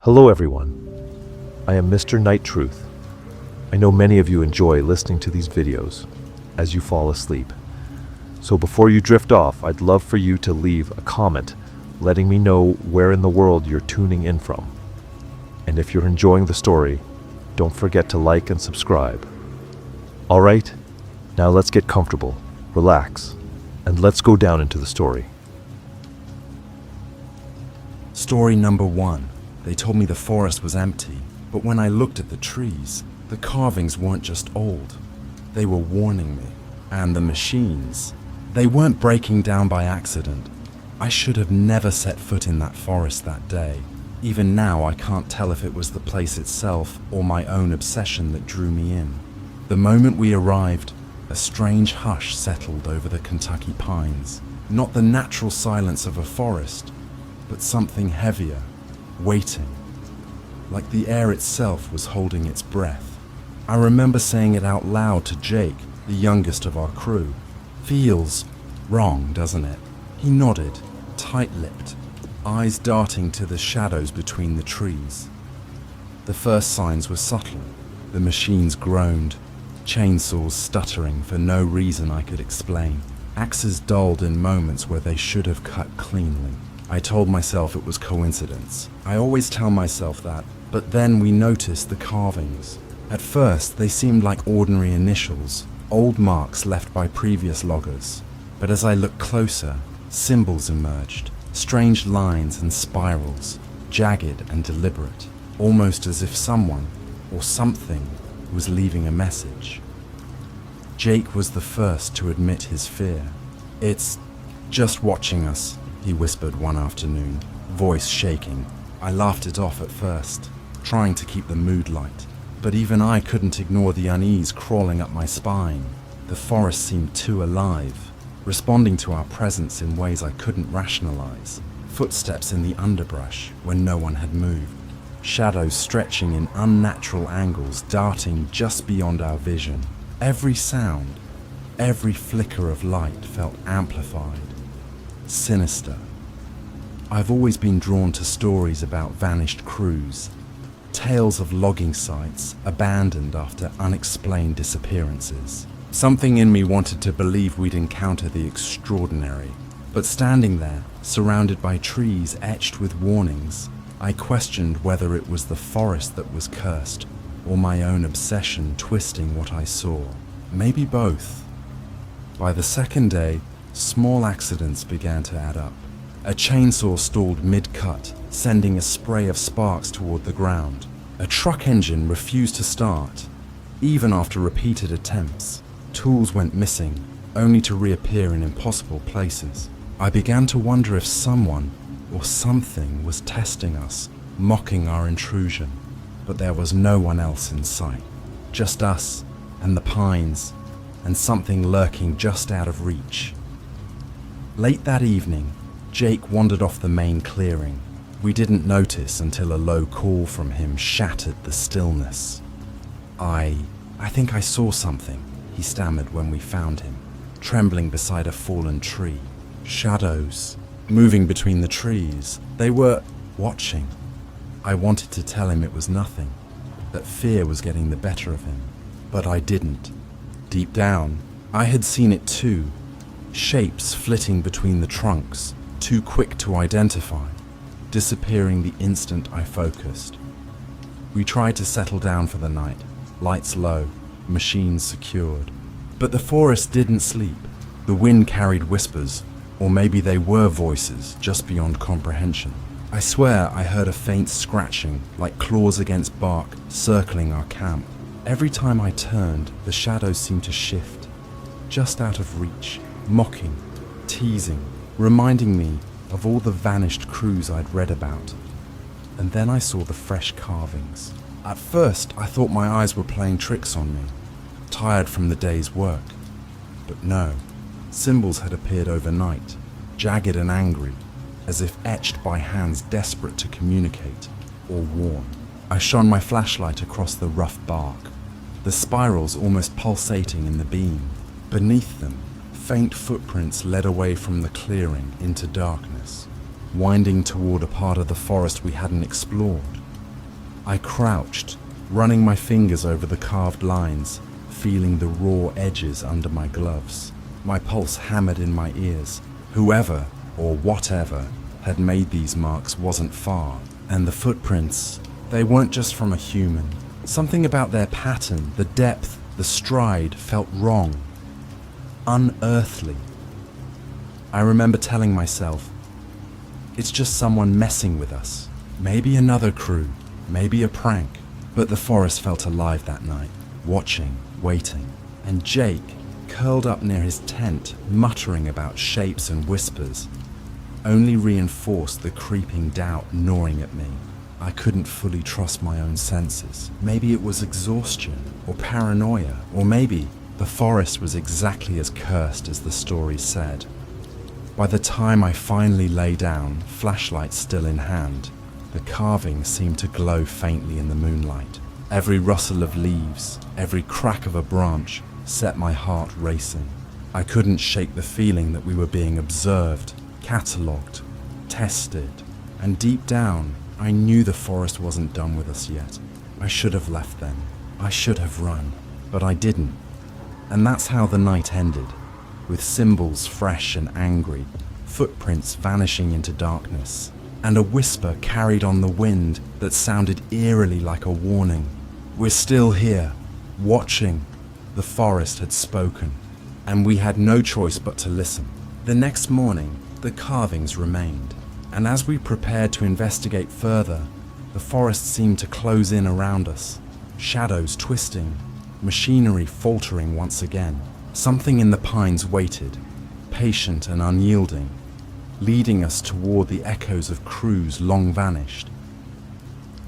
Hello everyone, I am Mr. Night Truth. I know many of you enjoy listening to these videos as you fall asleep. So before you drift off, I'd love for you to leave a comment letting me know where in the world you're tuning in from. And if you're enjoying the story, don't forget to like and subscribe. Alright, now let's get comfortable, relax, and let's go down into the story. Story number 1. They told me the forest was empty, but when I looked at the trees, the carvings weren't just old. They were warning me. And the machines, they weren't breaking down by accident. I should have never set foot in that forest that day. Even now, I can't tell if it was the place itself or my own obsession that drew me in. The moment we arrived, a strange hush settled over the Kentucky pines. Not the natural silence of a forest, but something heavier, waiting, like the air itself was holding its breath. I remember saying it out loud to Jake, the youngest of our crew. Feels wrong, doesn't it? He nodded, tight-lipped, eyes darting to the shadows between the trees. The first signs were subtle. The machines groaned, chainsaws stuttering for no reason I could explain. Axes dulled in moments where they should have cut cleanly. I told myself it was coincidence. I always tell myself that, but then we noticed the carvings. At first, they seemed like ordinary initials, old marks left by previous loggers. But as I looked closer, symbols emerged, strange lines and spirals, jagged and deliberate, almost as if someone or something was leaving a message. Jake was the first to admit his fear. "It's just watching us," he whispered one afternoon, voice shaking. I laughed it off at first, trying to keep the mood light, but even I couldn't ignore the unease crawling up my spine. The forest seemed too alive, responding to our presence in ways I couldn't rationalize. Footsteps in the underbrush when no one had moved, shadows stretching in unnatural angles, darting just beyond our vision. Every sound, every flicker of light felt amplified, sinister. I've always been drawn to stories about vanished crews, tales of logging sites abandoned after unexplained disappearances. Something in me wanted to believe we'd encounter the extraordinary, but standing there, surrounded by trees etched with warnings, I questioned whether it was the forest that was cursed, or my own obsession twisting what I saw. Maybe both. By the second day, small accidents began to add up. A chainsaw stalled mid-cut, sending a spray of sparks toward the ground. A truck engine refused to start, even after repeated attempts. Tools went missing, only to reappear in impossible places. I began to wonder if someone or something was testing us, mocking our intrusion. But there was no one else in sight. Just us and the pines, and something lurking just out of reach. Late that evening, Jake wandered off the main clearing. We didn't notice until a low call from him shattered the stillness. I think I saw something," he stammered when we found him, trembling beside a fallen tree. Shadows, moving between the trees. They were watching. I wanted to tell him it was nothing, that fear was getting the better of him, but I didn't. Deep down, I had seen it too. Shapes flitting between the trunks, too quick to identify, disappearing the instant I focused. We tried to settle down for the night, lights low, machines secured. But the forest didn't sleep. The wind carried whispers, or maybe they were voices just beyond comprehension. I swear I heard a faint scratching, like claws against bark, circling our camp. Every time I turned, the shadows seemed to shift, just out of reach, mocking, teasing, reminding me of all the vanished crews I'd read about. And then I saw the fresh carvings. At first, I thought my eyes were playing tricks on me, tired from the day's work. But no, symbols had appeared overnight, jagged and angry, as if etched by hands desperate to communicate or warn. I shone my flashlight across the rough bark, the spirals almost pulsating in the beam. Beneath them, faint footprints led away from the clearing into darkness, winding toward a part of the forest we hadn't explored. I crouched, running my fingers over the carved lines, feeling the raw edges under my gloves. My pulse hammered in my ears. Whoever, or whatever, had made these marks wasn't far, and the footprints, they weren't just from a human. Something about their pattern, the depth, the stride felt wrong, unearthly. I remember telling myself, it's just someone messing with us. Maybe another crew, maybe a prank. But the forest felt alive that night, watching, waiting. And Jake, curled up near his tent, muttering about shapes and whispers, only reinforced the creeping doubt gnawing at me. I couldn't fully trust my own senses. Maybe it was exhaustion, or paranoia, or maybe the forest was exactly as cursed as the story said. By the time I finally lay down, flashlight still in hand, the carvings seemed to glow faintly in the moonlight. Every rustle of leaves, every crack of a branch set my heart racing. I couldn't shake the feeling that we were being observed, catalogued, tested, and deep down, I knew the forest wasn't done with us yet. I should have left then. I should have run, but I didn't. And that's how the night ended, with symbols fresh and angry, footprints vanishing into darkness, and a whisper carried on the wind that sounded eerily like a warning. We're still here, watching. The forest had spoken, and we had no choice but to listen. The next morning, the carvings remained, and as we prepared to investigate further, the forest seemed to close in around us, shadows twisting, machinery faltering once again. Something in the pines waited, patient and unyielding, leading us toward the echoes of crews long vanished.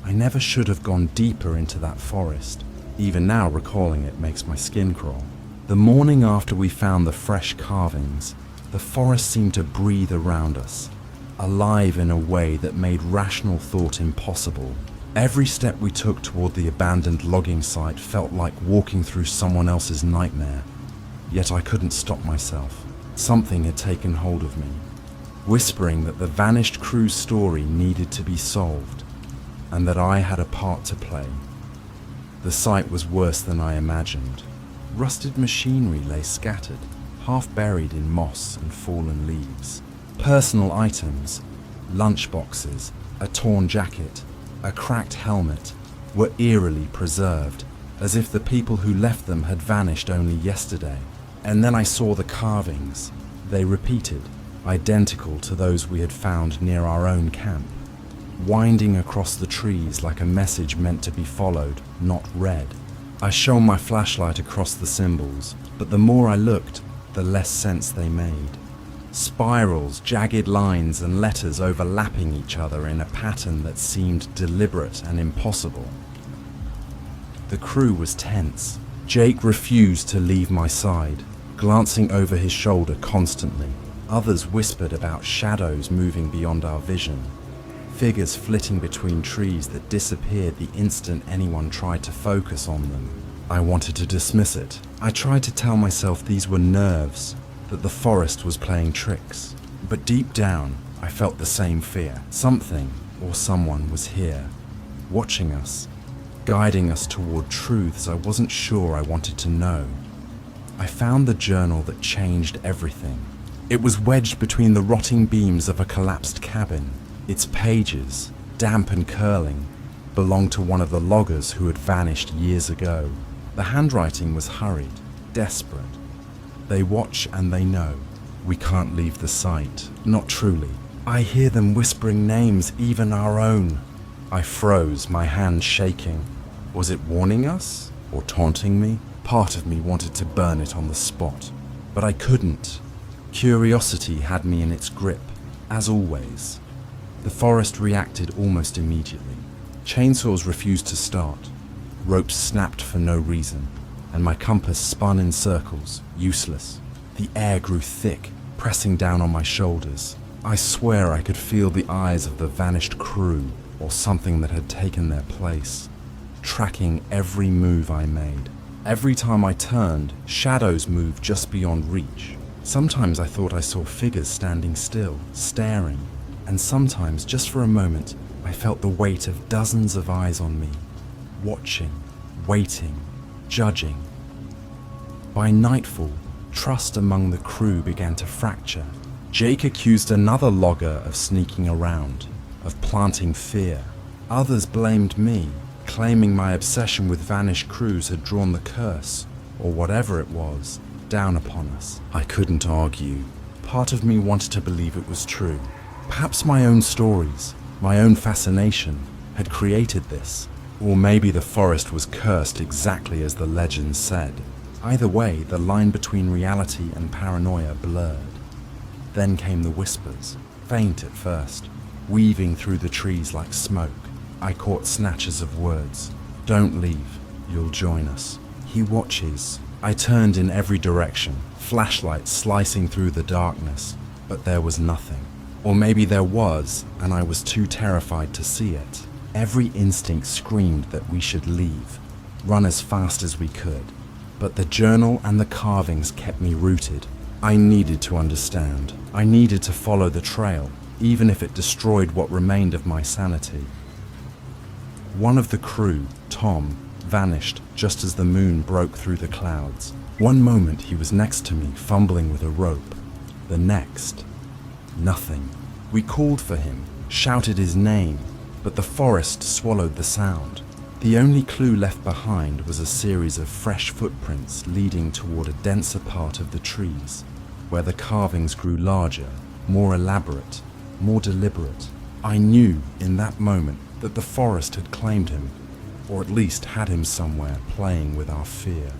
I never should have gone deeper into that forest. Even now recalling it makes my skin crawl. The morning after we found the fresh carvings, the forest seemed to breathe around us, alive in a way that made rational thought impossible. Every step we took toward the abandoned logging site felt like walking through someone else's nightmare. Yet I couldn't stop myself. Something had taken hold of me, whispering that the vanished crew's story needed to be solved, and that I had a part to play. The sight was worse than I imagined. Rusted machinery lay scattered, half buried in moss and fallen leaves. Personal items, lunchboxes, a torn jacket, a cracked helmet, were eerily preserved, as if the people who left them had vanished only yesterday. And then I saw the carvings. They repeated, identical to those we had found near our own camp, winding across the trees like a message meant to be followed, not read. I shone my flashlight across the symbols, but the more I looked, the less sense they made. Spirals, jagged lines, and letters overlapping each other in a pattern that seemed deliberate and impossible. The crew was tense. Jake refused to leave my side, glancing over his shoulder constantly. Others whispered about shadows moving beyond our vision, figures flitting between trees that disappeared the instant anyone tried to focus on them. I wanted to dismiss it. I tried to tell myself these were nerves, that the forest was playing tricks. But deep down, I felt the same fear. Something or someone was here, watching us, guiding us toward truths I wasn't sure I wanted to know. I found the journal that changed everything. It was wedged between the rotting beams of a collapsed cabin. Its pages, damp and curling, belonged to one of the loggers who had vanished years ago. The handwriting was hurried, desperate. They watch and they know. We can't leave the site. Not truly. I hear them whispering names, even our own. I froze, my hand shaking. Was it warning us? Or taunting me? Part of me wanted to burn it on the spot. But I couldn't. Curiosity had me in its grip, as always. The forest reacted almost immediately. Chainsaws refused to start. Ropes snapped for no reason, and my compass spun in circles, useless. The air grew thick, pressing down on my shoulders. I swear I could feel the eyes of the vanished crew, or something that had taken their place, tracking every move I made. Every time I turned, shadows moved just beyond reach. Sometimes I thought I saw figures standing still, staring, and sometimes, just for a moment, I felt the weight of dozens of eyes on me, watching, waiting, judging. By nightfall, trust among the crew began to fracture. Jake accused another logger of sneaking around, of planting fear. Others blamed me, claiming my obsession with vanished crews had drawn the curse, or whatever it was, down upon us. I couldn't argue. Part of me wanted to believe it was true. Perhaps my own stories, my own fascination, had created this. Or maybe the forest was cursed exactly as the legend said. Either way, the line between reality and paranoia blurred. Then came the whispers, faint at first, weaving through the trees like smoke. I caught snatches of words. Don't leave, you'll join us. He watches. I turned in every direction, flashlights slicing through the darkness, but there was nothing. Or maybe there was, and I was too terrified to see it. Every instinct screamed that we should leave, run as fast as we could. But the journal and the carvings kept me rooted. I needed to understand. I needed to follow the trail, even if it destroyed what remained of my sanity. One of the crew, Tom, vanished just as the moon broke through the clouds. One moment he was next to me, fumbling with a rope. The next, nothing. We called for him, shouted his name, but the forest swallowed the sound. The only clue left behind was a series of fresh footprints leading toward a denser part of the trees, where the carvings grew larger, more elaborate, more deliberate. I knew in that moment that the forest had claimed him, or at least had him somewhere playing with our fear.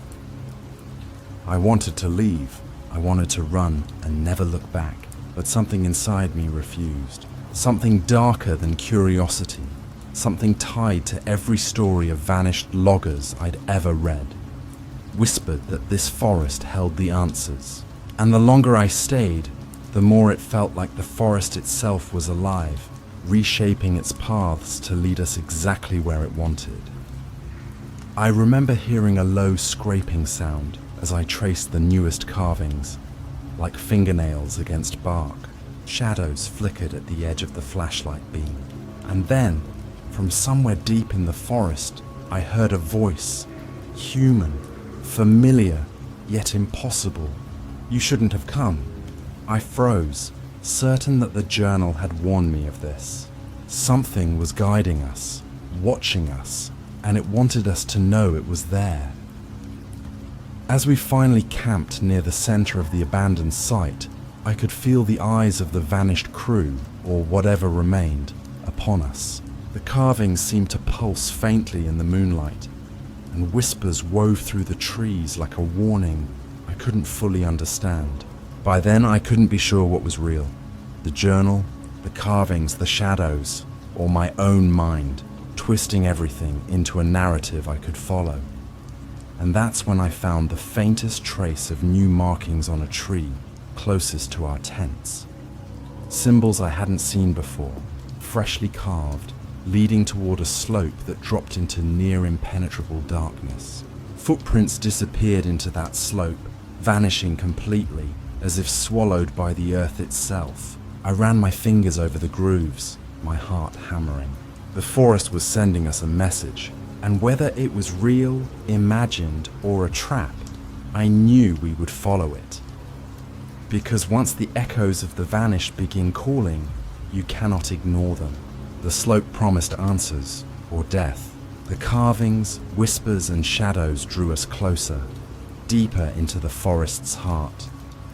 I wanted to leave. I wanted to run and never look back, but something inside me refused. Something darker than curiosity, something tied to every story of vanished loggers I'd ever read, whispered that this forest held the answers. And the longer I stayed, the more it felt like the forest itself was alive, reshaping its paths to lead us exactly where it wanted. I remember hearing a low scraping sound as I traced the newest carvings, like fingernails against bark. Shadows flickered at the edge of the flashlight beam. And then, from somewhere deep in the forest, I heard a voice, human, familiar, yet impossible. You shouldn't have come. I froze, certain that the journal had warned me of this. Something was guiding us, watching us, and it wanted us to know it was there. As we finally camped near the center of the abandoned site, I could feel the eyes of the vanished crew, or whatever remained, upon us. The carvings seemed to pulse faintly in the moonlight, and whispers wove through the trees like a warning I couldn't fully understand. By then, I couldn't be sure what was real. The journal, the carvings, the shadows, or my own mind, twisting everything into a narrative I could follow. And that's when I found the faintest trace of new markings on a tree closest to our tents. Symbols I hadn't seen before, freshly carved, leading toward a slope that dropped into near impenetrable darkness. Footprints disappeared into that slope, vanishing completely, as if swallowed by the earth itself. I ran my fingers over the grooves, my heart hammering. The forest was sending us a message, and whether it was real, imagined, or a trap, I knew we would follow it. Because once the echoes of the vanished begin calling, you cannot ignore them. The slope promised answers, or death. The carvings, whispers, and shadows drew us closer, deeper into the forest's heart,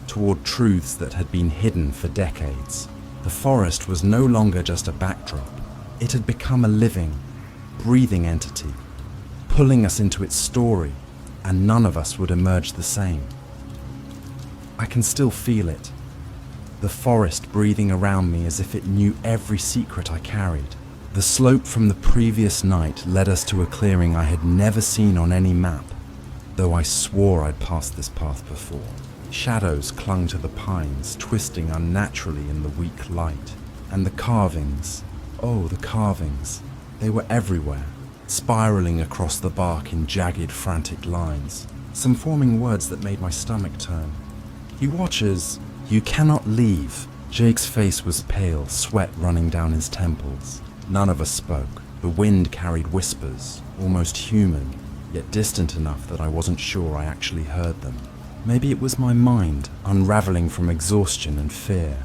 toward truths that had been hidden for decades. The forest was no longer just a backdrop. It had become a living, breathing entity, pulling us into its story, and none of us would emerge the same. I can still feel it. The forest breathing around me as if it knew every secret I carried. The slope from the previous night led us to a clearing I had never seen on any map, though I swore I'd passed this path before. Shadows clung to the pines, twisting unnaturally in the weak light. And the carvings, oh, the carvings, they were everywhere, spiraling across the bark in jagged, frantic lines, some forming words that made my stomach turn. You watchers, you cannot leave. Jake's face was pale, sweat running down his temples. None of us spoke. The wind carried whispers, almost human, yet distant enough that I wasn't sure I actually heard them. Maybe it was my mind unraveling from exhaustion and fear.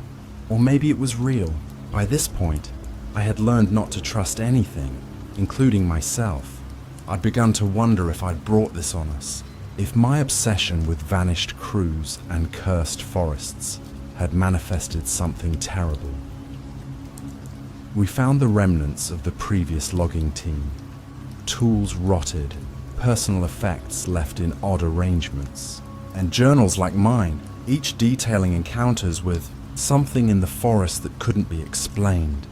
Or maybe it was real. By this point, I had learned not to trust anything, including myself. I'd begun to wonder if I'd brought this on us, if my obsession with vanished crews and cursed forests had manifested something terrible. We found the remnants of the previous logging team. Tools rotted, personal effects left in odd arrangements, and journals like mine, each detailing encounters with something in the forest that couldn't be explained.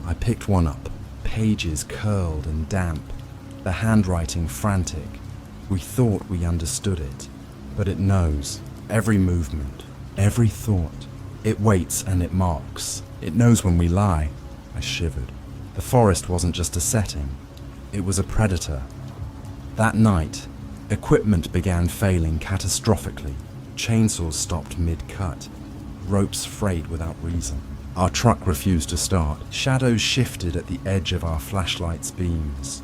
I picked one up, pages curled and damp, the handwriting frantic. We thought we understood it, but it knows every movement, every thought. It waits and it marks. It knows when we lie. I shivered. The forest wasn't just a setting, it was a predator. That night, equipment began failing catastrophically. Chainsaws stopped mid-cut. Ropes frayed without reason. Our truck refused to start. Shadows shifted at the edge of our flashlight's beams,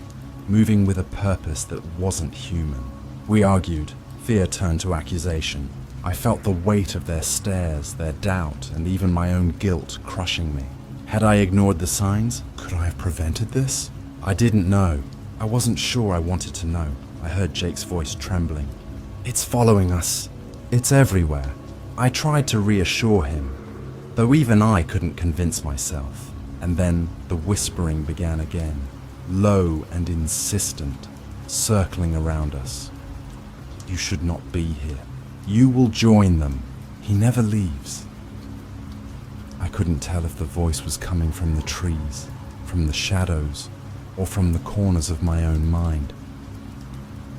moving with a purpose that wasn't human. We argued. Fear turned to accusation. I felt the weight of their stares, their doubt, and even my own guilt crushing me. Had I ignored the signs? Could I have prevented this? I didn't know. I wasn't sure I wanted to know. I heard Jake's voice trembling. It's following us. It's everywhere. I tried to reassure him, though even I couldn't convince myself. And then the whispering began again, low and insistent, circling around us. You should not be here. You will join them. He never leaves. I couldn't tell if the voice was coming from the trees, from the shadows, or from the corners of my own mind.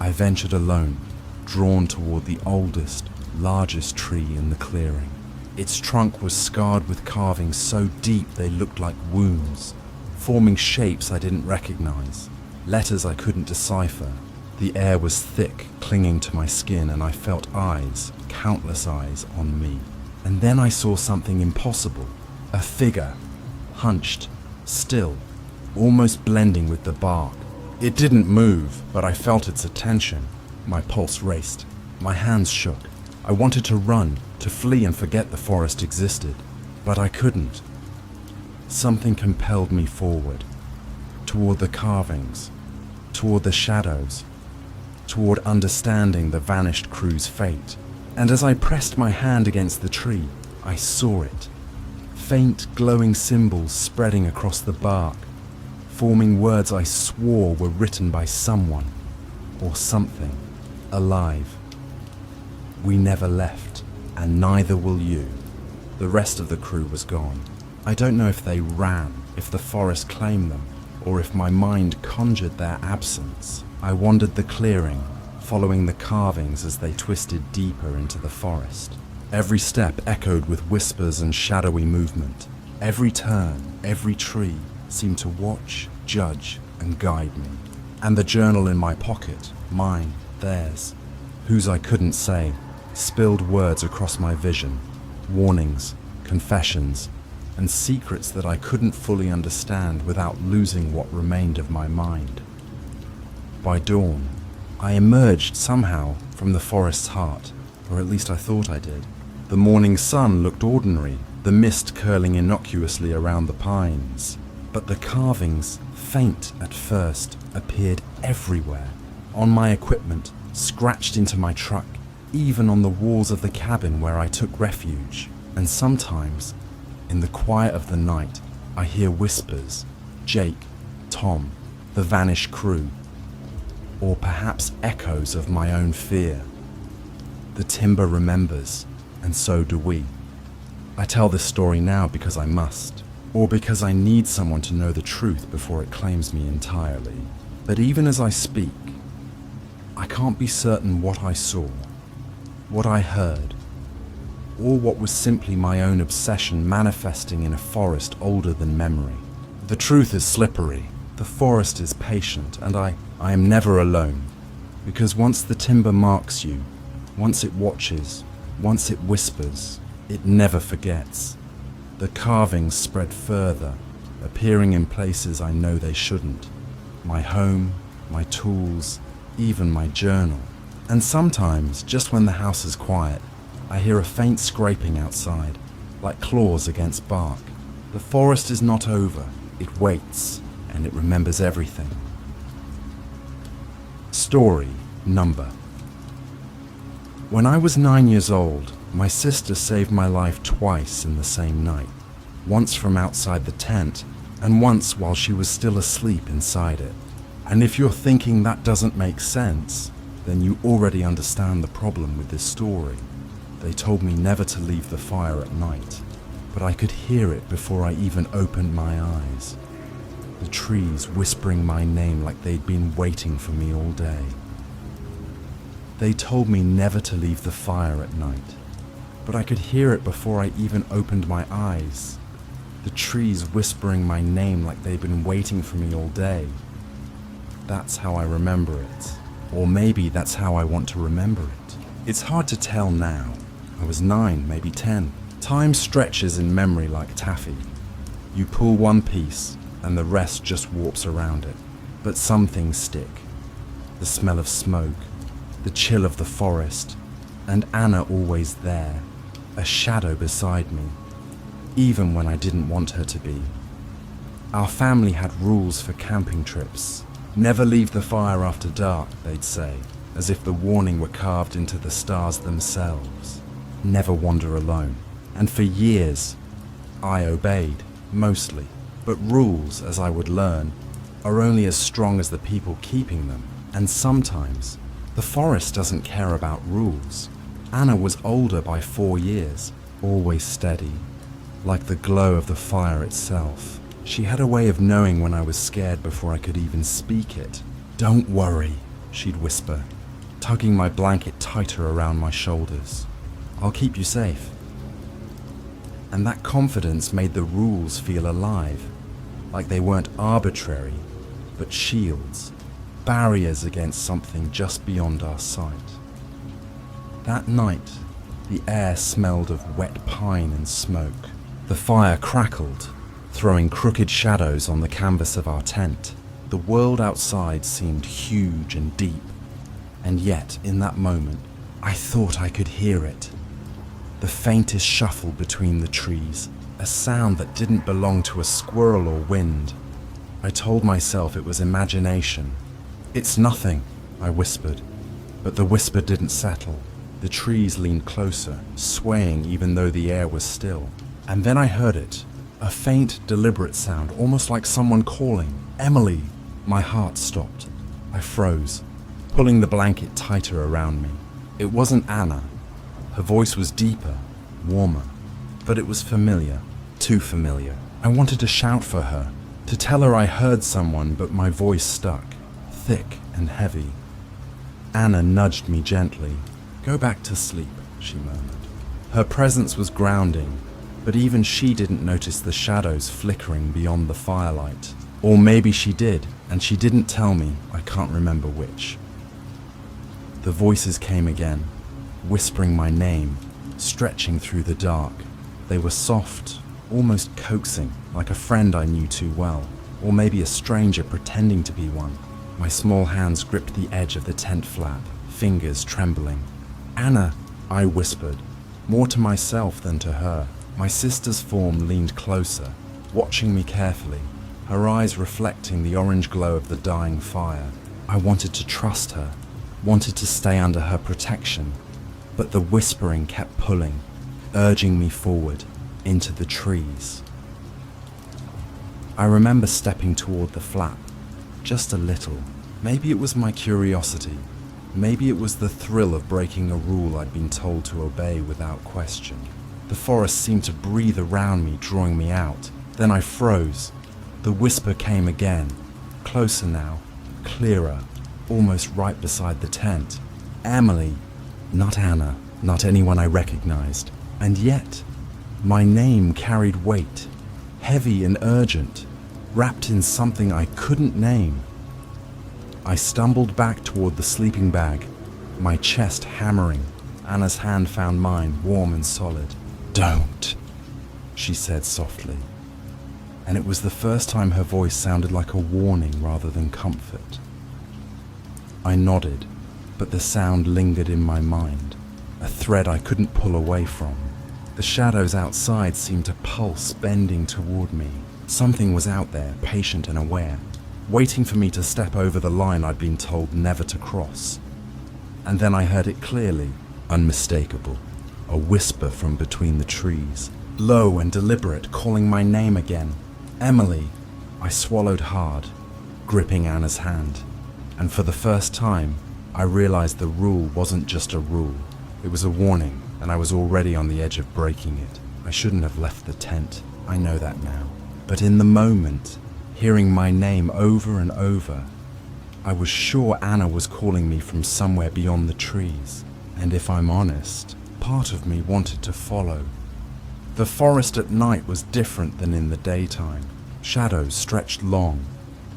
I ventured alone, drawn toward the oldest, largest tree in the clearing. Its trunk was scarred with carvings so deep they looked like wounds, forming shapes I didn't recognize, letters I couldn't decipher. The air was thick, clinging to my skin, and I felt eyes, countless eyes, on me. And then I saw something impossible. A figure, hunched, still, almost blending with the bark. It didn't move, but I felt its attention. My pulse raced. My hands shook. I wanted to run, to flee and forget the forest existed, but I couldn't. Something compelled me forward, toward the carvings, toward the shadows, toward understanding the vanished crew's fate. And as I pressed my hand against the tree, I saw it. Faint, glowing symbols spreading across the bark, forming words I swore were written by someone, or something, alive. We never left, and neither will you. The rest of the crew was gone. I don't know if they ran, if the forest claimed them, or if my mind conjured their absence. I wandered the clearing, following the carvings as they twisted deeper into the forest. Every step echoed with whispers and shadowy movement. Every turn, every tree seemed to watch, judge, and guide me. And the journal in my pocket, mine, theirs, whose I couldn't say, spilled words across my vision, warnings, confessions, and secrets that I couldn't fully understand without losing what remained of my mind. By dawn, I emerged somehow from the forest's heart, or at least I thought I did. The morning sun looked ordinary, the mist curling innocuously around the pines. But the carvings, faint at first, appeared everywhere. On my equipment, scratched into my truck, even on the walls of the cabin where I took refuge. And sometimes, in the quiet of the night, I hear whispers. Jake, Tom, the vanished crew. Or perhaps echoes of my own fear. The timber remembers, and so do we. I tell this story now because I must, or because I need someone to know the truth before it claims me entirely. But even as I speak, I can't be certain what I saw, what I heard, or what was simply my own obsession manifesting in a forest older than memory. The truth is slippery. The forest is patient, and I am never alone, because once the timber marks you, once it watches, once it whispers, it never forgets. The carvings spread further, appearing in places I know they shouldn't. My home, my tools, even my journal. And sometimes, just when the house is quiet, I hear a faint scraping outside, like claws against bark. The forest is not over, it waits, and it remembers everything. Story number. When I was 9 years old, my sister saved my life twice in the same night. Once from outside the tent, and once while she was still asleep inside it. And if you're thinking that doesn't make sense, then you already understand the problem with this story. They told me never to leave the fire at night, but I could hear it before I even opened my eyes. The trees whispering my name like they'd been waiting for me all day. They told me never to leave the fire at night, but I could hear it before I even opened my eyes. The trees whispering my name like they'd been waiting for me all day. That's how I remember it. Or maybe that's how I want to remember it. It's hard to tell now. I was 9, maybe 10. Time stretches in memory like taffy. You pull one piece, and the rest just warps around it. But some things stick. The smell of smoke, the chill of the forest, and Anna always there, a shadow beside me, even when I didn't want her to be. Our family had rules for camping trips. Never leave the fire after dark, they'd say, as if the warning were carved into the stars themselves. Never wander alone. And for years, I obeyed, mostly. But rules, as I would learn, are only as strong as the people keeping them. And sometimes, the forest doesn't care about rules. Anna was older by 4 years, always steady, like the glow of the fire itself. She had a way of knowing when I was scared before I could even speak it. "Don't worry," she'd whisper, tugging my blanket tighter around my shoulders. "I'll keep you safe." And that confidence made the rules feel alive, like they weren't arbitrary, but shields, barriers against something just beyond our sight. That night, the air smelled of wet pine and smoke. The fire crackled, throwing crooked shadows on the canvas of our tent. The world outside seemed huge and deep, and yet, in that moment, I thought I could hear it. The faintest shuffle between the trees, a sound that didn't belong to a squirrel or wind. I told myself it was imagination. "It's nothing," I whispered, but the whisper didn't settle. The trees leaned closer, swaying even though the air was still. And then I heard it. A faint, deliberate sound, almost like someone calling, "Emily!" My heart stopped. I froze, pulling the blanket tighter around me. It wasn't Anna. Her voice was deeper, warmer, but it was familiar, too familiar. I wanted to shout for her, to tell her I heard someone, but my voice stuck, thick and heavy. Anna nudged me gently. "Go back to sleep," she murmured. Her presence was grounding, but even she didn't notice the shadows flickering beyond the firelight. Or maybe she did, and she didn't tell me, I can't remember which. The voices came again, whispering my name, stretching through the dark. They were soft, almost coaxing, like a friend I knew too well, or maybe a stranger pretending to be one. My small hands gripped the edge of the tent flap, fingers trembling. "Anna," I whispered, more to myself than to her. My sister's form leaned closer, watching me carefully, her eyes reflecting the orange glow of the dying fire. I wanted to trust her, wanted to stay under her protection, but the whispering kept pulling, urging me forward, into the trees. I remember stepping toward the flap, just a little. Maybe it was my curiosity. Maybe it was the thrill of breaking a rule I'd been told to obey without question. The forest seemed to breathe around me, drawing me out. Then I froze. The whisper came again, closer now, clearer, almost right beside the tent. "Emily," not Anna, not anyone I recognized. And yet, my name carried weight, heavy and urgent, wrapped in something I couldn't name. I stumbled back toward the sleeping bag, my chest hammering. Anna's hand found mine, warm and solid. "Don't," she said softly. and it was the first time her voice sounded like a warning rather than comfort. I nodded, but the sound lingered in my mind, a thread I couldn't pull away from. The shadows outside seemed to pulse, bending toward me. Something was out there, patient and aware, waiting for me to step over the line I'd been told never to cross. And then I heard it clearly, unmistakable, a whisper from between the trees, low and deliberate, calling my name again. Emily. I swallowed hard, gripping Anna's hand, and for the first time, I realized the rule wasn't just a rule. It was a warning, and I was already on the edge of breaking it. I shouldn't have left the tent, I know that now. But in the moment, hearing my name over and over, I was sure Anna was calling me from somewhere beyond the trees. And if I'm honest, part of me wanted to follow. The forest at night was different than in the daytime. Shadows stretched long,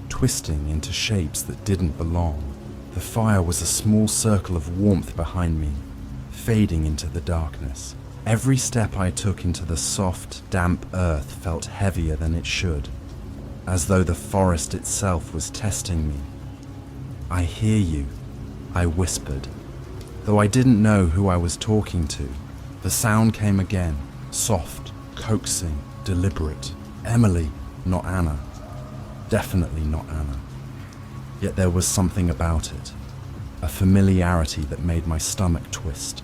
twisting into shapes that didn't belong. The fire was a small circle of warmth behind me, fading into the darkness. Every step I took into the soft, damp earth felt heavier than it should, as though the forest itself was testing me. I hear you, I whispered. Though I didn't know who I was talking to, the sound came again, soft, coaxing, deliberate. Emily, not Anna. Definitely not Anna. Yet there was something about it, a familiarity that made my stomach twist.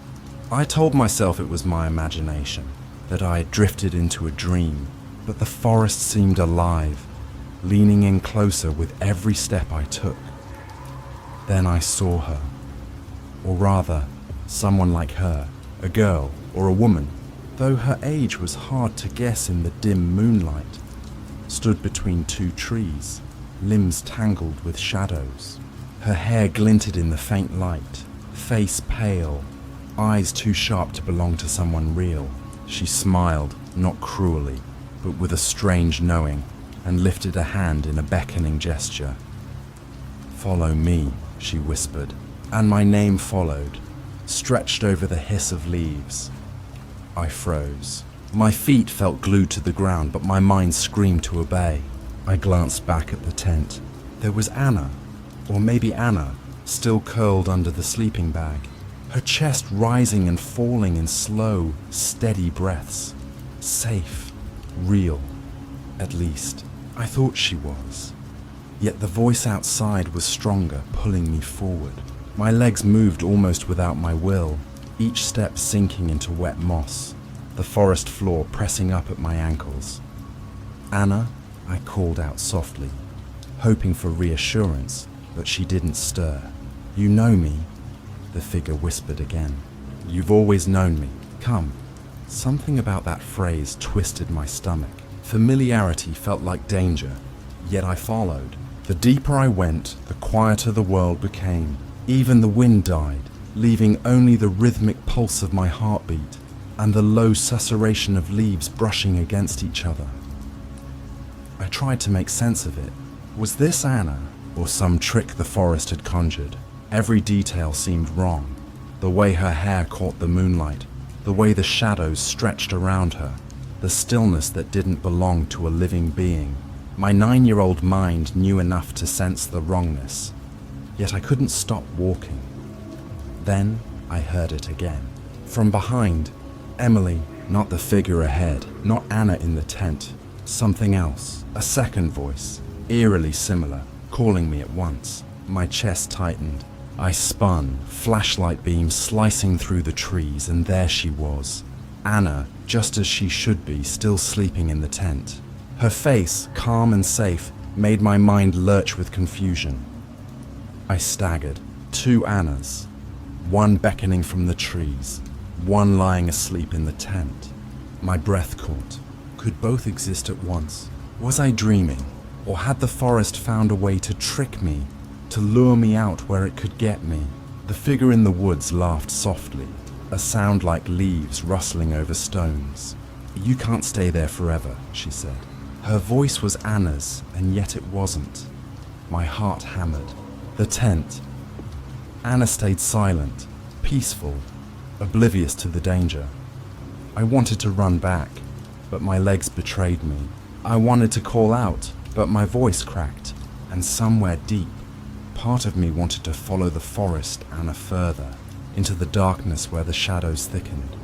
I told myself it was my imagination, that I had drifted into a dream, but the forest seemed alive, leaning in closer with every step I took. Then I saw her. Or rather, someone like her, a girl or a woman, though her age was hard to guess in the dim moonlight, stood between two trees, limbs tangled with shadows. Her hair glinted in the faint light, face pale, eyes too sharp to belong to someone real. She smiled, not cruelly, but with a strange knowing, and lifted a hand in a beckoning gesture. "Follow me," she whispered, and my name followed, stretched over the hiss of leaves. I froze. My feet felt glued to the ground, but my mind screamed to obey. I glanced back at the tent. There was Anna, or maybe Anna, still curled under the sleeping bag, her chest rising and falling in slow, steady breaths. Safe, real, at least, I thought she was. Yet the voice outside was stronger, pulling me forward. My legs moved almost without my will, each step sinking into wet moss, the forest floor pressing up at my ankles. "Anna," I called out softly, hoping for reassurance, but she didn't stir. "You know me," the figure whispered again. "You've always known me. Come." Something about that phrase twisted my stomach. Familiarity felt like danger, yet I followed. The deeper I went, the quieter the world became. Even the wind died, leaving only the rhythmic pulse of my heartbeat and the low susurration of leaves brushing against each other. I tried to make sense of it. Was this Anna, or some trick the forest had conjured? Every detail seemed wrong. The way her hair caught the moonlight, the way the shadows stretched around her, the stillness that didn't belong to a living being. My 9-year-old mind knew enough to sense the wrongness, yet I couldn't stop walking. Then I heard it again. From behind, Emily, not the figure ahead, not Anna in the tent, something else, a second voice, eerily similar, calling me at once. My chest tightened. I spun, flashlight beam slicing through the trees, and there she was. Anna, just as she should be, still sleeping in the tent. Her face, calm and safe, made my mind lurch with confusion. I staggered. 2 Annas. One beckoning from the trees, one lying asleep in the tent. My breath caught. Could both exist at once? Was I dreaming? Or had the forest found a way to trick me, to lure me out where it could get me? The figure in the woods laughed softly, a sound like leaves rustling over stones. "You can't stay there forever," she said. Her voice was Anna's, and yet it wasn't. My heart hammered. The tent. Anna stayed silent, peaceful, oblivious to the danger. I wanted to run back, but my legs betrayed me. I wanted to call out, but my voice cracked, and somewhere deep, part of me wanted to follow the forest Anna further, into the darkness where the shadows thickened,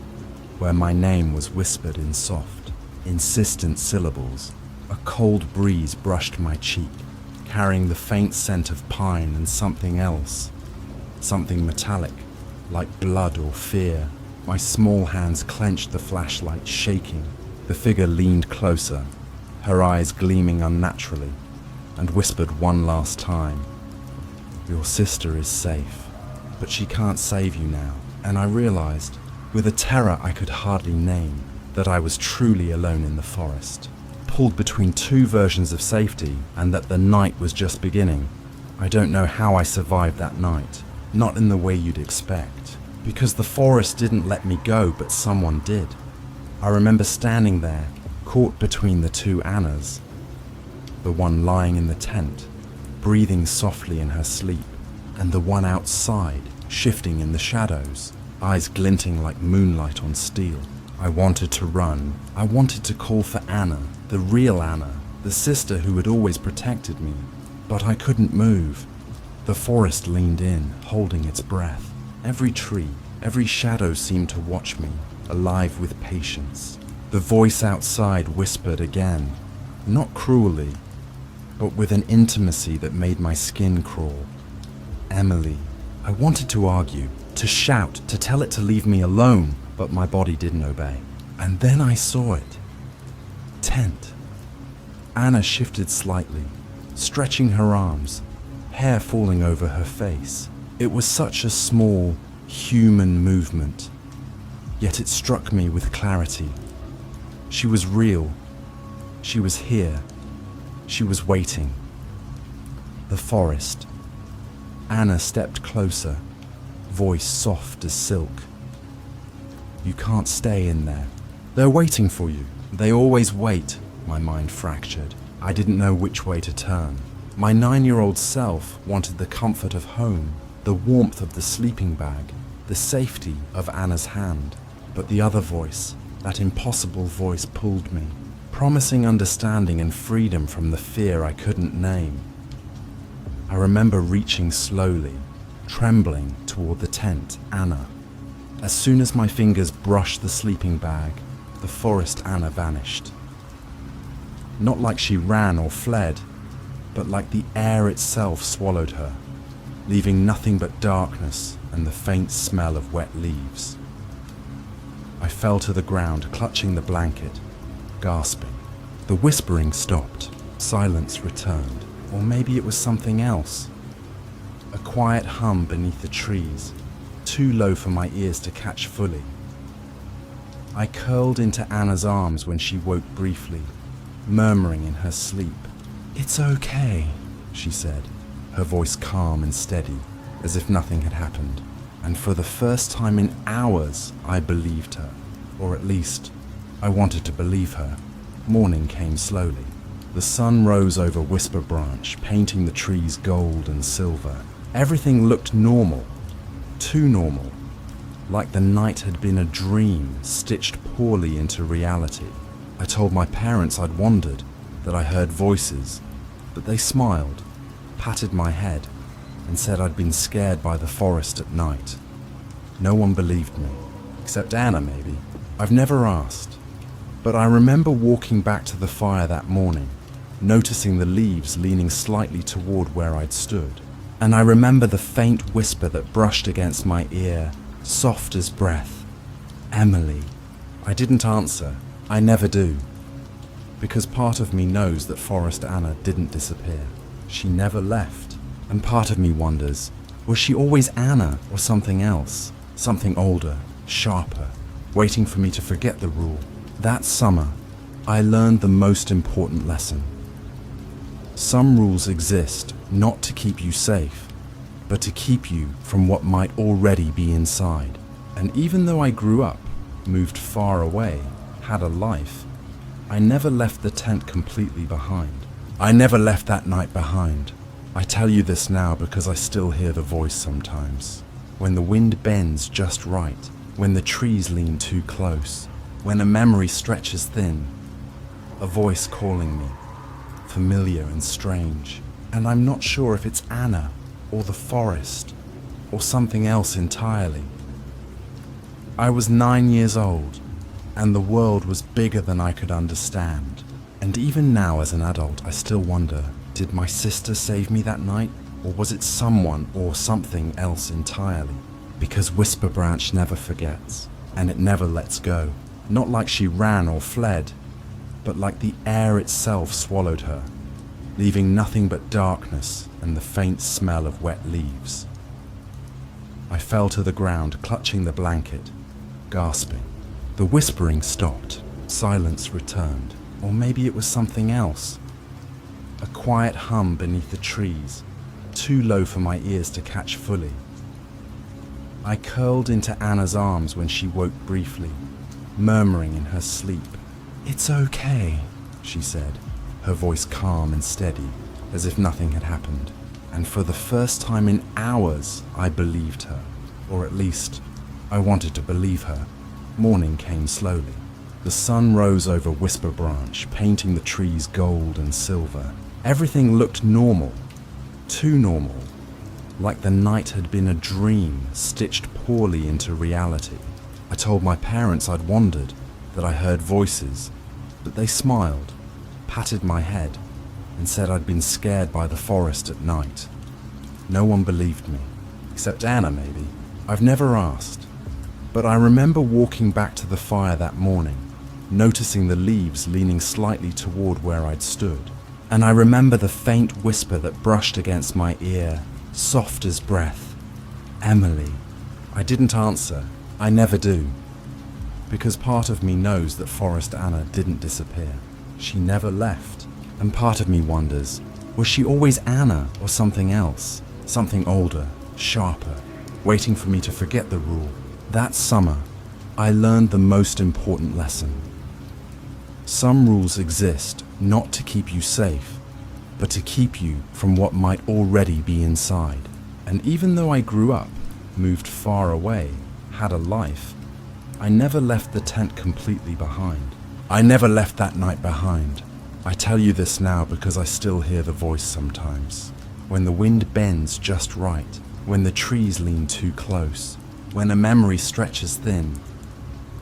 where my name was whispered in soft, insistent syllables. A cold breeze brushed my cheek, carrying the faint scent of pine and something else, something metallic, like blood or fear. My small hands clenched the flashlight, shaking. The figure leaned closer, her eyes gleaming unnaturally, and whispered one last time, "Your sister is safe, but she can't save you now." And I realized, with a terror I could hardly name, that I was truly alone in the forest, pulled between two versions of safety, and that the night was just beginning. I don't know how I survived that night, not in the way you'd expect, because the forest didn't let me go, but someone did. I remember standing there, caught between the two Annas, the one lying in the tent, breathing softly in her sleep, and the one outside, shifting in the shadows, eyes glinting like moonlight on steel. I wanted to run. I wanted to call for Anna, the real Anna, the sister who had always protected me, but I couldn't move. The forest leaned in, holding its breath. Every tree, every shadow seemed to watch me, alive with patience. The voice outside whispered again, not cruelly, but with an intimacy that made my skin crawl. "Emily." I wanted to argue, to shout, to tell it to leave me alone, but my body didn't obey. And then I saw it. Tent. Anna shifted slightly, stretching her arms, hair falling over her face. It was such a small, human movement, yet it struck me with clarity. She was real. She was here. She was waiting. The forest. Anna stepped closer, voice soft as silk. "You can't stay in there. They're waiting for you. They always wait." My mind fractured. I didn't know which way to turn. My 9-year-old self wanted the comfort of home, the warmth of the sleeping bag, the safety of Anna's hand. But the other voice, that impossible voice, pulled me, promising understanding and freedom from the fear I couldn't name. I remember reaching slowly, trembling toward the tent, Anna. As soon as my fingers brushed the sleeping bag, the forest Anna vanished. Not like she ran or fled, but like the air itself swallowed her, leaving nothing but darkness and the faint smell of wet leaves. I fell to the ground, clutching the blanket, gasping. The whispering stopped. Silence returned. Or maybe it was something else. A quiet hum beneath the trees, too low for my ears to catch fully. I curled into Anna's arms when she woke briefly, murmuring in her sleep. "It's okay," she said, her voice calm and steady, as if nothing had happened. And for the first time in hours, I believed her. Or at least, I wanted to believe her. Morning came slowly. The sun rose over Whisper Branch, painting the trees gold and silver. Everything looked normal, too normal, like the night had been a dream stitched poorly into reality. I told my parents I'd wandered, that I heard voices, but they smiled, patted my head, and said I'd been scared by the forest at night. No one believed me, except Anna maybe. I've never asked, but I remember walking back to the fire that morning, noticing the leaves leaning slightly toward where I'd stood. And I remember the faint whisper that brushed against my ear, soft as breath. "Emily." I didn't answer. I never do. Because part of me knows that Forest Anna didn't disappear. She never left. And part of me wonders, was she always Anna or something else? Something older, sharper, waiting for me to forget the rule. That summer, I learned the most important lesson. Some rules exist not to keep you safe, but to keep you from what might already be inside. And even though I grew up, moved far away, had a life, I never left the tent completely behind. I never left that night behind. I tell you this now because I still hear the voice sometimes. When the wind bends just right, when the trees lean too close, when a memory stretches thin, a voice calling me, familiar and strange, and I'm not sure if it's Anna or the forest or something else entirely. I was 9 years old, and the world was bigger than I could understand. And even now as an adult, I still wonder, did my sister save me that night? Or was it someone or something else entirely? Because Whisper Branch never forgets, and it never lets go. Not like she ran or fled, but like the air itself swallowed her, leaving nothing but darkness and the faint smell of wet leaves. I fell to the ground, clutching the blanket, gasping. The whispering stopped. Silence returned. Or maybe it was something else. A quiet hum beneath the trees, too low for my ears to catch fully. I curled into Anna's arms when she woke briefly, murmuring in her sleep. "It's okay," she said, her voice calm and steady, as if nothing had happened. And for the first time in hours, I believed her. Or at least, I wanted to believe her. Morning came slowly. The sun rose over Whisper Branch, painting the trees gold and silver. Everything looked normal. Too normal. Like the night had been a dream stitched poorly into reality. I told my parents I'd wandered, that I heard voices, but they smiled, patted my head, and said I'd been scared by the forest at night. No one believed me, except Anna maybe. I've never asked, but I remember walking back to the fire that morning, noticing the leaves leaning slightly toward where I'd stood. And I remember the faint whisper that brushed against my ear, soft as breath. "Emily." I didn't answer. I never do. Because part of me knows that Forest Anna didn't disappear. She never left. And part of me wonders, was she always Anna or something else? Something older, sharper, waiting for me to forget the rule. That summer, I learned the most important lesson. Some rules exist not to keep you safe, but to keep you from what might already be inside. And even though I grew up, moved far away, had a life, I never left the tent completely behind. I never left that night behind. I tell you this now because I still hear the voice sometimes. When the wind bends just right, when the trees lean too close, when a memory stretches thin,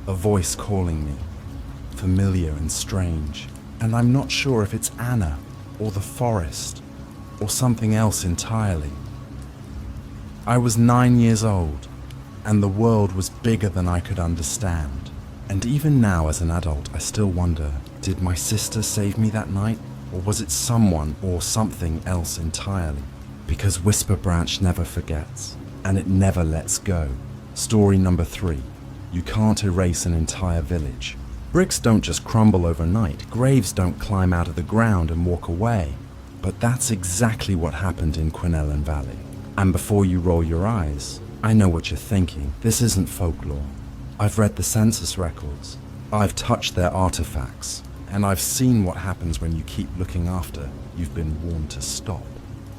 a voice calling me, familiar and strange, and I'm not sure if it's Anna or the forest or something else entirely. I was 9 years old, and the world was bigger than I could understand. And even now as an adult, I still wonder, did my sister save me that night? Or was it someone or something else entirely? Because Whisper Branch never forgets, and it never lets go. Story number 3. You can't erase an entire village. Bricks don't just crumble overnight. Graves don't climb out of the ground and walk away. But that's exactly what happened in Quinellen Valley. And before you roll your eyes, I know what you're thinking. This isn't folklore. I've read the census records. I've touched their artifacts. And I've seen what happens when you keep looking after you've been warned to stop.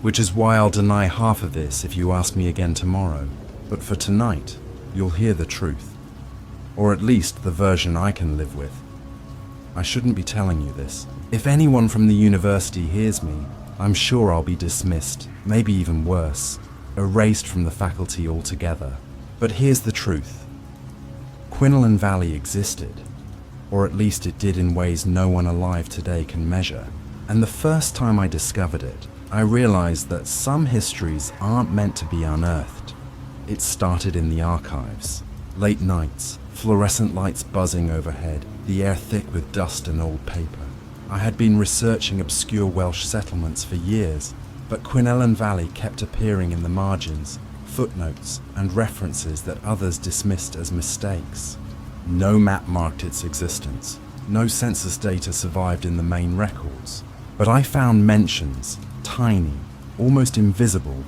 Which is why I'll deny half of this if you ask me again tomorrow. But for tonight, you'll hear the truth. Or at least the version I can live with. I shouldn't be telling you this. If anyone from the university hears me, I'm sure I'll be dismissed, maybe even worse, erased from the faculty altogether. But here's the truth. Quinellen Valley existed, or at least it did in ways no one alive today can measure. And the first time I discovered it, I realized that some histories aren't meant to be unearthed. It started in the archives. Late nights, fluorescent lights buzzing overhead, the air thick with dust and old paper. I had been researching obscure Welsh settlements for years, but Quinellen Valley kept appearing in the margins, footnotes, and references that others dismissed as mistakes. No map marked its existence. No census data survived in the main records. But I found mentions, tiny, almost invisible,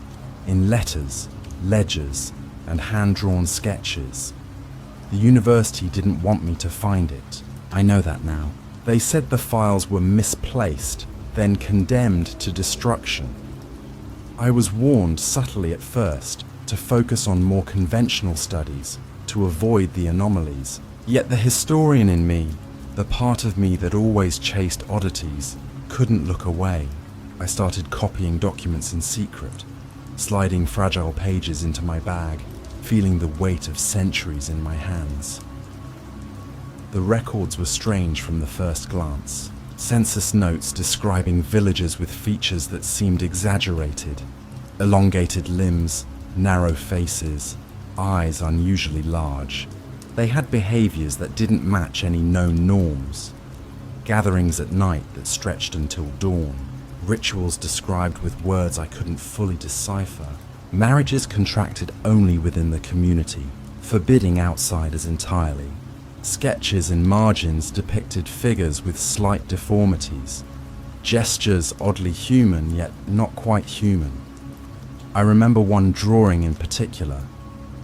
in letters, ledgers, and hand-drawn sketches. The university didn't want me to find it. I know that now. They said the files were misplaced, then condemned to destruction. I was warned subtly at first to focus on more conventional studies, to avoid the anomalies. Yet the historian in me The part of me that always chased oddities couldn't look away. I started copying documents in secret, sliding fragile pages into my bag, feeling the weight of centuries in my hands. The records were strange from the first glance. Census notes describing villages with features that seemed exaggerated. Elongated limbs, narrow faces, eyes unusually large. They had behaviors that didn't match any known norms. Gatherings at night that stretched until dawn. Rituals described with words I couldn't fully decipher. Marriages contracted only within the community, forbidding outsiders entirely. Sketches in margins depicted figures with slight deformities. Gestures oddly human, yet not quite human. I remember one drawing in particular.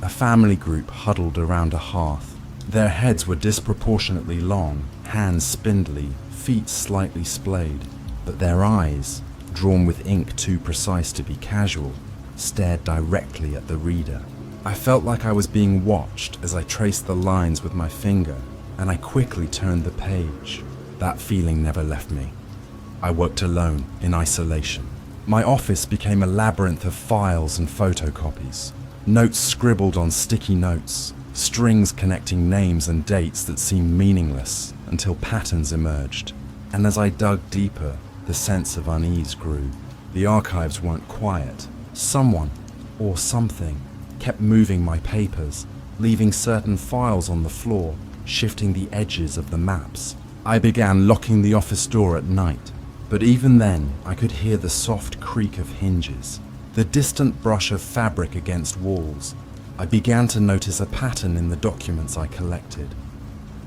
A family group huddled around a hearth. Their heads were disproportionately long, hands spindly, feet slightly splayed, but their eyes, drawn with ink too precise to be casual, stared directly at the reader. I felt like I was being watched as I traced the lines with my finger, and I quickly turned the page. That feeling never left me. I worked alone, in isolation. My office became a labyrinth of files and photocopies. Notes scribbled on sticky notes, strings connecting names and dates that seemed meaningless until patterns emerged. And as I dug deeper, the sense of unease grew. The archives weren't quiet. Someone, or something, kept moving my papers, leaving certain files on the floor, shifting the edges of the maps. I began locking the office door at night, but even then I could hear the soft creak of hinges, the distant brush of fabric against walls. I began to notice a pattern in the documents I collected.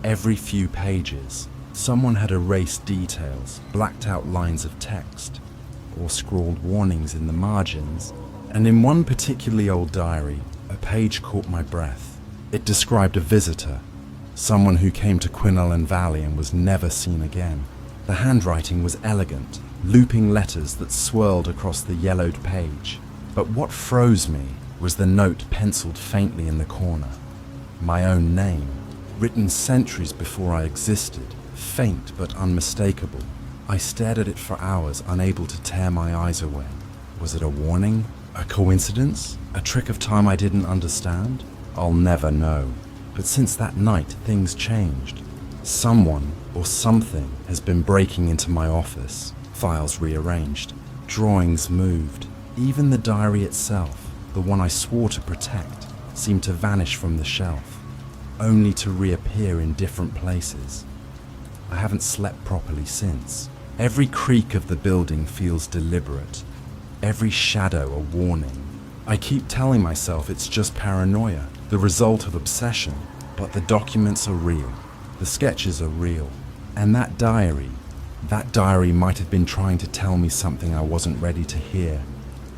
Every few pages, someone had erased details, blacked out lines of text, or scrawled warnings in the margins. And in one particularly old diary, a page caught my breath. It described a visitor, someone who came to Quinellen Valley and was never seen again. The handwriting was elegant, looping letters that swirled across the yellowed page. But what froze me was the note penciled faintly in the corner. My own name, written centuries before I existed, faint but unmistakable. I stared at it for hours, unable to tear my eyes away. Was it a warning? A coincidence? A trick of time I didn't understand? I'll never know. But since that night, things changed. Someone or something has been breaking into my office. Files rearranged. Drawings moved. Even the diary itself, the one I swore to protect, seemed to vanish from the shelf, only to reappear in different places. I haven't slept properly since. Every creak of the building feels deliberate. Every shadow a warning. I keep telling myself it's just paranoia, the result of obsession, but the documents are real. The sketches are real. And that diary might have been trying to tell me something I wasn't ready to hear.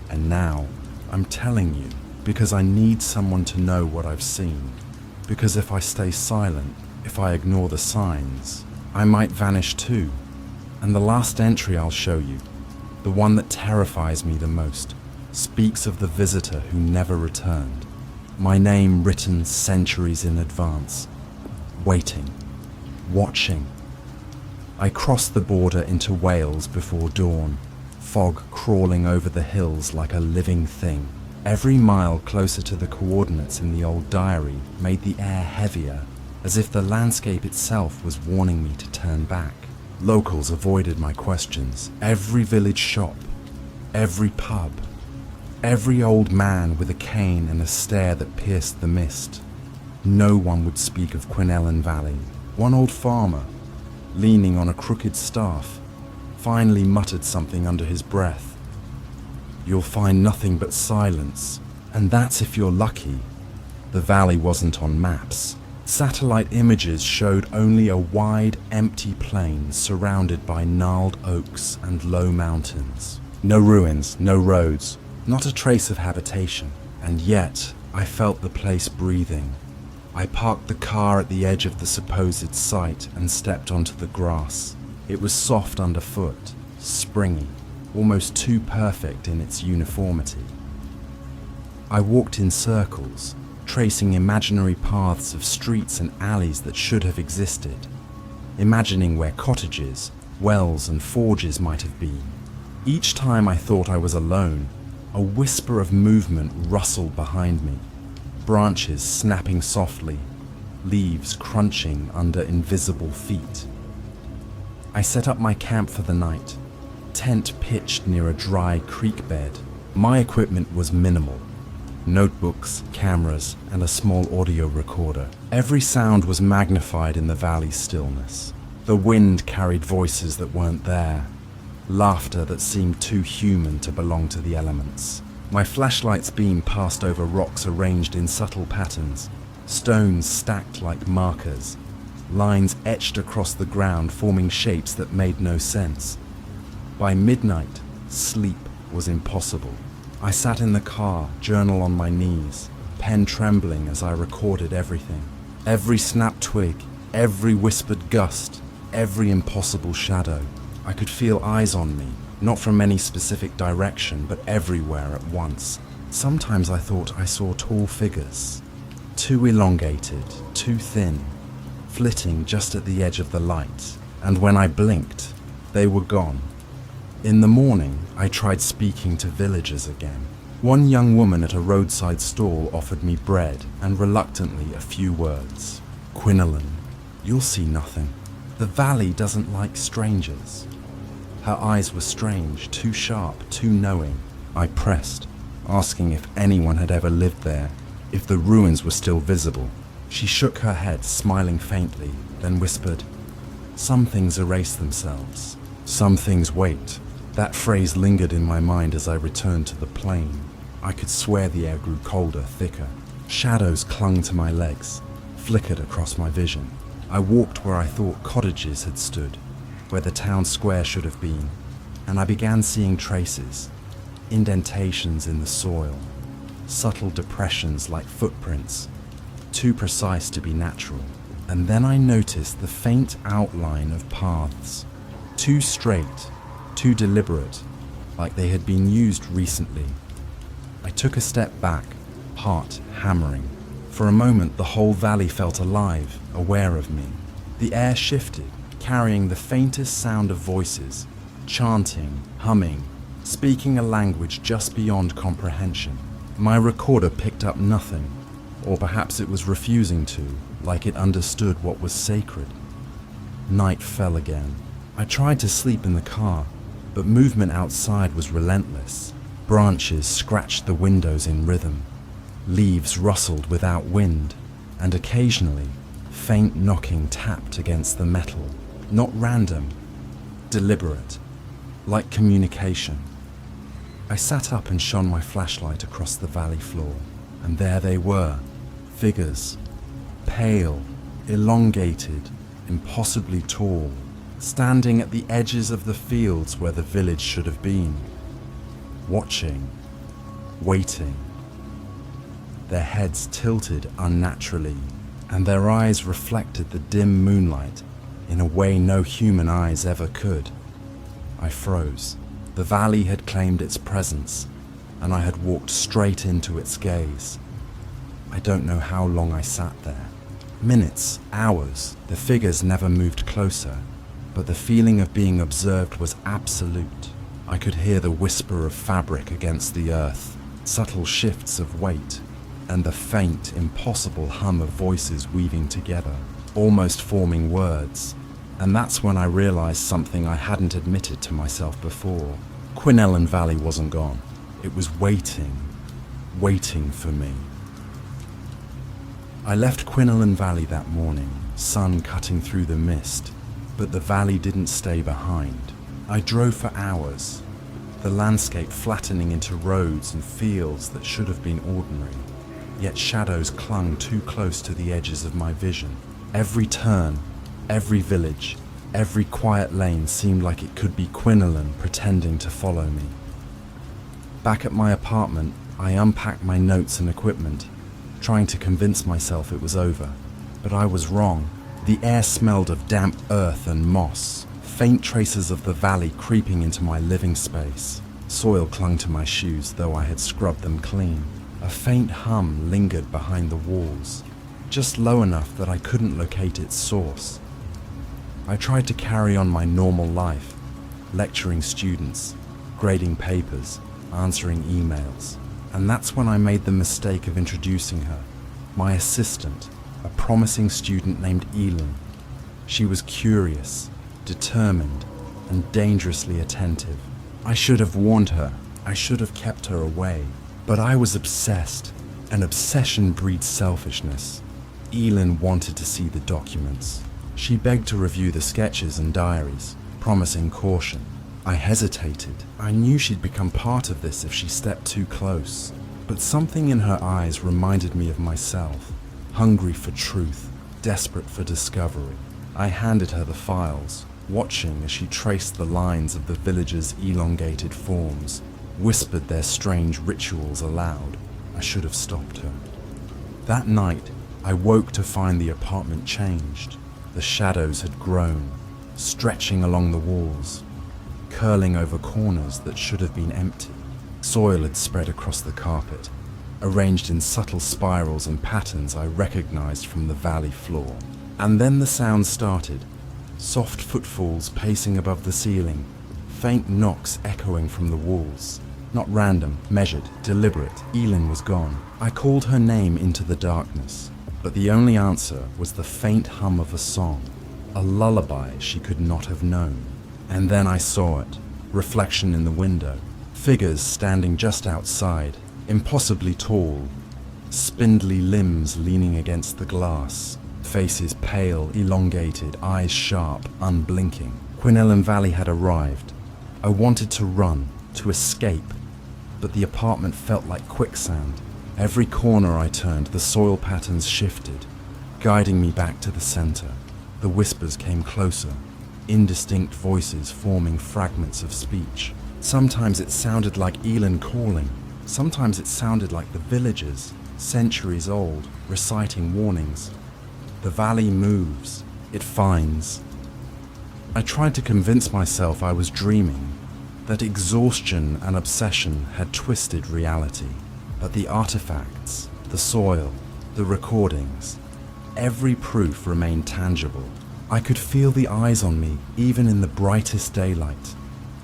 And now, I'm telling you, because I need someone to know what I've seen. Because if I stay silent, if I ignore the signs, I might vanish too. And the last entry I'll show you, the one that terrifies me the most, speaks of the visitor who never returned. My name written centuries in advance. Waiting. Watching. I crossed the border into Wales before dawn, fog crawling over the hills like a living thing. Every mile closer to the coordinates in the old diary made the air heavier, as if the landscape itself was warning me to turn back. Locals avoided my questions. Every village shop, every pub, every old man with a cane and a stare that pierced the mist. No one would speak of Quinellen Valley. One old farmer, leaning on a crooked staff, finally muttered something under his breath. You'll find nothing but silence, and that's if you're lucky. The valley wasn't on maps. Satellite images showed only a wide, empty plain surrounded by gnarled oaks and low mountains. No ruins, no roads, not a trace of habitation. And yet, I felt the place breathing. I parked the car at the edge of the supposed site and stepped onto the grass. It was soft underfoot, springy, almost too perfect in its uniformity. I walked in circles, tracing imaginary paths of streets and alleys that should have existed. imagining where cottages, wells, and forges might have been. Each time I thought I was alone, a whisper of movement rustled behind me, branches snapping softly, leaves crunching under invisible feet. I set up my camp for the night, tent pitched near a dry creek bed. My equipment was minimal. Notebooks, cameras, and a small audio recorder. Every sound was magnified in the valley's stillness. The wind carried voices that weren't there, laughter that seemed too human to belong to the elements. My flashlight's beam passed over rocks arranged in subtle patterns, stones stacked like markers, lines etched across the ground forming shapes that made no sense. By midnight, sleep was impossible. I sat in the car, journal on my knees, pen trembling as I recorded everything. Every snapped twig, every whispered gust, every impossible shadow. I could feel eyes on me, not from any specific direction, but everywhere at once. Sometimes I thought I saw tall figures, too elongated, too thin, flitting just at the edge of the light, and when I blinked, they were gone. In the morning, I tried speaking to villagers again. One young woman at a roadside stall offered me bread and reluctantly a few words. "Quinolan, you'll see nothing. The valley doesn't like strangers." Her eyes were strange, too sharp, too knowing. I pressed, asking if anyone had ever lived there, if the ruins were still visible. She shook her head, smiling faintly, then whispered, "Some things erase themselves. Some things wait." That phrase lingered in my mind as I returned to the plain. I could swear the air grew colder, thicker. Shadows clung to my legs, flickered across my vision. I walked where I thought cottages had stood, where the town square should have been, and I began seeing traces, indentations in the soil, subtle depressions like footprints, too precise to be natural. And then I noticed the faint outline of paths, too straight, too deliberate, like they had been used recently. I took a step back, heart hammering. For a moment, the whole valley felt alive, aware of me. The air shifted, carrying the faintest sound of voices, chanting, humming, speaking a language just beyond comprehension. My recorder picked up nothing, or perhaps it was refusing to, like it understood what was sacred. Night fell again. I tried to sleep in the car, but movement outside was relentless. Branches scratched the windows in rhythm. Leaves rustled without wind, and occasionally, faint knocking tapped against the metal. Not random, deliberate, like communication. I sat up and shone my flashlight across the valley floor, and there they were, figures, pale, elongated, impossibly tall, standing at the edges of the fields where the village should have been, watching, waiting. Their heads tilted unnaturally, and their eyes reflected the dim moonlight in a way no human eyes ever could. I froze. The valley had claimed its presence, and I had walked straight into its gaze. I don't know how long I sat there. Minutes, hours. The figures never moved closer, but the feeling of being observed was absolute. I could hear the whisper of fabric against the earth, subtle shifts of weight, and the faint, impossible hum of voices weaving together, almost forming words. And that's when I realized something I hadn't admitted to myself before. Quinolan Valley wasn't gone. It was waiting for me. I left Quinolan Valley that morning, sun cutting through the mist, but the valley didn't stay behind. I drove for hours, the landscape flattening into roads and fields that should have been ordinary, yet shadows clung too close to the edges of my vision. Every turn, every village, every quiet lane seemed like it could be Quinolan pretending to follow me. Back at my apartment, I unpacked my notes and equipment, trying to convince myself it was over. But I was wrong. The air smelled of damp earth and moss, faint traces of the valley creeping into my living space. Soil clung to my shoes, though I had scrubbed them clean. A faint hum lingered behind the walls, just low enough that I couldn't locate its source. I tried to carry on my normal life, lecturing students, grading papers, answering emails. And that's when I made the mistake of introducing her, my assistant, a promising student named Elin. She was curious, determined, and dangerously attentive. I should have warned her. I should have kept her away. But I was obsessed. An obsession breeds selfishness. Elin wanted to see the documents. She begged to review the sketches and diaries, promising caution. I hesitated. I knew she'd become part of this if she stepped too close. But something in her eyes reminded me of myself, hungry for truth, desperate for discovery. I handed her the files, watching as she traced the lines of the villagers' elongated forms, whispered their strange rituals aloud. I should have stopped her. That night, I woke to find the apartment changed. The shadows had grown, stretching along the walls, curling over corners that should have been empty. Soil had spread across the carpet, arranged in subtle spirals and patterns I recognized from the valley floor. And then the sound started. Soft footfalls pacing above the ceiling, faint knocks echoing from the walls. Not random, measured, deliberate. Elin was gone. I called her name into the darkness, but the only answer was the faint hum of a song, a lullaby she could not have known. And then I saw it, reflection in the window, figures standing just outside, impossibly tall, spindly limbs leaning against the glass, faces pale, elongated, eyes sharp, unblinking. Quinellen Valley had arrived. I wanted to run, to escape, but the apartment felt like quicksand. Every corner I turned, the soil patterns shifted, guiding me back to the center. The whispers came closer, indistinct voices forming fragments of speech. Sometimes it sounded like Elin calling. Sometimes it sounded like the villagers, centuries old, reciting warnings. The valley moves. It finds. I tried to convince myself I was dreaming, that exhaustion and obsession had twisted reality. But the artifacts, the soil, the recordings, every proof remained tangible. I could feel the eyes on me even in the brightest daylight.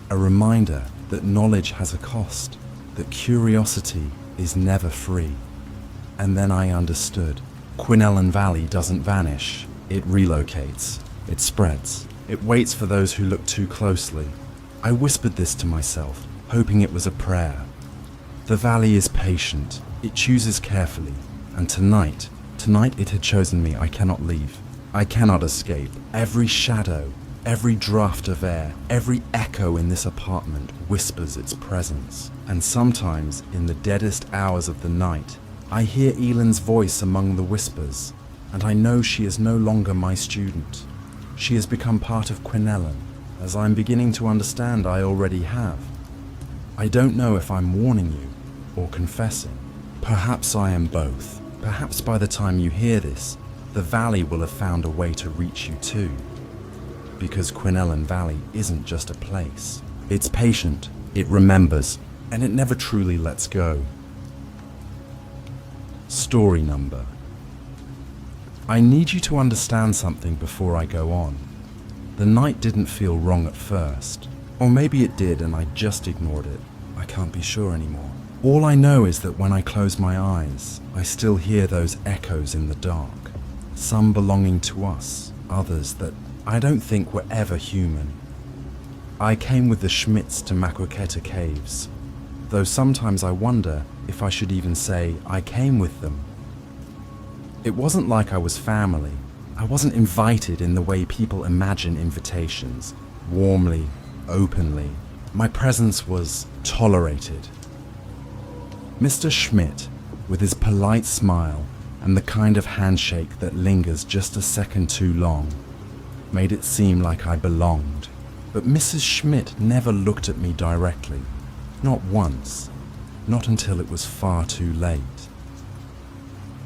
A reminder that knowledge has a cost, that curiosity is never free. And then I understood. Quinellen Valley doesn't vanish. It relocates. It spreads. It waits for those who look too closely. I whispered this to myself, hoping it was a prayer. The valley is patient. It chooses carefully. And tonight it had chosen me. I cannot leave. I cannot escape. Every shadow, every draft of air, every echo in this apartment whispers its presence. And sometimes, in the deadest hours of the night, I hear Elin's voice among the whispers, and I know she is no longer my student. She has become part of Quinellen, as I'm beginning to understand I already have. I don't know if I'm warning you or confessing. Perhaps I am both. Perhaps by the time you hear this, the valley will have found a way to reach you too. Because Quinellen Valley isn't just a place. It's patient, it remembers, and it never truly lets go. Story number. I need you to understand something before I go on. The night didn't feel wrong at first. Or maybe it did and I just ignored it. I can't be sure anymore. All I know is that when I close my eyes, I still hear those echoes in the dark. Some belonging to us, others that I don't think were ever human. I came with the Schmidts to Maquoketa Caves, though sometimes I wonder if I should even say I came with them. It wasn't like I was family. I wasn't invited in the way people imagine invitations, warmly, openly. My presence was tolerated. Mr. Schmidt, with his polite smile and the kind of handshake that lingers just a second too long, made it seem like I belonged. But Mrs. Schmidt never looked at me directly. Not once. Not until it was far too late.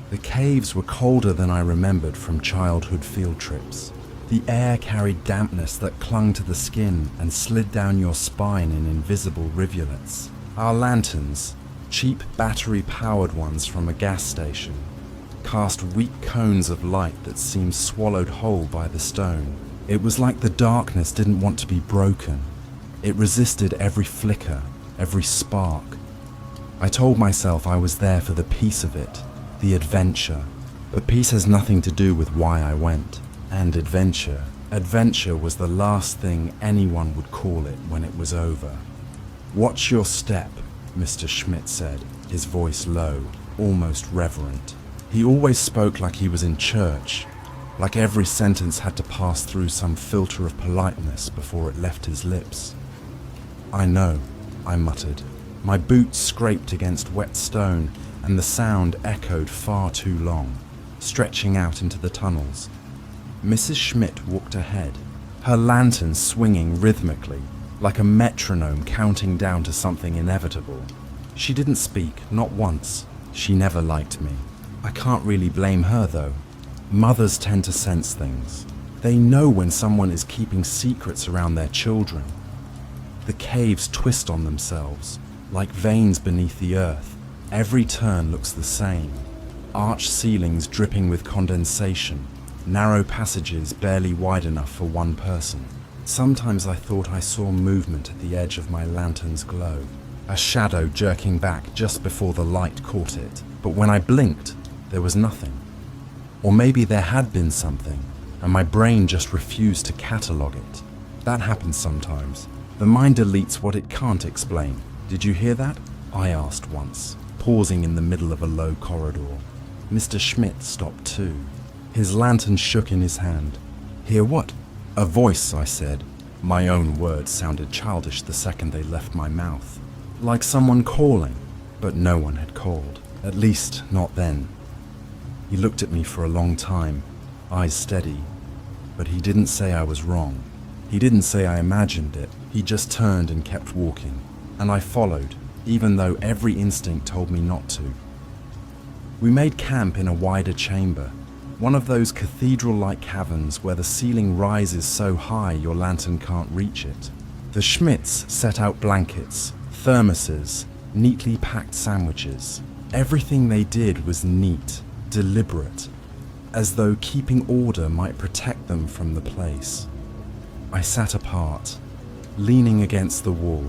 The caves were colder than I remembered from childhood field trips. The air carried dampness that clung to the skin and slid down your spine in invisible rivulets. Our lanterns, cheap battery-powered ones from a gas station, cast weak cones of light that seemed swallowed whole by the stone. It was like the darkness didn't want to be broken. It resisted every flicker, every spark. I told myself I was there for the peace of it, the adventure. But peace has nothing to do with why I went. And adventure was the last thing anyone would call it when it was over. "Watch your step," Mr. Schmidt said, his voice low, almost reverent. He always spoke like he was in church, like every sentence had to pass through some filter of politeness before it left his lips. "I know," I muttered. My boots scraped against wet stone, and the sound echoed far too long, stretching out into the tunnels. Mrs. Schmidt walked ahead, her lantern swinging rhythmically, like a metronome counting down to something inevitable. She didn't speak, not once. She never liked me. I can't really blame her, though. Mothers tend to sense things. They know when someone is keeping secrets around their children. The caves twist on themselves, like veins beneath the earth. Every turn looks the same. Arched ceilings dripping with condensation, narrow passages barely wide enough for one person. Sometimes I thought I saw movement at the edge of my lantern's glow, a shadow jerking back just before the light caught it. But when I blinked, there was nothing. Or maybe there had been something, and my brain just refused to catalogue it. That happens sometimes. The mind deletes what it can't explain. "Did you hear that?" I asked once, pausing in the middle of a low corridor. Mr. Schmidt stopped too. His lantern shook in his hand. "Hear what?" "A voice," I said. My own words sounded childish the second they left my mouth. Like someone calling, but no one had called. At least, not then. He looked at me for a long time, eyes steady. But he didn't say I was wrong. He didn't say I imagined it. He just turned and kept walking. And I followed, even though every instinct told me not to. We made camp in a wider chamber, one of those cathedral-like caverns where the ceiling rises so high your lantern can't reach it. The Schmidts set out blankets, thermoses, neatly packed sandwiches. Everything they did was neat, deliberate, as though keeping order might protect them from the place. I sat apart, leaning against the wall,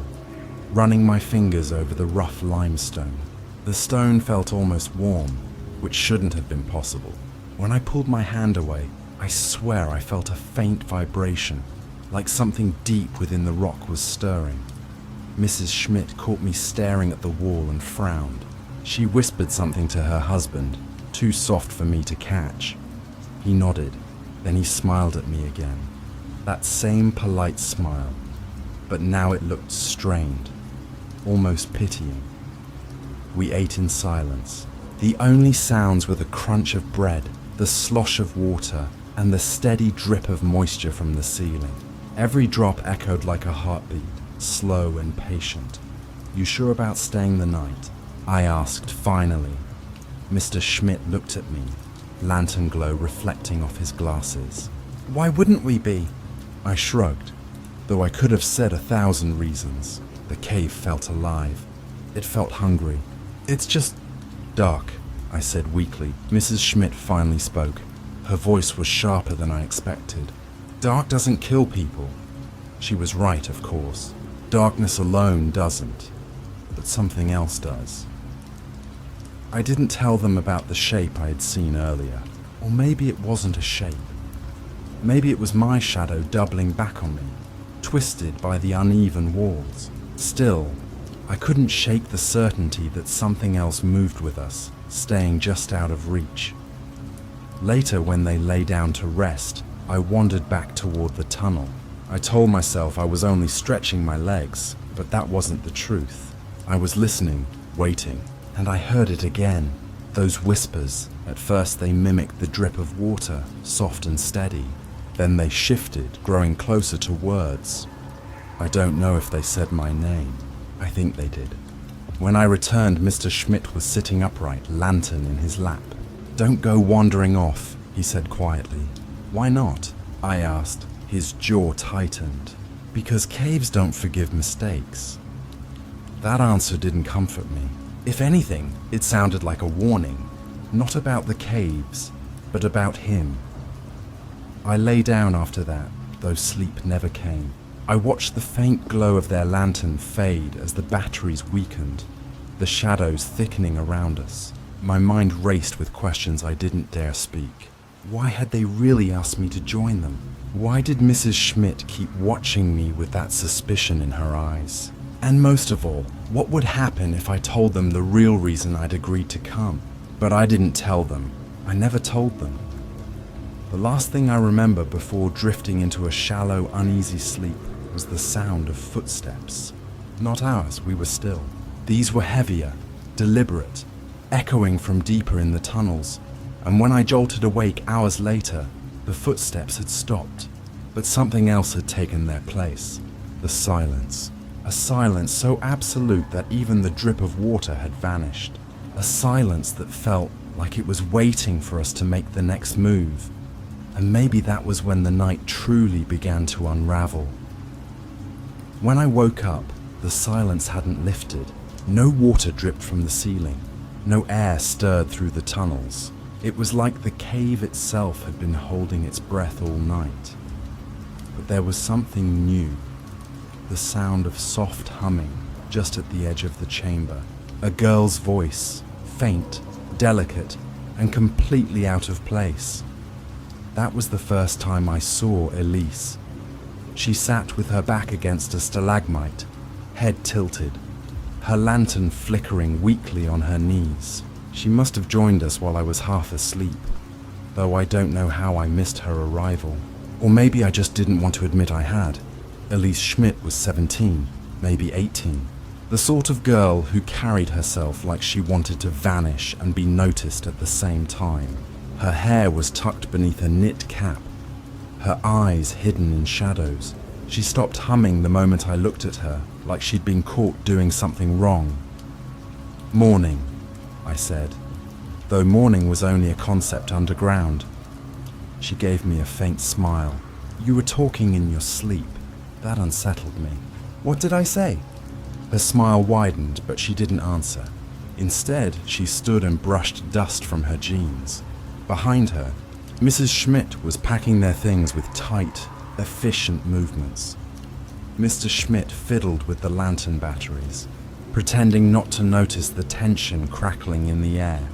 running my fingers over the rough limestone. The stone felt almost warm, which shouldn't have been possible. When I pulled my hand away, I swear I felt a faint vibration, like something deep within the rock was stirring. Mrs. Schmidt caught me staring at the wall and frowned. She whispered something to her husband, too soft for me to catch. He nodded, then he smiled at me again. That same polite smile, but now it looked strained, almost pitying. We ate in silence. The only sounds were the crunch of bread, the slosh of water, and the steady drip of moisture from the ceiling. Every drop echoed like a heartbeat, slow and patient. "You sure about staying the night?" I asked finally. Mr. Schmidt looked at me, lantern glow reflecting off his glasses. "Why wouldn't we be?" I shrugged, though I could have said 1,000 reasons. The cave felt alive. It felt hungry. "It's just dark," I said weakly. Mrs. Schmidt finally spoke. Her voice was sharper than I expected. "Dark doesn't kill people." She was right, of course. Darkness alone doesn't, but something else does. I didn't tell them about the shape I had seen earlier. Or maybe it wasn't a shape. Maybe it was my shadow doubling back on me, twisted by the uneven walls. Still, I couldn't shake the certainty that something else moved with us, staying just out of reach. Later, when they lay down to rest, I wandered back toward the tunnel. I told myself I was only stretching my legs, but that wasn't the truth. I was listening, waiting, and I heard it again. Those whispers. At first they mimicked the drip of water, soft and steady. Then they shifted, growing closer to words. I don't know if they said my name. I think they did. When I returned, Mr. Schmidt was sitting upright, lantern in his lap. "Don't go wandering off," he said quietly. "Why not?" I asked. His jaw tightened. "Because caves don't forgive mistakes." That answer didn't comfort me. If anything, it sounded like a warning, not about the caves, but about him. I lay down after that, though sleep never came. I watched the faint glow of their lantern fade as the batteries weakened, the shadows thickening around us. My mind raced with questions I didn't dare speak. Why had they really asked me to join them? Why did Mrs. Schmidt keep watching me with that suspicion in her eyes? And most of all, what would happen if I told them the real reason I'd agreed to come? But I didn't tell them. I never told them. The last thing I remember before drifting into a shallow, uneasy sleep was the sound of footsteps. Not ours, we were still. These were heavier, deliberate, echoing from deeper in the tunnels, and when I jolted awake hours later, the footsteps had stopped, but something else had taken their place. The silence. A silence so absolute that even the drip of water had vanished. A silence that felt like it was waiting for us to make the next move. And maybe that was when the night truly began to unravel. When I woke up, the silence hadn't lifted. No water dripped from the ceiling. No air stirred through the tunnels. It was like the cave itself had been holding its breath all night. But there was something new. The sound of soft humming just at the edge of the chamber. A girl's voice, faint, delicate, and completely out of place. That was the first time I saw Elise. She sat with her back against a stalagmite, head tilted, her lantern flickering weakly on her knees. She must have joined us while I was half asleep, though I don't know how I missed her arrival. Or maybe I just didn't want to admit I had. Elise Schmidt was 17, maybe 18. The sort of girl who carried herself like she wanted to vanish and be noticed at the same time. Her hair was tucked beneath a knit cap, her eyes hidden in shadows. She stopped humming the moment I looked at her, like she'd been caught doing something wrong. Morning, I said, though morning was only a concept underground. She gave me a faint smile. You were talking in your sleep. That unsettled me. What did I say? Her smile widened, but she didn't answer. Instead, she stood and brushed dust from her jeans. Behind her, Mrs. Schmidt was packing their things with tight, efficient movements. Mr. Schmidt fiddled with the lantern batteries, pretending not to notice the tension crackling in the air.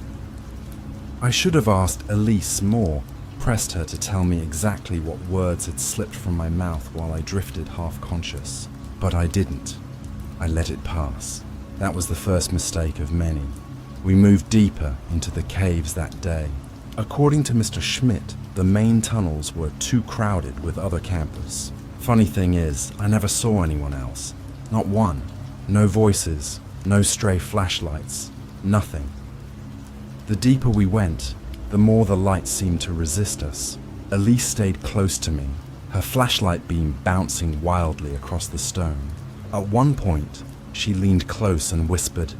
I should have asked Elise more, pressed her to tell me exactly what words had slipped from my mouth while I drifted half-conscious. But I didn't. I let it pass. That was the first mistake of many. We moved deeper into the caves that day. According to Mr. Schmidt, the main tunnels were too crowded with other campers. Funny thing is, I never saw anyone else. Not one. No voices, no stray flashlights, nothing. The deeper we went, the more the light seemed to resist us. Elise stayed close to me, her flashlight beam bouncing wildly across the stone. At one point, she leaned close and whispered,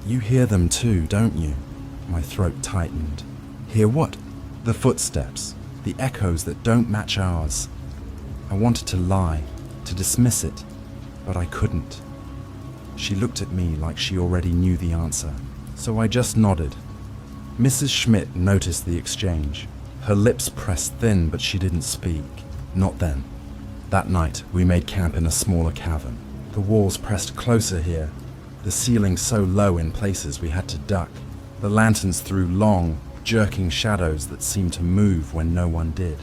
"You hear them too, don't you?" My throat tightened. Hear what? The footsteps, the echoes that don't match ours. I wanted to lie, to dismiss it, but I couldn't. She looked at me like she already knew the answer, so I just nodded. Mrs. Schmidt noticed the exchange. Her lips pressed thin, but she didn't speak. Not then. That night, we made camp in a smaller cavern. The walls pressed closer here, the ceiling so low in places we had to duck. The lanterns threw long, jerking shadows that seemed to move when no one did.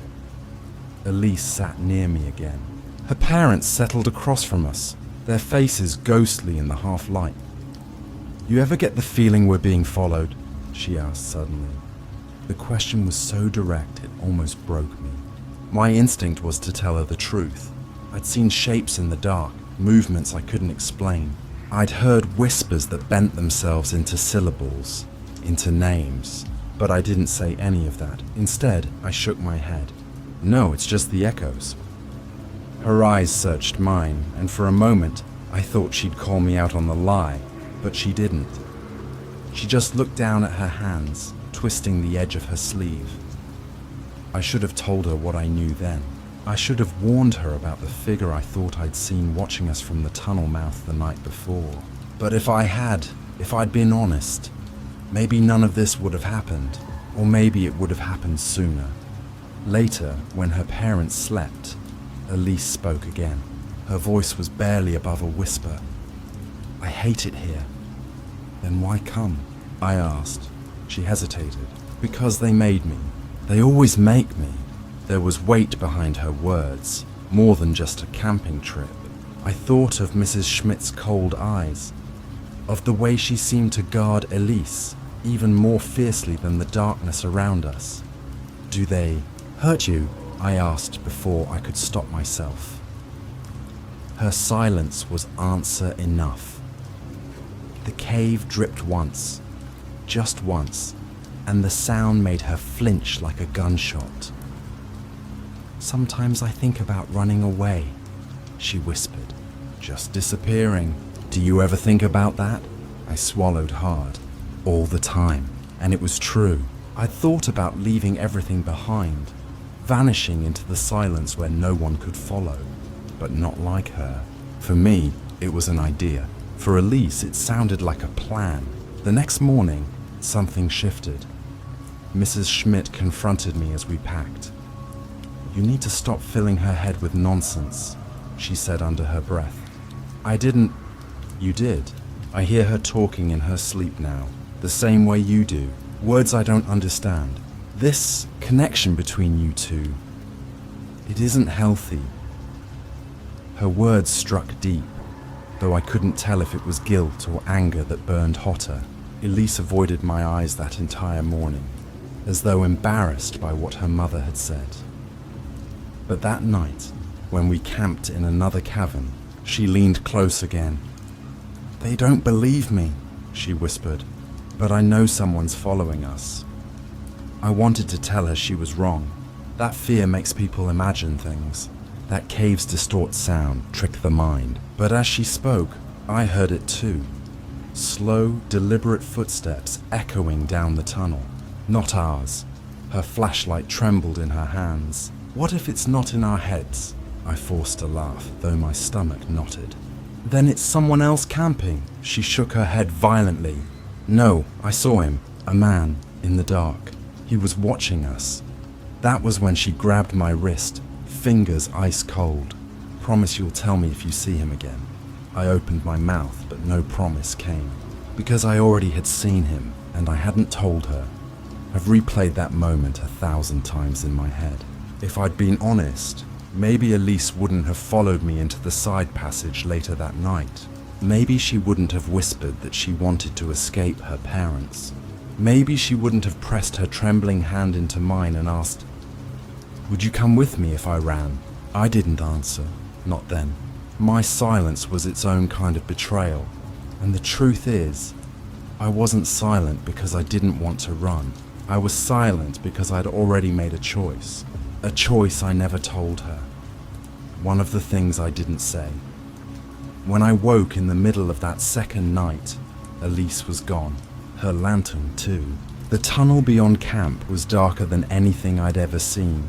Elise sat near me again. Her parents settled across from us, their faces ghostly in the half-light. "You ever get the feeling we're being followed?" she asked suddenly. The question was so direct it almost broke me. My instinct was to tell her the truth. I'd seen shapes in the dark, movements I couldn't explain. I'd heard whispers that bent themselves into syllables, into names. But I didn't say any of that. Instead, I shook my head. No, it's just the echoes. Her eyes searched mine, and for a moment, I thought she'd call me out on the lie, but she didn't. She just looked down at her hands, twisting the edge of her sleeve. I should have told her what I knew then. I should have warned her about the figure I thought I'd seen watching us from the tunnel mouth the night before. But if I'd been honest, maybe none of this would have happened, or maybe it would have happened sooner. Later, when her parents slept, Elise spoke again. Her voice was barely above a whisper. I hate it here. Then why come? I asked. She hesitated. Because they made me. They always make me. There was weight behind her words, more than just a camping trip. I thought of Mrs. Schmidt's cold eyes, of the way she seemed to guard Elise, even more fiercely than the darkness around us. Do they hurt you? I asked before I could stop myself. Her silence was answer enough. The cave dripped once, just once, and the sound made her flinch like a gunshot. Sometimes I think about running away, she whispered. Just disappearing. Do you ever think about that? I swallowed hard. All the time. And it was true. I'd thought about leaving everything behind, vanishing into the silence where no one could follow. But not like her. For me, it was an idea. For Elise, it sounded like a plan. The next morning, something shifted. Mrs. Schmidt confronted me as we packed. You need to stop filling her head with nonsense, she said under her breath. I didn't. You did. I hear her talking in her sleep now, the same way you do. Words I don't understand. This connection between you two, it isn't healthy. Her words struck deep, though I couldn't tell if it was guilt or anger that burned hotter. Elise avoided my eyes that entire morning, as though embarrassed by what her mother had said. But that night, when we camped in another cavern, she leaned close again. They don't believe me, she whispered, but I know someone's following us. I wanted to tell her she was wrong. That fear makes people imagine things. That caves distort sound, trick the mind. But as she spoke, I heard it too. Slow, deliberate footsteps echoing down the tunnel. Not ours. Her flashlight trembled in her hands. What if it's not in our heads? I forced a laugh, though my stomach knotted. Then it's someone else camping. She shook her head violently. No, I saw him. A man, in the dark. He was watching us. That was when she grabbed my wrist, fingers ice cold. Promise you'll tell me if you see him again. I opened my mouth, but no promise came. Because I already had seen him, and I hadn't told her. I've replayed that moment 1,000 times in my head. If I'd been honest, maybe Elise wouldn't have followed me into the side passage later that night. Maybe she wouldn't have whispered that she wanted to escape her parents. Maybe she wouldn't have pressed her trembling hand into mine and asked, "Would you come with me if I ran?" I didn't answer, not then. My silence was its own kind of betrayal. And the truth is, I wasn't silent because I didn't want to run. I was silent because I'd already made a choice. A choice I never told her. One of the things I didn't say. When I woke in the middle of that second night, Elise was gone. Her lantern, too. The tunnel beyond camp was darker than anything I'd ever seen.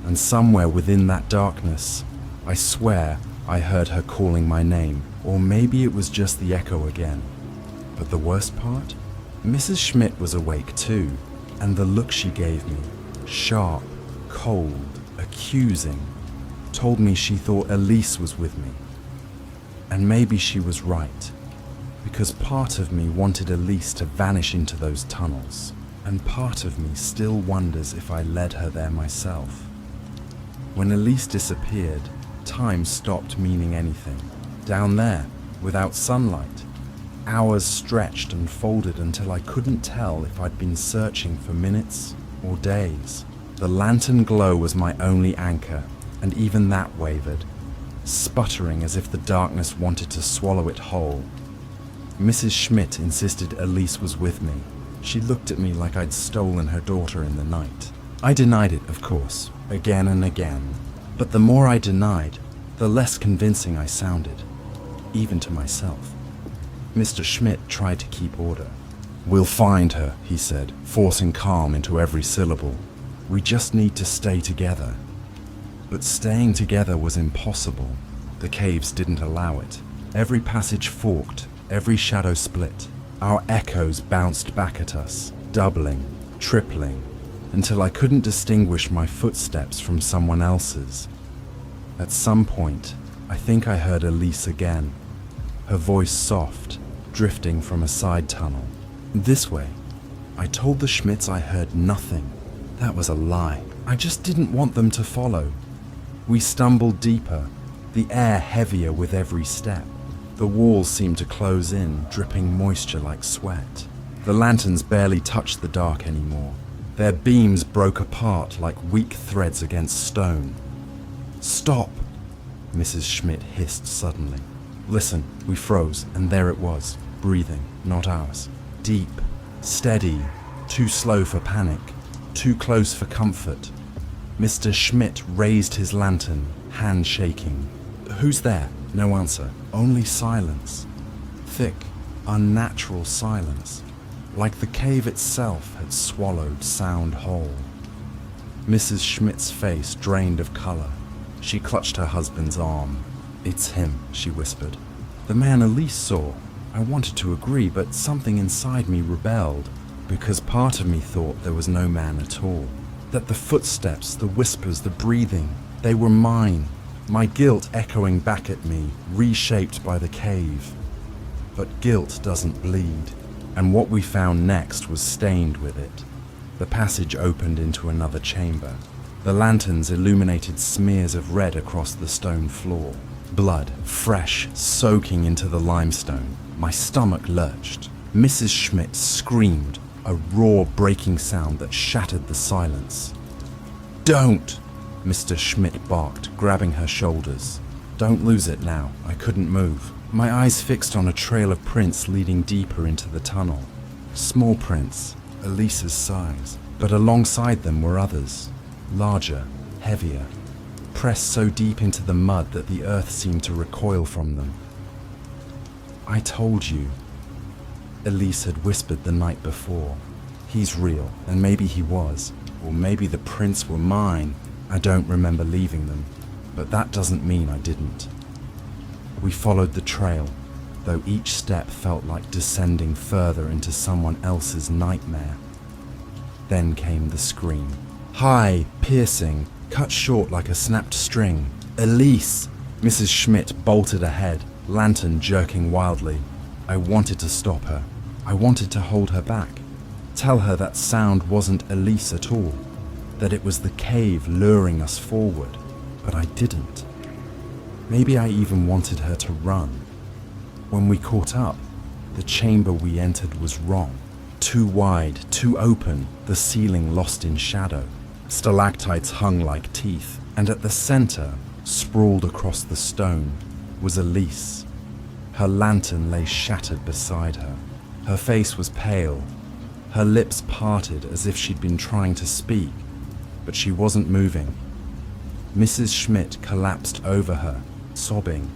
And somewhere within that darkness, I swear I heard her calling my name. Or maybe it was just the echo again. But the worst part? Mrs. Schmidt was awake too. And the look she gave me, sharp, cold, accusing, told me she thought Elise was with me. And maybe she was right, because part of me wanted Elise to vanish into those tunnels, and part of me still wonders if I led her there myself. When Elise disappeared, time stopped meaning anything. Down there, without sunlight, hours stretched and folded until I couldn't tell if I'd been searching for minutes or days. The lantern glow was my only anchor, and even that wavered, sputtering as if the darkness wanted to swallow it whole. Mrs. Schmidt insisted Elise was with me. She looked at me like I'd stolen her daughter in the night. I denied it, of course, again and again. But the more I denied, the less convincing I sounded, even to myself. Mr. Schmidt tried to keep order. "We'll find her," he said, forcing calm into every syllable. "We just need to stay together." But staying together was impossible. The caves didn't allow it. Every passage forked, every shadow split. Our echoes bounced back at us, doubling, tripling, until I couldn't distinguish my footsteps from someone else's. At some point, I think I heard Elise again, her voice soft, drifting from a side tunnel. This way. I told the Schmidts I heard nothing. That was a lie. I just didn't want them to follow. We stumbled deeper, the air heavier with every step. The walls seemed to close in, dripping moisture like sweat. The lanterns barely touched the dark anymore. Their beams broke apart like weak threads against stone. "Stop!" Mrs. Schmidt hissed suddenly. Listen, we froze, and there it was, breathing, not ours. Deep, steady, too slow for panic, too close for comfort. Mr. Schmidt raised his lantern, hand shaking. "Who's there?" No answer, only silence. Thick, unnatural silence, like the cave itself had swallowed sound whole. Mrs. Schmidt's face drained of color. She clutched her husband's arm. "It's him," she whispered. "The man Elise saw." I wanted to agree, but something inside me rebelled, because part of me thought there was no man at all. That the footsteps, the whispers, the breathing, they were mine. My guilt echoing back at me, reshaped by the cave. But guilt doesn't bleed, and what we found next was stained with it. The passage opened into another chamber. The lanterns illuminated smears of red across the stone floor. Blood, fresh, soaking into the limestone. My stomach lurched. Mrs. Schmidt screamed, a raw breaking sound that shattered the silence. "Don't!" Mr. Schmidt barked, grabbing her shoulders. "Don't lose it now." I couldn't move. My eyes fixed on a trail of prints leading deeper into the tunnel. Small prints, Elise's size. But alongside them were others. Larger, heavier. Pressed so deep into the mud that the earth seemed to recoil from them. "I told you," Elise had whispered the night before. "He's real, and maybe he was. Or maybe the prints were mine. I don't remember leaving them, but that doesn't mean I didn't." We followed the trail, though each step felt like descending further into someone else's nightmare. Then came the scream. High, piercing, cut short like a snapped string. "Elise!" Mrs. Schmidt bolted ahead, lantern jerking wildly. I wanted to stop her. I wanted to hold her back. Tell her that sound wasn't Elise at all. That it was the cave luring us forward. But I didn't. Maybe I even wanted her to run. When we caught up, the chamber we entered was wrong. Too wide, too open, the ceiling lost in shadow. Stalactites hung like teeth, and at the center, sprawled across the stone, was Elise. Her lantern lay shattered beside her. Her face was pale, her lips parted as if she'd been trying to speak, but she wasn't moving. Mrs. Schmidt collapsed over her, sobbing.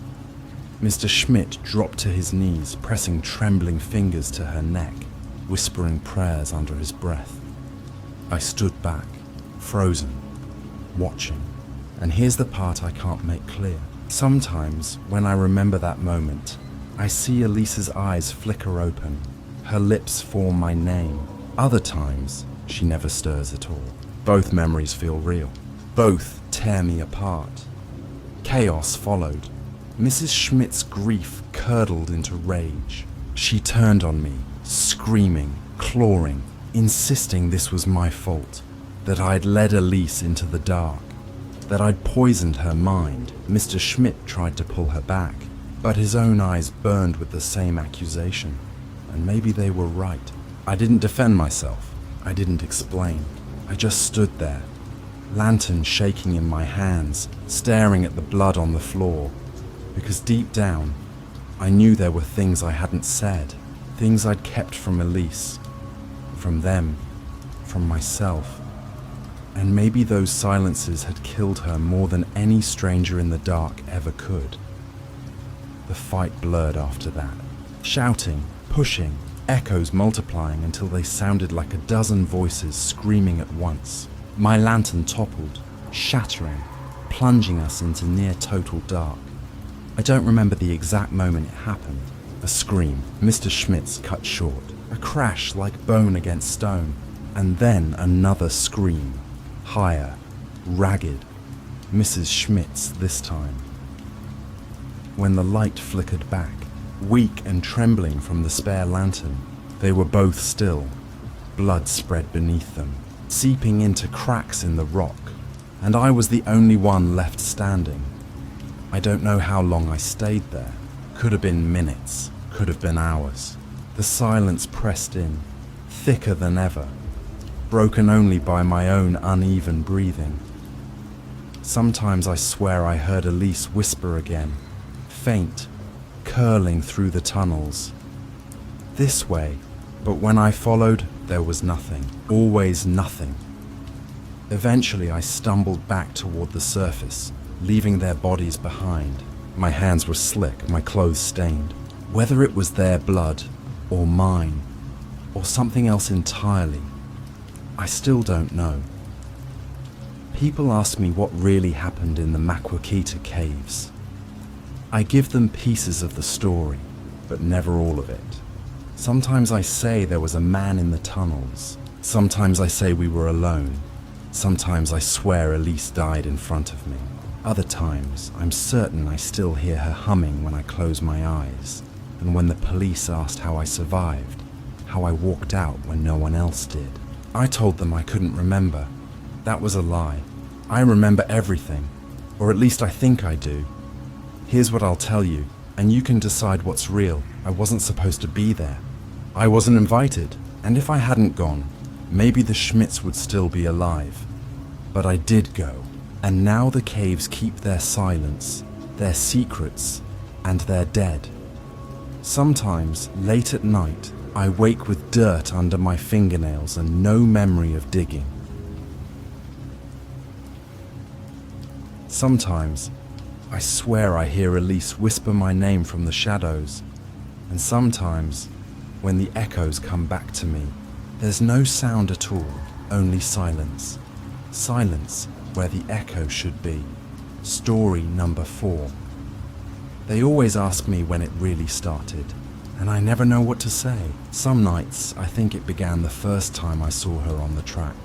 Mr. Schmidt dropped to his knees, pressing trembling fingers to her neck, whispering prayers under his breath. I stood back, frozen, watching. And here's the part I can't make clear. Sometimes, when I remember that moment, I see Elise's eyes flicker open, her lips form my name. Other times, she never stirs at all. Both memories feel real. Both tear me apart. Chaos followed. Mrs. Schmidt's grief curdled into rage. She turned on me, screaming, clawing, insisting this was my fault, that I'd led Elise into the dark, that I'd poisoned her mind. Mr. Schmidt tried to pull her back, but his own eyes burned with the same accusation. And maybe they were right. I didn't defend myself. I didn't explain. I just stood there, lantern shaking in my hands, staring at the blood on the floor. Because deep down, I knew there were things I hadn't said, things I'd kept from Elise, from them, from myself. And maybe those silences had killed her more than any stranger in the dark ever could. The fight blurred after that. Shouting, pushing, echoes multiplying until they sounded like a dozen voices screaming at once. My lantern toppled, shattering, plunging us into near total dark. I don't remember the exact moment it happened. A scream, Mr. Schmidt's cut short. A crash like bone against stone. And then another scream. Higher, ragged, Mrs. Schmitz this time. When the light flickered back, weak and trembling from the spare lantern, they were both still. Blood spread beneath them, seeping into cracks in the rock, and I was the only one left standing. I don't know how long I stayed there. Could have been minutes, could have been hours. The silence pressed in, thicker than ever, broken only by my own uneven breathing. Sometimes I swear I heard Elise whisper again, faint, curling through the tunnels. This way, but when I followed, there was nothing, always nothing. Eventually I stumbled back toward the surface, leaving their bodies behind. My hands were slick, my clothes stained. Whether it was their blood, or mine, or something else entirely, I still don't know. People ask me what really happened in the Maquoketa caves. I give them pieces of the story, but never all of it. Sometimes I say there was a man in the tunnels. Sometimes I say we were alone. Sometimes I swear Elise died in front of me. Other times, I'm certain I still hear her humming when I close my eyes, and when the police asked how I survived, how I walked out when no one else did. I told them I couldn't remember. That was a lie. I remember everything, or at least I think I do. Here's what I'll tell you, and you can decide what's real. I wasn't supposed to be there. I wasn't invited, and if I hadn't gone, maybe the Schmitz would still be alive. But I did go, and now the caves keep their silence, their secrets, and their dead. Sometimes, late at night, I wake with dirt under my fingernails and no memory of digging. Sometimes, I swear I hear Elise whisper my name from the shadows, and sometimes, when the echoes come back to me, there's no sound at all, only silence. Silence where the echo should be. Story number 4. They always ask me when it really started, and I never know what to say. Some nights, I think it began the first time I saw her on the track.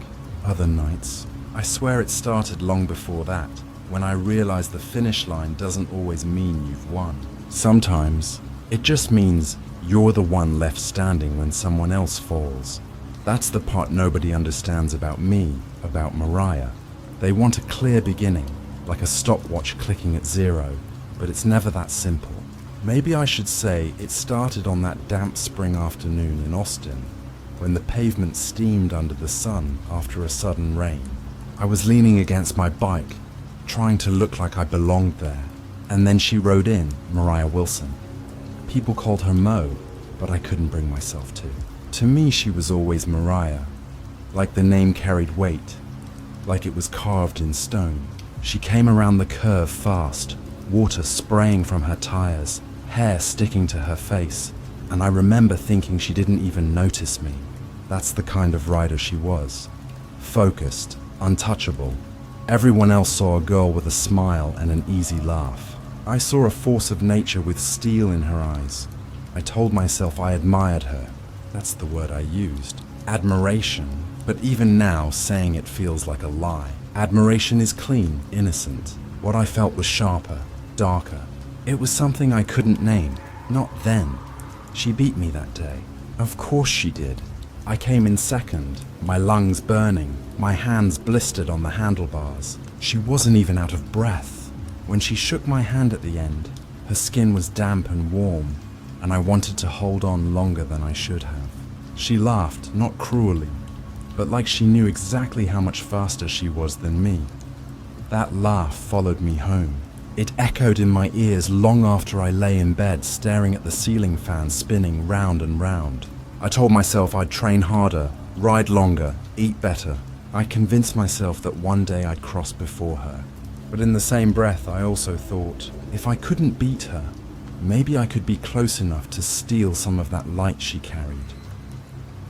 Other nights, I swear it started long before that, when I realized the finish line doesn't always mean you've won. Sometimes, it just means you're the one left standing when someone else falls. That's the part nobody understands about me, about Mariah. They want a clear beginning, like a stopwatch clicking at 0, but it's never that simple. Maybe I should say it started on that damp spring afternoon in Austin, when the pavement steamed under the sun after a sudden rain. I was leaning against my bike, trying to look like I belonged there, and then she rode in, Mariah Wilson. People called her Mo, but I couldn't bring myself to. To me, she was always Mariah, like the name carried weight, like it was carved in stone. She came around the curve fast, water spraying from her tires, hair sticking to her face, and I remember thinking she didn't even notice me. That's the kind of rider she was. Focused, untouchable. Everyone else saw a girl with a smile and an easy laugh. I saw a force of nature with steel in her eyes. I told myself I admired her. That's the word I used. Admiration. But even now, saying it feels like a lie. Admiration is clean, innocent. What I felt was sharper, darker. It was something I couldn't name. Not then. She beat me that day. Of course she did. I came in second, my lungs burning, my hands blistered on the handlebars. She wasn't even out of breath. When she shook my hand at the end, her skin was damp and warm, and I wanted to hold on longer than I should have. She laughed, not cruelly, but like she knew exactly how much faster she was than me. That laugh followed me home. It echoed in my ears long after I lay in bed staring at the ceiling fan spinning round and round. I told myself I'd train harder, ride longer, eat better. I convinced myself that one day I'd cross before her. But in the same breath, I also thought, if I couldn't beat her, maybe I could be close enough to steal some of that light she carried.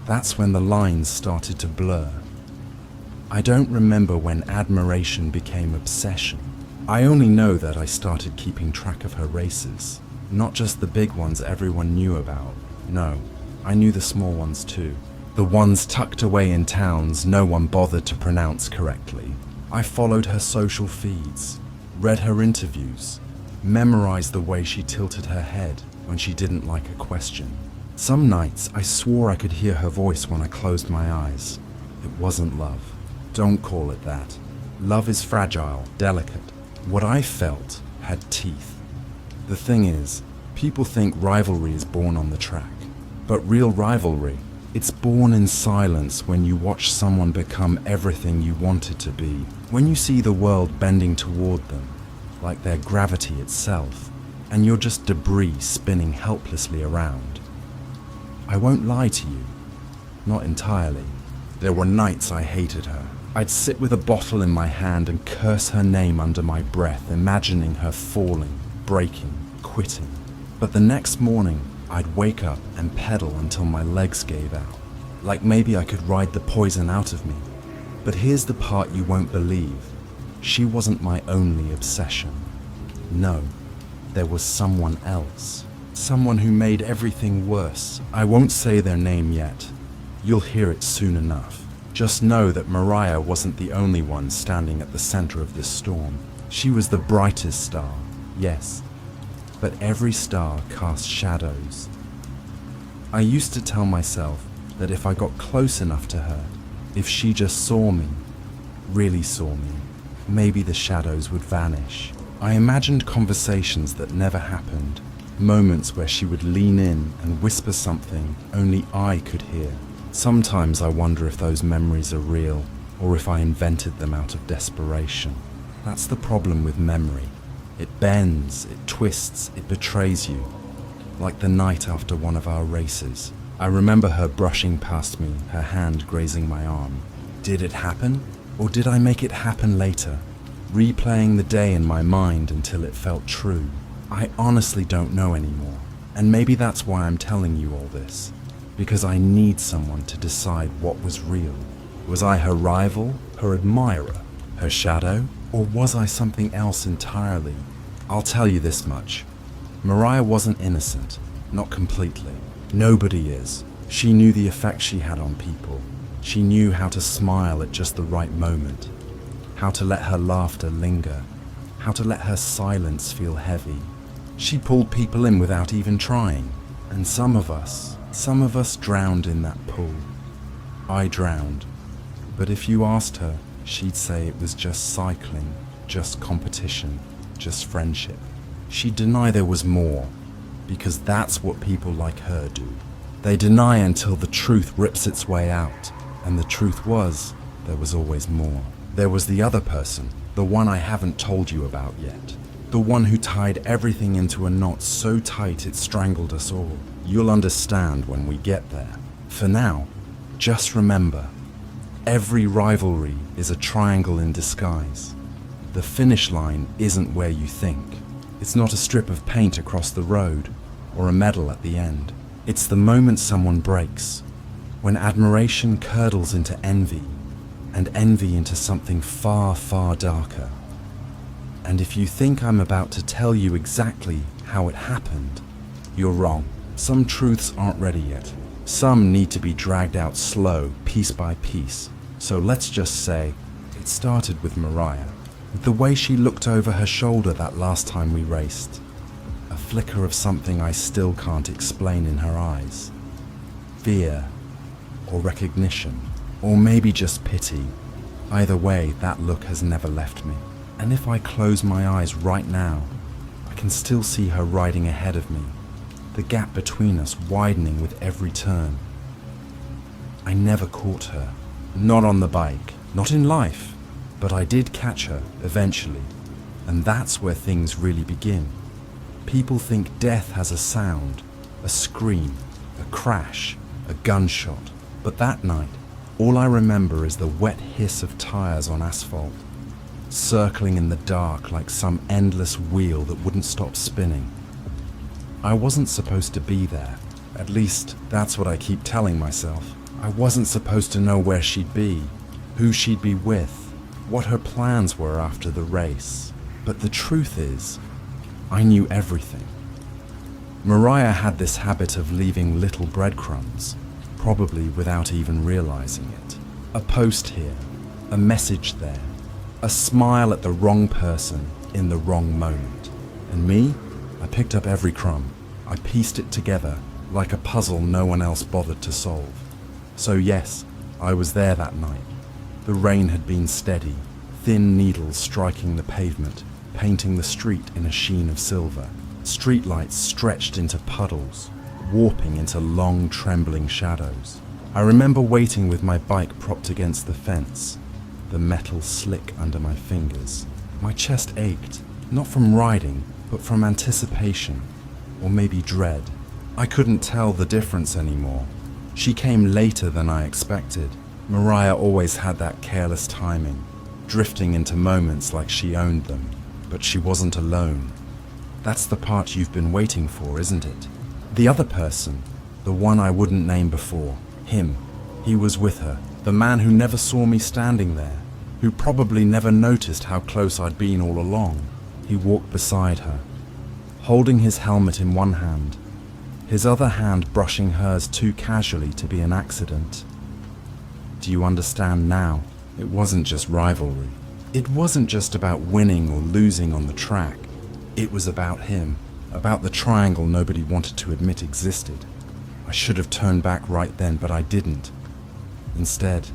That's when the lines started to blur. I don't remember when admiration became obsession. I only know that I started keeping track of her races, not just the big ones everyone knew about. No, I knew the small ones too. The ones tucked away in towns no one bothered to pronounce correctly. I followed her social feeds, read her interviews, memorized the way she tilted her head when she didn't like a question. Some nights I swore I could hear her voice when I closed my eyes. It wasn't love. Don't call it that. Love is fragile, delicate. What I felt had teeth. The thing is, people think rivalry is born on the track. But real rivalry, it's born in silence when you watch someone become everything you wanted to be. When you see the world bending toward them, like they're gravity itself, and you're just debris spinning helplessly around. I won't lie to you. Not entirely. There were nights I hated her. I'd sit with a bottle in my hand and curse her name under my breath, imagining her falling, breaking, quitting. But the next morning, I'd wake up and pedal until my legs gave out. Like maybe I could ride the poison out of me. But here's the part you won't believe. She wasn't my only obsession. No, there was someone else. Someone who made everything worse. I won't say their name yet. You'll hear it soon enough. Just know that Mariah wasn't the only one standing at the center of this storm. She was the brightest star, yes. But every star casts shadows. I used to tell myself that if I got close enough to her, if she just saw me, really saw me, maybe the shadows would vanish. I imagined conversations that never happened, moments where she would lean in and whisper something only I could hear. Sometimes I wonder if those memories are real, or if I invented them out of desperation. That's the problem with memory. It bends, it twists, it betrays you. Like the night after one of our races. I remember her brushing past me, her hand grazing my arm. Did it happen? Or did I make it happen later? Replaying the day in my mind until it felt true. I honestly don't know anymore. And maybe that's why I'm telling you all this. Because I need someone to decide what was real. Was I her rival, her admirer, her shadow? Or was I something else entirely? I'll tell you this much. Mariah wasn't innocent, not completely. Nobody is. She knew the effect she had on people. She knew how to smile at just the right moment, how to let her laughter linger, how to let her silence feel heavy. She pulled people in without even trying. And some of us drowned in that pool. I drowned. But if you asked her, she'd say it was just cycling, just competition, just friendship. She'd deny there was more, because that's what people like her do. They deny until the truth rips its way out, and the truth was, there was always more. There was the other person, the one I haven't told you about yet. The one who tied everything into a knot so tight it strangled us all. You'll understand when we get there. For now, just remember, every rivalry is a triangle in disguise. The finish line isn't where you think. It's not a strip of paint across the road, or a medal at the end. It's the moment someone breaks, when admiration curdles into envy, and envy into something far, far darker. And if you think I'm about to tell you exactly how it happened, you're wrong. Some truths aren't ready yet. Some need to be dragged out slow, piece by piece. So let's just say, it started with Mariah, with the way she looked over her shoulder that last time we raced. A flicker of something I still can't explain in her eyes. Fear, or recognition, or maybe just pity. Either way, that look has never left me. And if I close my eyes right now, I can still see her riding ahead of me, the gap between us widening with every turn. I never caught her, not on the bike, not in life, but I did catch her eventually, and that's where things really begin. People think death has a sound, a scream, a crash, a gunshot, but that night, all I remember is the wet hiss of tires on asphalt, circling in the dark like some endless wheel that wouldn't stop spinning. I wasn't supposed to be there. At least, that's what I keep telling myself. I wasn't supposed to know where she'd be, who she'd be with, what her plans were after the race. But the truth is, I knew everything. Mariah had this habit of leaving little breadcrumbs, probably without even realizing it. A post here, a message there, A smile at the wrong person in the wrong moment. And me? I picked up every crumb. I pieced it together like a puzzle no one else bothered to solve. So yes, I was there that night. The rain had been steady, thin needles striking the pavement, painting the street in a sheen of silver. Streetlights stretched into puddles, warping into long, trembling shadows. I remember waiting with my bike propped against the fence, the metal slick under my fingers. My chest ached, not from riding, but from anticipation, or maybe dread. I couldn't tell the difference anymore. She came later than I expected. Mariah always had that careless timing, drifting into moments like she owned them, but she wasn't alone. That's the part you've been waiting for, isn't it? The other person, the one I wouldn't name before, him. He was with her, the man who never saw me standing there, who probably never noticed how close I'd been all along. He walked beside her, holding his helmet in one hand, his other hand brushing hers too casually to be an accident. Do you understand now? It wasn't just rivalry. It wasn't just about winning or losing on the track. It was about him, about the triangle nobody wanted to admit existed. I should have turned back right then, but I didn't. Instead,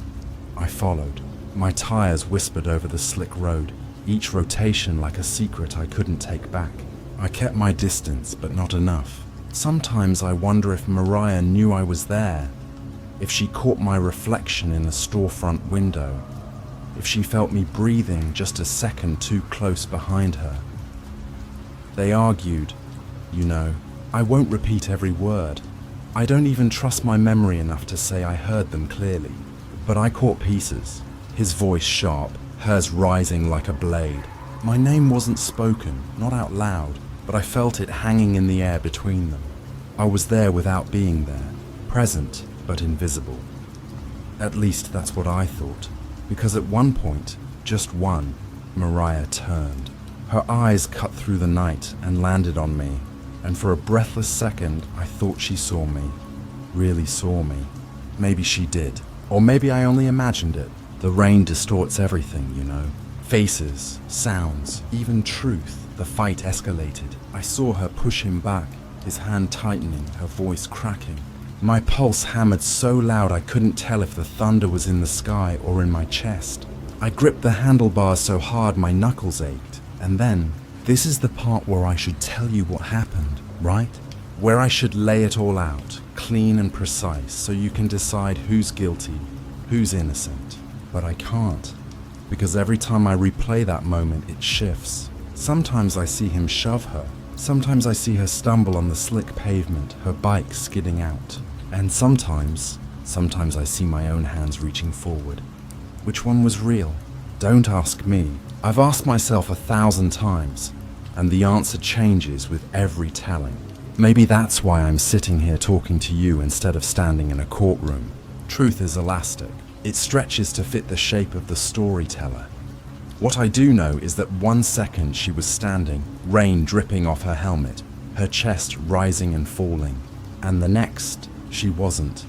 I followed. My tires whispered over the slick road, each rotation like a secret I couldn't take back. I kept my distance, but not enough. Sometimes I wonder if Mariah knew I was there, if she caught my reflection in a storefront window, if she felt me breathing just a second too close behind her. They argued, you know. I won't repeat every word. I don't even trust my memory enough to say I heard them clearly, but I caught pieces. His voice sharp, hers rising like a blade. My name wasn't spoken, not out loud, but I felt it hanging in the air between them. I was there without being there, present but invisible. At least that's what I thought, because at one point, just one, Mariah turned. Her eyes cut through the night and landed on me, and for a breathless second I thought she saw me, really saw me. Maybe she did, or maybe I only imagined it. The rain distorts everything, you know. Faces, sounds, even truth. The fight escalated. I saw her push him back, his hand tightening, her voice cracking. My pulse hammered so loud I couldn't tell if the thunder was in the sky or in my chest. I gripped the handlebars so hard my knuckles ached. And then, this is the part where I should tell you what happened, right? Where I should lay it all out, clean and precise, so you can decide who's guilty, who's innocent. But I can't, because every time I replay that moment, it shifts. Sometimes I see him shove her. Sometimes I see her stumble on the slick pavement, her bike skidding out. And sometimes I see my own hands reaching forward. Which one was real? Don't ask me. I've asked myself 1,000 times, and the answer changes with every telling. Maybe that's why I'm sitting here talking to you instead of standing in a courtroom. Truth is elastic. It stretches to fit the shape of the storyteller. What I do know is that 1 second she was standing, rain dripping off her helmet, her chest rising and falling, and the next, she wasn't.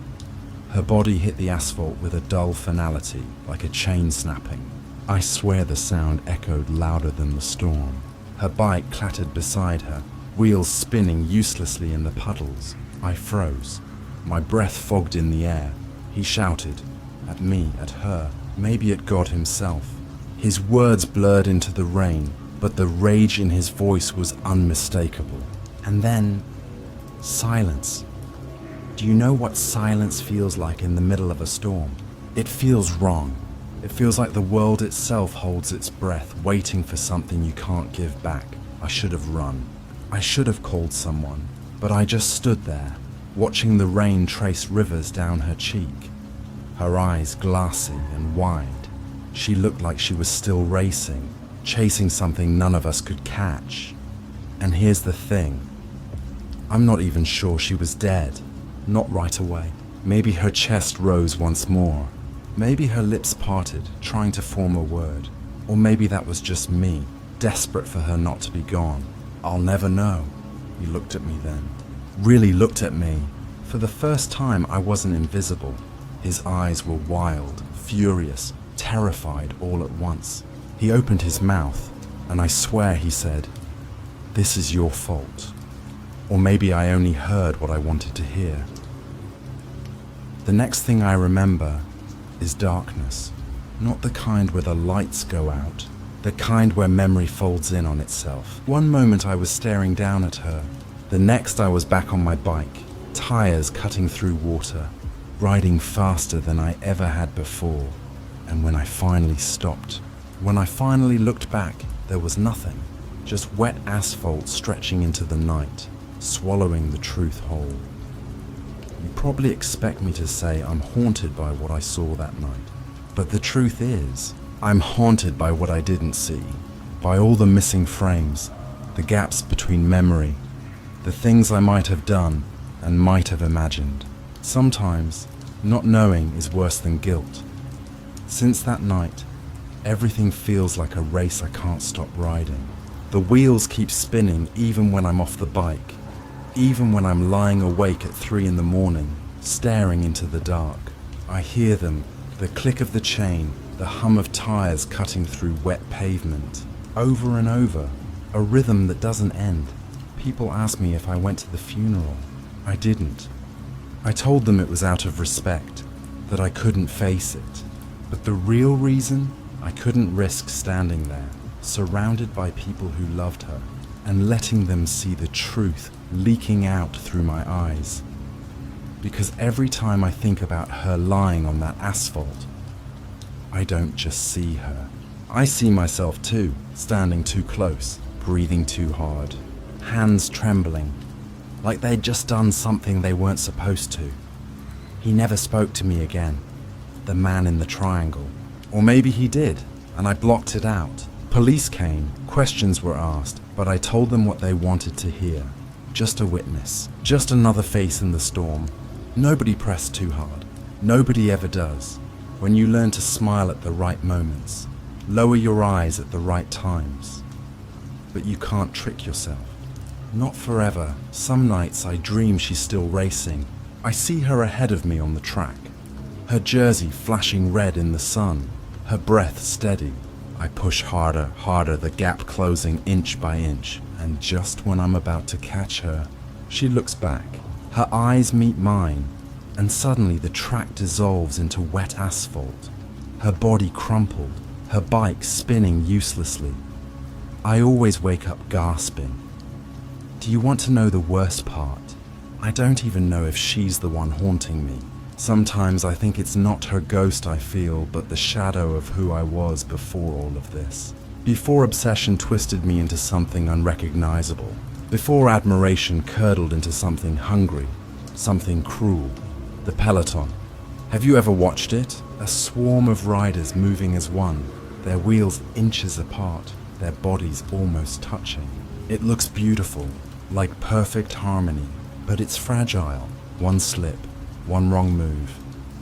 Her body hit the asphalt with a dull finality, like a chain snapping. I swear the sound echoed louder than the storm. Her bike clattered beside her, wheels spinning uselessly in the puddles. I froze. My breath fogged in the air. He shouted. At me, at her, maybe at God himself. His words blurred into the rain, but the rage in his voice was unmistakable. And then, silence. Do you know what silence feels like in the middle of a storm? It feels wrong. It feels like the world itself holds its breath, waiting for something you can't give back. I should have run. I should have called someone, but I just stood there, watching the rain trace rivers down her cheek. Her eyes glassy and wide. She looked like she was still racing, chasing something none of us could catch. And here's the thing. I'm not even sure she was dead. Not right away. Maybe her chest rose once more. Maybe her lips parted, trying to form a word. Or maybe that was just me, desperate for her not to be gone. I'll never know. He looked at me then. Really looked at me. For the first time, I wasn't invisible. His eyes were wild, furious, terrified all at once. He opened his mouth, and I swear he said, "This is your fault." Or maybe I only heard what I wanted to hear. The next thing I remember is darkness. Not the kind where the lights go out, the kind where memory folds in on itself. One moment I was staring down at her, the next I was back on my bike, tires cutting through water, riding faster than I ever had before. And when I finally stopped, when I finally looked back, there was nothing, just wet asphalt stretching into the night, swallowing the truth whole. You probably expect me to say I'm haunted by what I saw that night. But the truth is, I'm haunted by what I didn't see, by all the missing frames, the gaps between memory, the things I might have done and might have imagined. Sometimes, not knowing is worse than guilt. Since that night, everything feels like a race I can't stop riding. The wheels keep spinning even when I'm off the bike, even when I'm lying awake at 3 in the morning, staring into the dark. I hear them. The click of the chain, the hum of tires cutting through wet pavement. Over and over, a rhythm that doesn't end. People ask me if I went to the funeral. I didn't. I told them it was out of respect, that I couldn't face it. But the real reason, I couldn't risk standing there, surrounded by people who loved her, and letting them see the truth leaking out through my eyes. Because every time I think about her lying on that asphalt, I don't just see her. I see myself too, standing too close, breathing too hard, hands trembling, like they'd just done something they weren't supposed to. He never spoke to me again, the man in the triangle. Or maybe he did, and I blocked it out. Police came, questions were asked, but I told them what they wanted to hear. Just a witness, just another face in the storm. Nobody pressed too hard. Nobody ever does. When you learn to smile at the right moments, lower your eyes at the right times. But you can't trick yourself. Not forever. Some nights I dream she's still racing. I see her ahead of me on the track. Her jersey flashing red in the sun. Her breath steady. I push harder, harder, the gap closing inch by inch. And just when I'm about to catch her, she looks back. Her eyes meet mine, and suddenly the track dissolves into wet asphalt. Her body crumpled, her bike spinning uselessly. I always wake up gasping. Do you want to know the worst part? I don't even know if she's the one haunting me. Sometimes I think it's not her ghost I feel, but the shadow of who I was before all of this. Before obsession twisted me into something unrecognizable. Before admiration curdled into something hungry, something cruel. The peloton. Have you ever watched it? A swarm of riders moving as one, their wheels inches apart, their bodies almost touching. It looks beautiful, like perfect harmony, but it's fragile. One slip, one wrong move,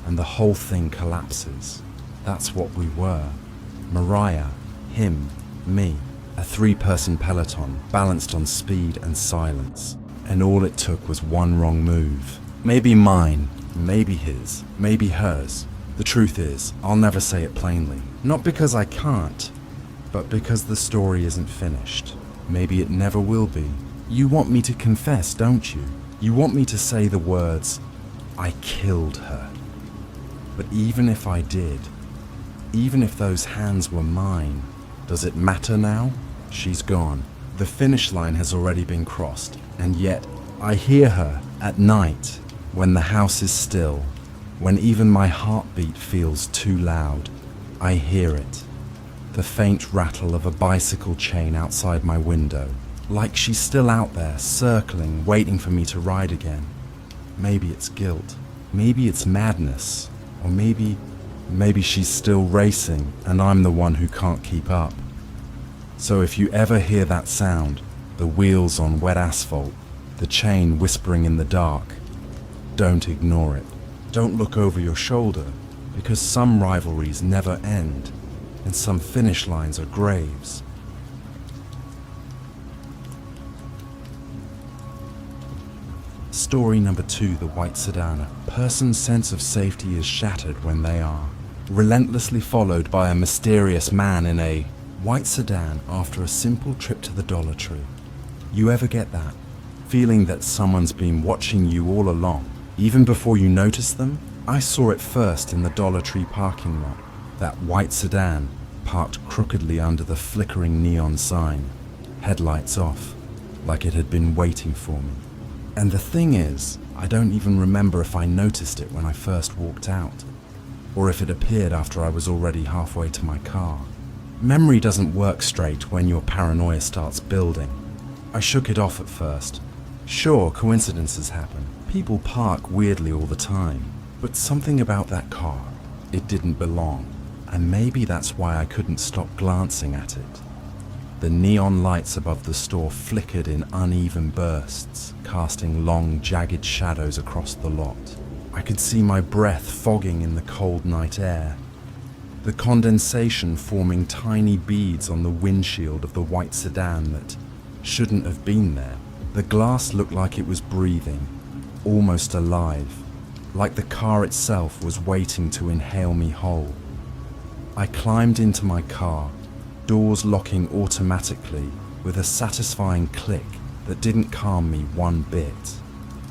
and the whole thing collapses. That's what we were. Mariah, him, me. A 3-person peloton, balanced on speed and silence. And all it took was one wrong move. Maybe mine, maybe his, maybe hers. The truth is, I'll never say it plainly. Not because I can't, but because the story isn't finished. Maybe it never will be. You want me to confess, don't you? You want me to say the words, I killed her. But even if I did, even if those hands were mine, does it matter now? She's gone. The finish line has already been crossed, and yet I hear her at night when the house is still, when even my heartbeat feels too loud. I hear it. The faint rattle of a bicycle chain outside my window, like she's still out there, circling, waiting for me to ride again. Maybe it's guilt. Maybe it's madness. Or maybe she's still racing and I'm the one who can't keep up. So if you ever hear that sound, the wheels on wet asphalt, the chain whispering in the dark, don't ignore it. Don't look over your shoulder, because some rivalries never end, and some finish lines are graves. Story number 2, the white sedan. A person's sense of safety is shattered when they are relentlessly followed by a mysterious man in a white sedan after a simple trip to the Dollar Tree. You ever get that? Feeling that someone's been watching you all along, even before you notice them? I saw it first in the Dollar Tree parking lot. That white sedan, parked crookedly under the flickering neon sign, headlights off, like it had been waiting for me. And the thing is, I don't even remember if I noticed it when I first walked out, or if it appeared after I was already halfway to my car. Memory doesn't work straight when your paranoia starts building. I shook it off at first. Sure, coincidences happen. People park weirdly all the time. But something about that car, it didn't belong. And maybe that's why I couldn't stop glancing at it. The neon lights above the store flickered in uneven bursts, casting long, jagged shadows across the lot. I could see my breath fogging in the cold night air. The condensation forming tiny beads on the windshield of the white sedan that shouldn't have been there. The glass looked like it was breathing, almost alive, like the car itself was waiting to inhale me whole. I climbed into my car, doors locking automatically with a satisfying click that didn't calm me one bit.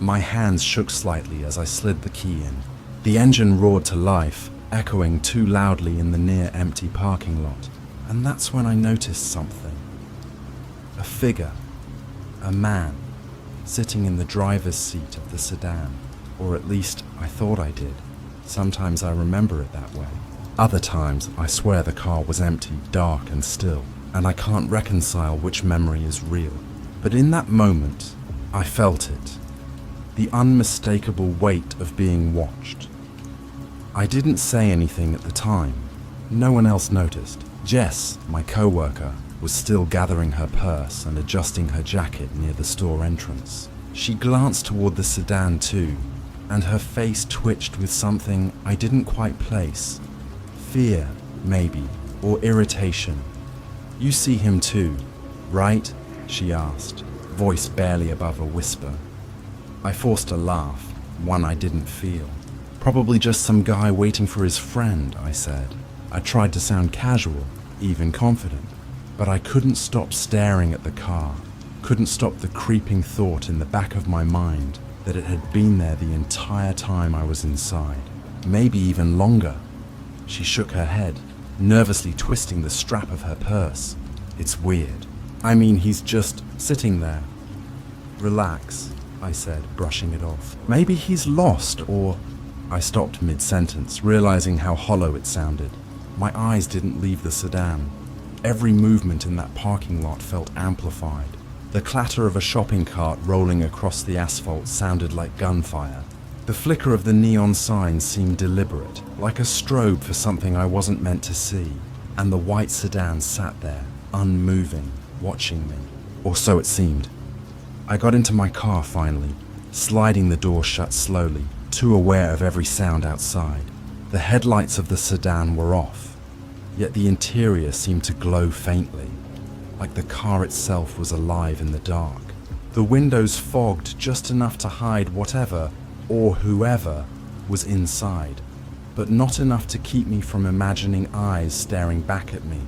My hands shook slightly as I slid the key in. The engine roared to life, echoing too loudly in the near-empty parking lot, and that's when I noticed something. A figure, a man, sitting in the driver's seat of the sedan, or at least I thought I did. Sometimes I remember it that way. Other times I swear the car was empty, dark and still, and I can't reconcile which memory is real. But in that moment, I felt it. The unmistakable weight of being watched. I didn't say anything at the time. No one else noticed. Jess, my co-worker, was still gathering her purse and adjusting her jacket near the store entrance. She glanced toward the sedan too, and her face twitched with something I didn't quite place. Fear, maybe, or irritation. "You see him too, right?" she asked, voice barely above a whisper. I forced a laugh, one I didn't feel. "Probably just some guy waiting for his friend," I said. I tried to sound casual, even confident, but I couldn't stop staring at the car, couldn't stop the creeping thought in the back of my mind that it had been there the entire time I was inside, maybe even longer. She shook her head, nervously twisting the strap of her purse. "It's weird. I mean, he's just sitting there." "Relax," I said, brushing it off. "Maybe he's lost, or—" I stopped mid-sentence, realizing how hollow it sounded. My eyes didn't leave the sedan. Every movement in that parking lot felt amplified. The clatter of a shopping cart rolling across the asphalt sounded like gunfire. The flicker of the neon sign seemed deliberate, like a strobe for something I wasn't meant to see. And the white sedan sat there, unmoving, watching me. Or so it seemed. I got into my car finally, sliding the door shut slowly, too aware of every sound outside. The headlights of the sedan were off, yet the interior seemed to glow faintly, like the car itself was alive in the dark. The windows fogged just enough to hide whatever, or whoever, was inside, but not enough to keep me from imagining eyes staring back at me.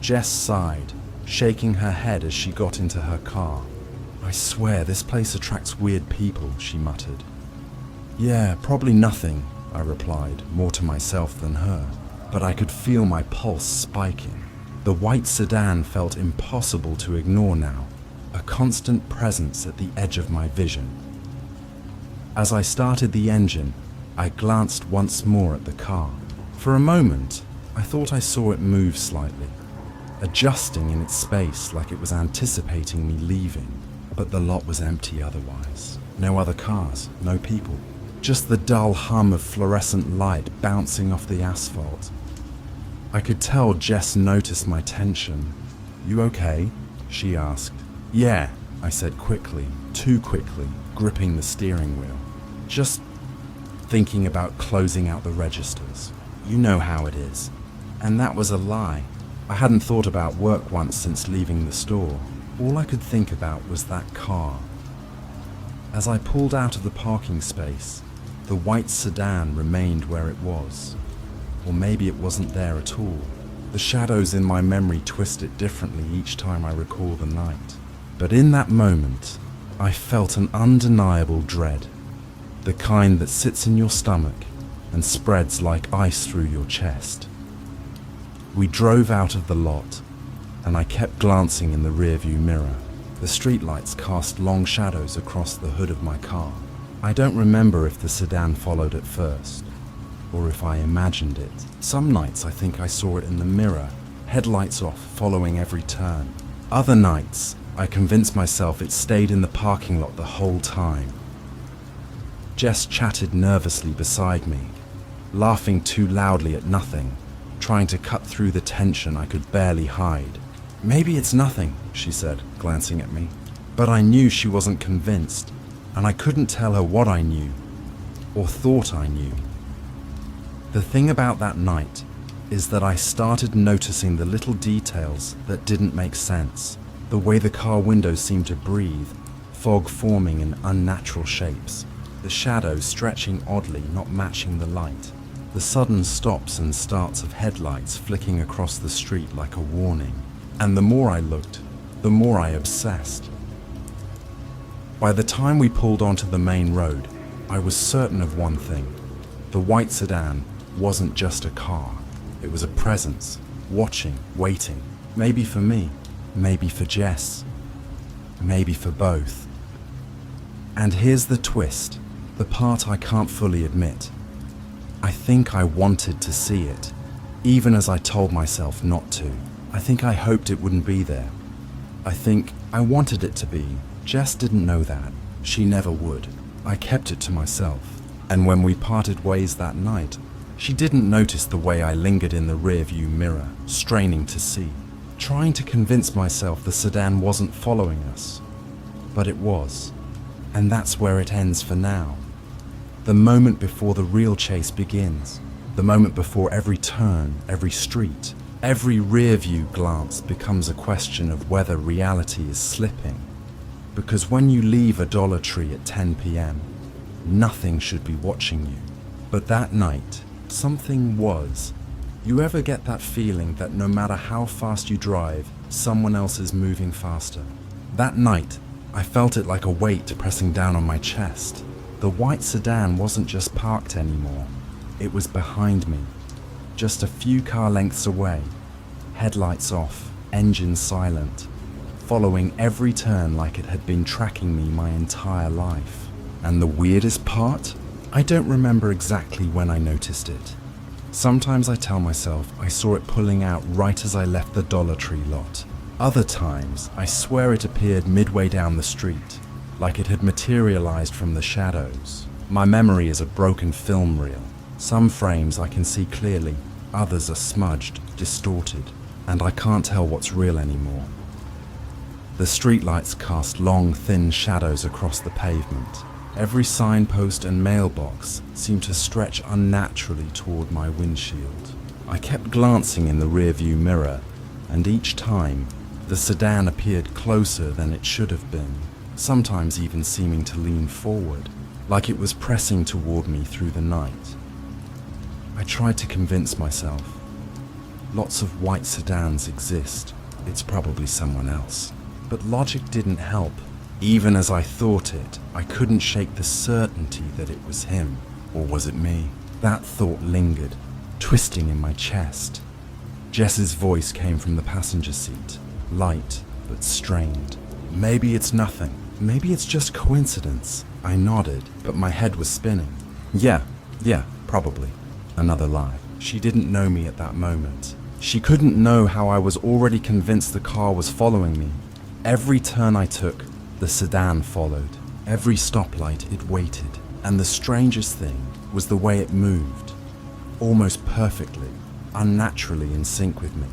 Jess sighed, shaking her head as she got into her car. "I swear this place attracts weird people," she muttered. "Yeah, probably nothing," I replied, more to myself than her, but I could feel my pulse spiking. The white sedan felt impossible to ignore now, a constant presence at the edge of my vision. As I started the engine, I glanced once more at the car. For a moment, I thought I saw it move slightly, adjusting in its space like it was anticipating me leaving. But the lot was empty otherwise. No other cars, no people. Just the dull hum of fluorescent light bouncing off the asphalt. I could tell Jess noticed my tension. "You okay?" she asked. "Yeah," I said quickly, too quickly, gripping the steering wheel. "Just thinking about closing out the registers. You know how it is." And that was a lie. I hadn't thought about work once since leaving the store. All I could think about was that car. As I pulled out of the parking space, the white sedan remained where it was. Or maybe it wasn't there at all. The shadows in my memory twist it differently each time I recall the night. But in that moment, I felt an undeniable dread. The kind that sits in your stomach and spreads like ice through your chest. We drove out of the lot, and I kept glancing in the rearview mirror. The streetlights cast long shadows across the hood of my car. I don't remember if the sedan followed at first, or if I imagined it. Some nights I think I saw it in the mirror, headlights off, following every turn. Other nights, I convinced myself it stayed in the parking lot the whole time. Jess chatted nervously beside me, laughing too loudly at nothing, trying to cut through the tension I could barely hide. "Maybe it's nothing," she said, glancing at me. But I knew she wasn't convinced, and I couldn't tell her what I knew, or thought I knew. The thing about that night is that I started noticing the little details that didn't make sense. The way the car windows seemed to breathe, fog forming in unnatural shapes, the shadows stretching oddly, not matching the light, the sudden stops and starts of headlights flicking across the street like a warning. And the more I looked, the more I obsessed. By the time we pulled onto the main road, I was certain of one thing. The white sedan wasn't just a car. It was a presence, watching, waiting, maybe for me, maybe for Jess, maybe for both. And here's the twist, the part I can't fully admit. I think I wanted to see it, even as I told myself not to. I think I hoped it wouldn't be there. I think I wanted it to be. Jess didn't know that. She never would. I kept it to myself. And when we parted ways that night, she didn't notice the way I lingered in the rearview mirror, straining to see, trying to convince myself the sedan wasn't following us. But it was. And that's where it ends for now. The moment before the real chase begins. The moment before every turn, every street, every rear-view glance becomes a question of whether reality is slipping. Because when you leave a Dollar Tree at 10 p.m., nothing should be watching you. But that night, something was. You ever get that feeling that no matter how fast you drive, someone else is moving faster? That night, I felt it like a weight pressing down on my chest. The white sedan wasn't just parked anymore. It was behind me. Just a few car lengths away, headlights off, engine silent, following every turn like it had been tracking me my entire life. And the weirdest part? I don't remember exactly when I noticed it. Sometimes I tell myself I saw it pulling out right as I left the Dollar Tree lot. Other times, I swear it appeared midway down the street, like it had materialized from the shadows. My memory is a broken film reel. Some frames I can see clearly, others are smudged, distorted, and I can't tell what's real anymore. The streetlights cast long, thin shadows across the pavement. Every signpost and mailbox seemed to stretch unnaturally toward my windshield. I kept glancing in the rearview mirror, and each time, the sedan appeared closer than it should have been, sometimes even seeming to lean forward, like it was pressing toward me through the night. I tried to convince myself. Lots of white sedans exist. It's probably someone else. But logic didn't help. Even as I thought it, I couldn't shake the certainty that it was him. Or was it me? That thought lingered, twisting in my chest. Jess's voice came from the passenger seat, light but strained. Maybe it's nothing. Maybe it's just coincidence. I nodded, but my head was spinning. Yeah, probably. Another lie. She didn't know me at that moment. She couldn't know how I was already convinced the car was following me. Every turn I took, the sedan followed. Every stoplight, it waited. And the strangest thing was the way it moved. Almost perfectly, unnaturally in sync with me,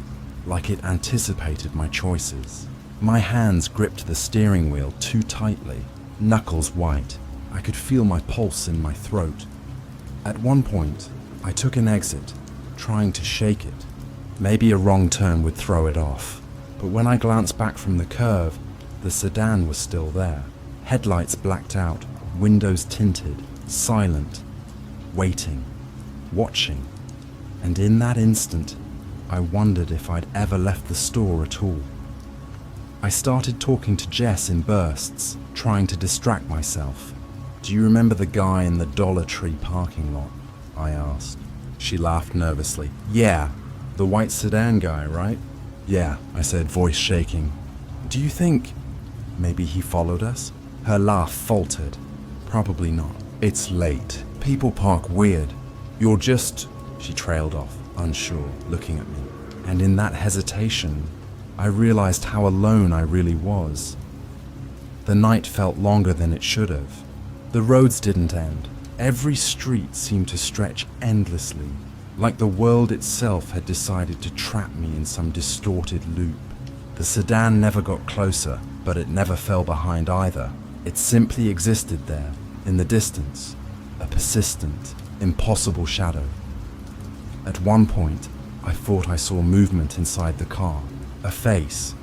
like it anticipated my choices. My hands gripped the steering wheel too tightly, knuckles white. I could feel my pulse in my throat. At one point, I took an exit, trying to shake it. Maybe a wrong turn would throw it off. But when I glanced back from the curve, the sedan was still there. Headlights blacked out, windows tinted, silent, waiting, watching. And in that instant, I wondered if I'd ever left the store at all. I started talking to Jess in bursts, trying to distract myself. "Do you remember the guy in the Dollar Tree parking lot?" I asked. She laughed nervously. "Yeah, the white sedan guy, right?" "Yeah," I said, voice shaking. "Do you think maybe he followed us?" Her laugh faltered. "Probably not. It's late. People park weird. You're just..." She trailed off, unsure, looking at me. And in that hesitation, I realized how alone I really was. The night felt longer than it should have. The roads didn't end. Every street seemed to stretch endlessly, like the world itself had decided to trap me in some distorted loop. The sedan never got closer, but it never fell behind either. It simply existed there, in the distance, a persistent, impossible shadow. At one point, I thought I saw movement inside the car. A face,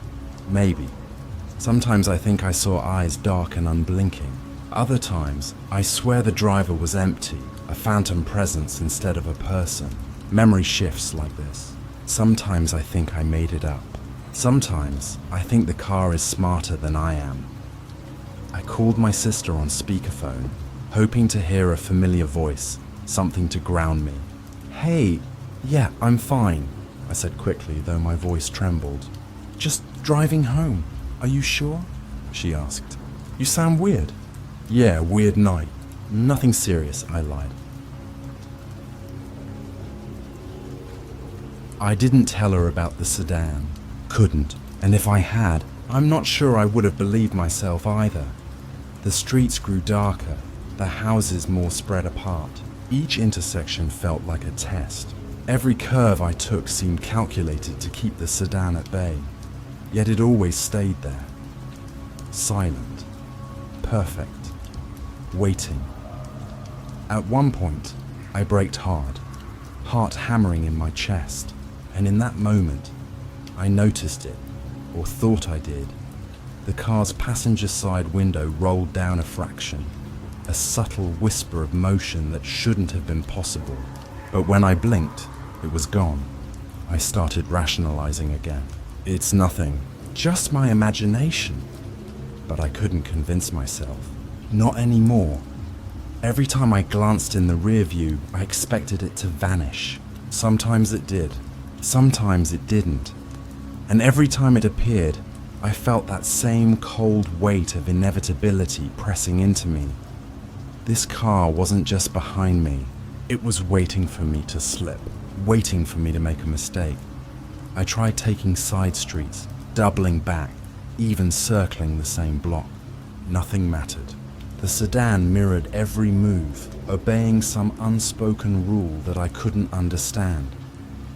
maybe. Sometimes I think I saw eyes dark and unblinking. Other times, I swear the driver was empty, a phantom presence instead of a person. Memory shifts like this. Sometimes I think I made it up. Sometimes I think the car is smarter than I am. I called my sister on speakerphone, hoping to hear a familiar voice, something to ground me. "Hey, yeah, I'm fine," I said quickly, though my voice trembled. "Just driving home. Are you sure?" she asked. "You sound weird." "Yeah, weird night. Nothing serious," I lied. I didn't tell her about the sedan. Couldn't. And if I had, I'm not sure I would have believed myself either. The streets grew darker, the houses more spread apart. Each intersection felt like a test. Every curve I took seemed calculated to keep the sedan at bay. Yet it always stayed there. Silent. Perfect. Waiting. At one point, I braked hard, heart hammering in my chest, and in that moment, I noticed it, or thought I did. The car's passenger side window rolled down a fraction, a subtle whisper of motion that shouldn't have been possible. But when I blinked, it was gone. I started rationalizing again. It's nothing, just my imagination. But I couldn't convince myself. Not anymore. Every time I glanced in the rear view, I expected it to vanish. Sometimes it did. Sometimes it didn't. And every time it appeared, I felt that same cold weight of inevitability pressing into me. This car wasn't just behind me. It was waiting for me to slip, waiting for me to make a mistake. I tried taking side streets, doubling back, even circling the same block. Nothing mattered. The sedan mirrored every move, obeying some unspoken rule that I couldn't understand.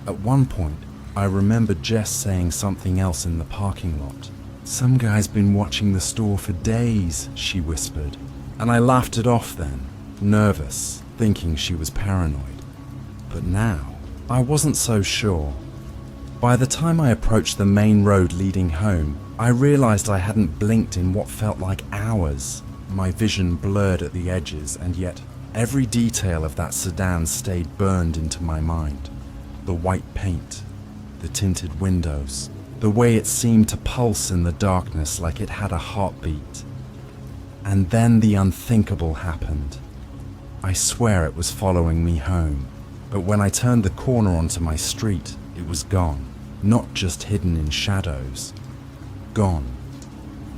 At one point, I remembered Jess saying something else in the parking lot. "Some guy's been watching the store for days," she whispered. And I laughed it off then, nervous, thinking she was paranoid. But now, I wasn't so sure. By the time I approached the main road leading home, I realized I hadn't blinked in what felt like hours. My vision blurred at the edges, and yet every detail of that sedan stayed burned into my mind. The white paint, the tinted windows, the way it seemed to pulse in the darkness like it had a heartbeat. And then the unthinkable happened. I swear it was following me home, but when I turned the corner onto my street, it was gone, not just hidden in shadows. Gone,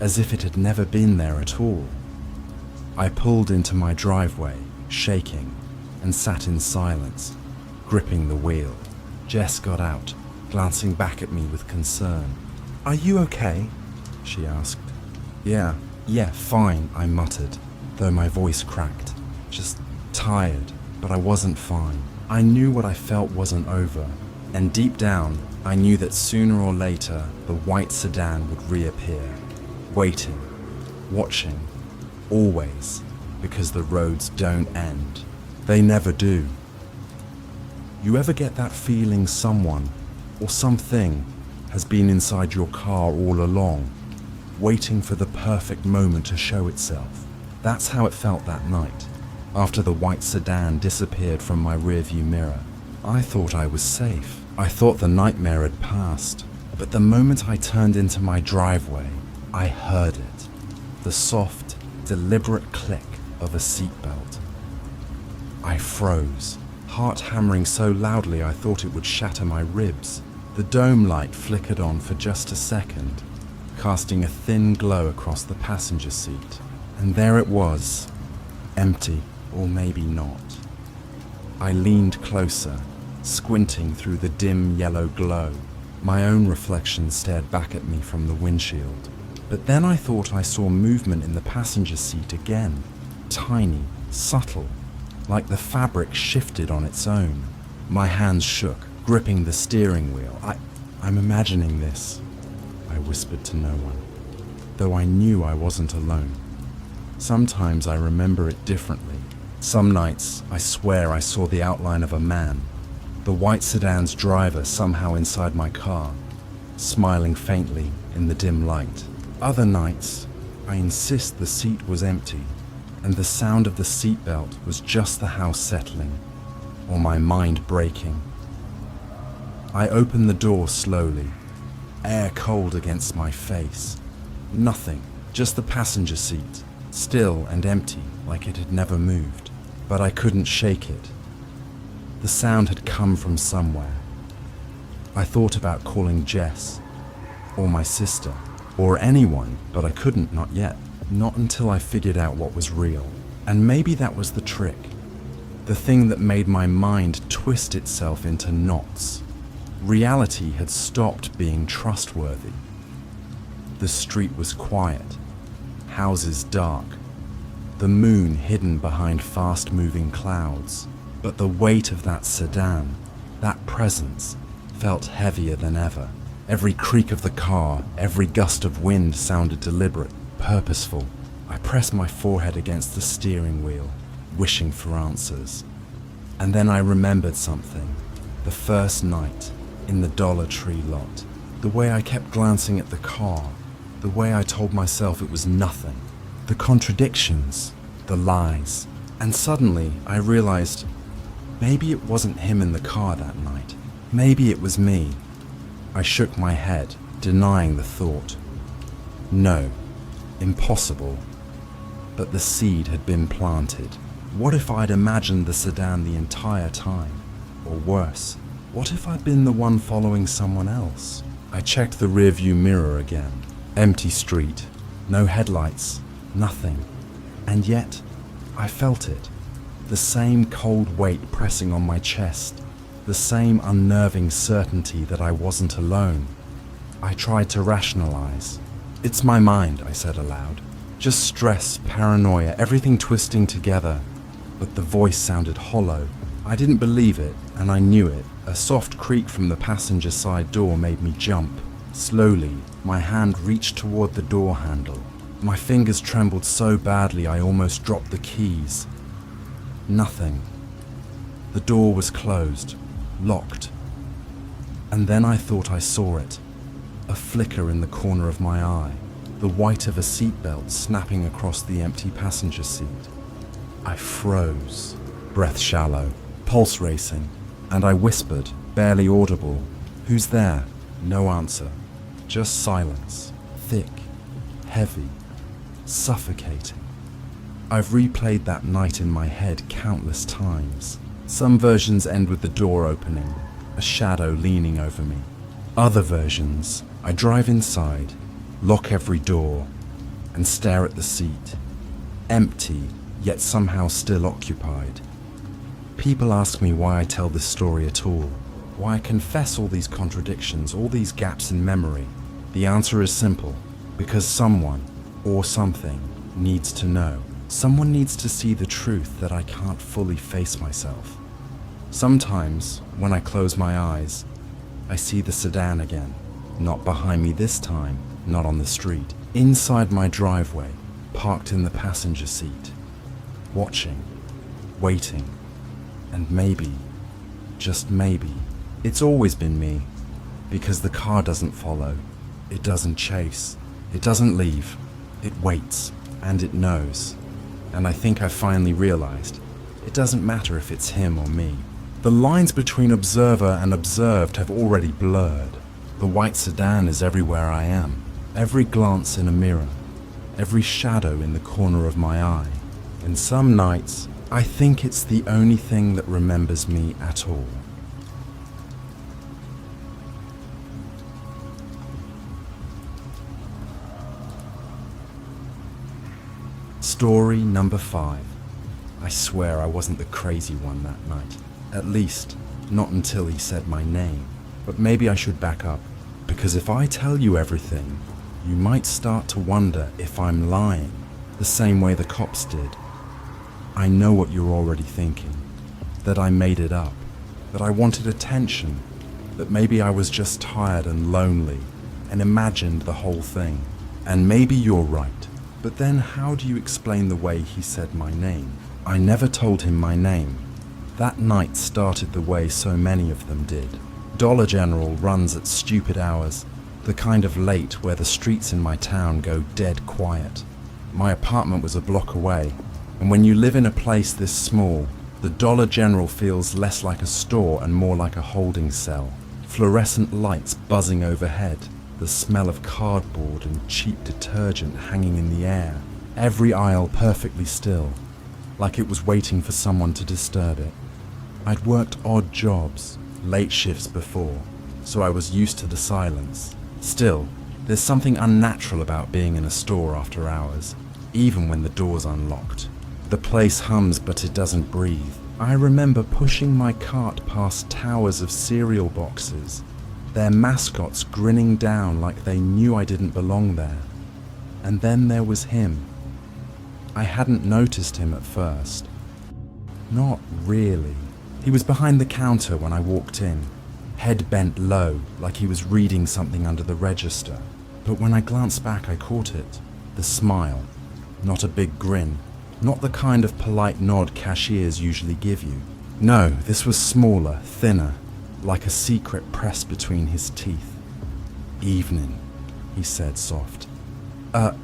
as if it had never been there at all. I pulled into my driveway, shaking, and sat in silence, gripping the wheel. Jess got out, glancing back at me with concern. "Are you okay?" she asked. Yeah, fine," I muttered, though my voice cracked. Just tired, but I wasn't fine. I knew what I felt wasn't over, and deep down, I knew that sooner or later, the white sedan would reappear, waiting, watching, always, because the roads don't end. They never do. You ever get that feeling someone, or something, has been inside your car all along, waiting for the perfect moment to show itself? That's how it felt that night. After the white sedan disappeared from my rearview mirror, I thought I was safe. I thought the nightmare had passed, but the moment I turned into my driveway, I heard it. The soft, deliberate click of a seatbelt. I froze, heart hammering so loudly I thought it would shatter my ribs. The dome light flickered on for just a second, casting a thin glow across the passenger seat. And there it was, empty, or maybe not. I leaned closer, squinting through the dim yellow glow. My own reflection stared back at me from the windshield. But then I thought I saw movement in the passenger seat again. Tiny, subtle, like the fabric shifted on its own. My hands shook, gripping the steering wheel. I'm imagining this, I whispered to no one, though I knew I wasn't alone. Sometimes I remember it differently. Some nights, I swear I saw the outline of a man, the white sedan's driver somehow inside my car, smiling faintly in the dim light. Other nights, I insist the seat was empty, and the sound of the seatbelt was just the house settling, or my mind breaking. I opened the door slowly, air cold against my face. Nothing, just the passenger seat, still and empty like it had never moved. But I couldn't shake it. The sound had come from somewhere. I thought about calling Jess, or my sister, or anyone, but I couldn't, not yet. Not until I figured out what was real. And maybe that was the trick. The thing that made my mind twist itself into knots. Reality had stopped being trustworthy. The street was quiet, houses dark, the moon hidden behind fast-moving clouds. But the weight of that sedan, that presence, felt heavier than ever. Every creak of the car, every gust of wind sounded deliberate, purposeful. I pressed my forehead against the steering wheel, wishing for answers. And then I remembered something. The first night, in the Dollar Tree lot. The way I kept glancing at the car. The way I told myself it was nothing. The contradictions, the lies. And suddenly I realized maybe it wasn't him in the car that night. Maybe it was me. I shook my head, denying the thought. No, impossible. But the seed had been planted. What if I'd imagined the sedan the entire time? Or worse, what if I'd been the one following someone else? I checked the rearview mirror again. Empty street, no headlights, nothing. And yet, I felt it. The same cold weight pressing on my chest. The same unnerving certainty that I wasn't alone. I tried to rationalize. It's my mind, I said aloud. Just stress, paranoia, everything twisting together. But the voice sounded hollow. I didn't believe it, and I knew it. A soft creak from the passenger side door made me jump. Slowly, my hand reached toward the door handle. My fingers trembled so badly I almost dropped the keys. Nothing. The door was closed, locked. And then I thought I saw it. A flicker in the corner of my eye. The white of a seatbelt snapping across the empty passenger seat. I froze, breath shallow, pulse racing, and I whispered, barely audible, "Who's there?" No answer, just silence, thick, heavy, suffocating. I've replayed that night in my head countless times. Some versions end with the door opening, a shadow leaning over me. Other versions, I drive inside, lock every door, and stare at the seat, empty, yet somehow still occupied. People ask me why I tell this story at all, why I confess all these contradictions, all these gaps in memory. The answer is simple, because someone, or something, needs to know. Someone needs to see the truth that I can't fully face myself. Sometimes, when I close my eyes, I see the sedan again, not behind me this time, not on the street, inside my driveway, parked in the passenger seat, watching, waiting, and maybe, just maybe, it's always been me, because the car doesn't follow, it doesn't chase, it doesn't leave, it waits, and it knows. And I think I finally realized, it doesn't matter if it's him or me. The lines between observer and observed have already blurred. The white sedan is everywhere I am, every glance in a mirror, every shadow in the corner of my eye. And some nights, I think it's the only thing that remembers me at all. Story number 5. I swear I wasn't the crazy one that night. At least, not until he said my name. But maybe I should back up, because if I tell you everything, you might start to wonder if I'm lying, the same way the cops did. I know what you're already thinking, that I made it up, that I wanted attention, that maybe I was just tired and lonely, and imagined the whole thing. And maybe you're right, but then how do you explain the way he said my name? I never told him my name. That night started the way so many of them did. Dollar General runs at stupid hours, the kind of late where the streets in my town go dead quiet. My apartment was a block away, and when you live in a place this small, the Dollar General feels less like a store and more like a holding cell. Fluorescent lights buzzing overhead, the smell of cardboard and cheap detergent hanging in the air, every aisle perfectly still, like it was waiting for someone to disturb it. I'd worked odd jobs, late shifts before, so I was used to the silence. Still, there's something unnatural about being in a store after hours, even when the door's unlocked. The place hums, but it doesn't breathe. I remember pushing my cart past towers of cereal boxes, their mascots grinning down like they knew I didn't belong there. And then there was him. I hadn't noticed him at first. Not really. He was behind the counter when I walked in, head bent low like he was reading something under the register. But when I glanced back, I caught it. The smile. Not a big grin. Not the kind of polite nod cashiers usually give you. No, this was smaller, thinner, like a secret pressed between his teeth. "Evening," he said soft.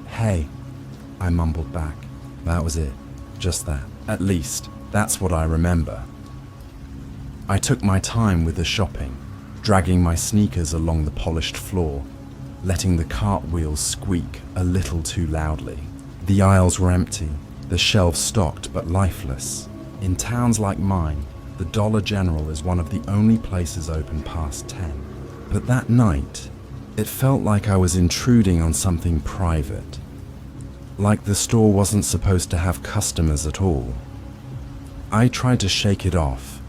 Hey," I mumbled back. That was it. Just that. At least, that's what I remember. I took my time with the shopping, dragging my sneakers along the polished floor, letting the cartwheels squeak a little too loudly. The aisles were empty, the shelves stocked but lifeless. In towns like mine, the Dollar General is one of the only places open past 10. But that night, it felt like I was intruding on something private. Like the store wasn't supposed to have customers at all. I tried to shake it off,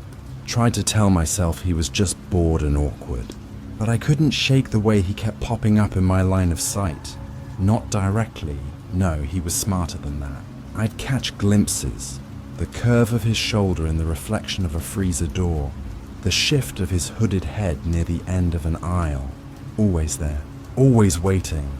tried to tell myself he was just bored and awkward. But I couldn't shake the way he kept popping up in my line of sight. Not directly, no, he was smarter than that. I'd catch glimpses, the curve of his shoulder in the reflection of a freezer door, the shift of his hooded head near the end of an aisle. Always there, always waiting.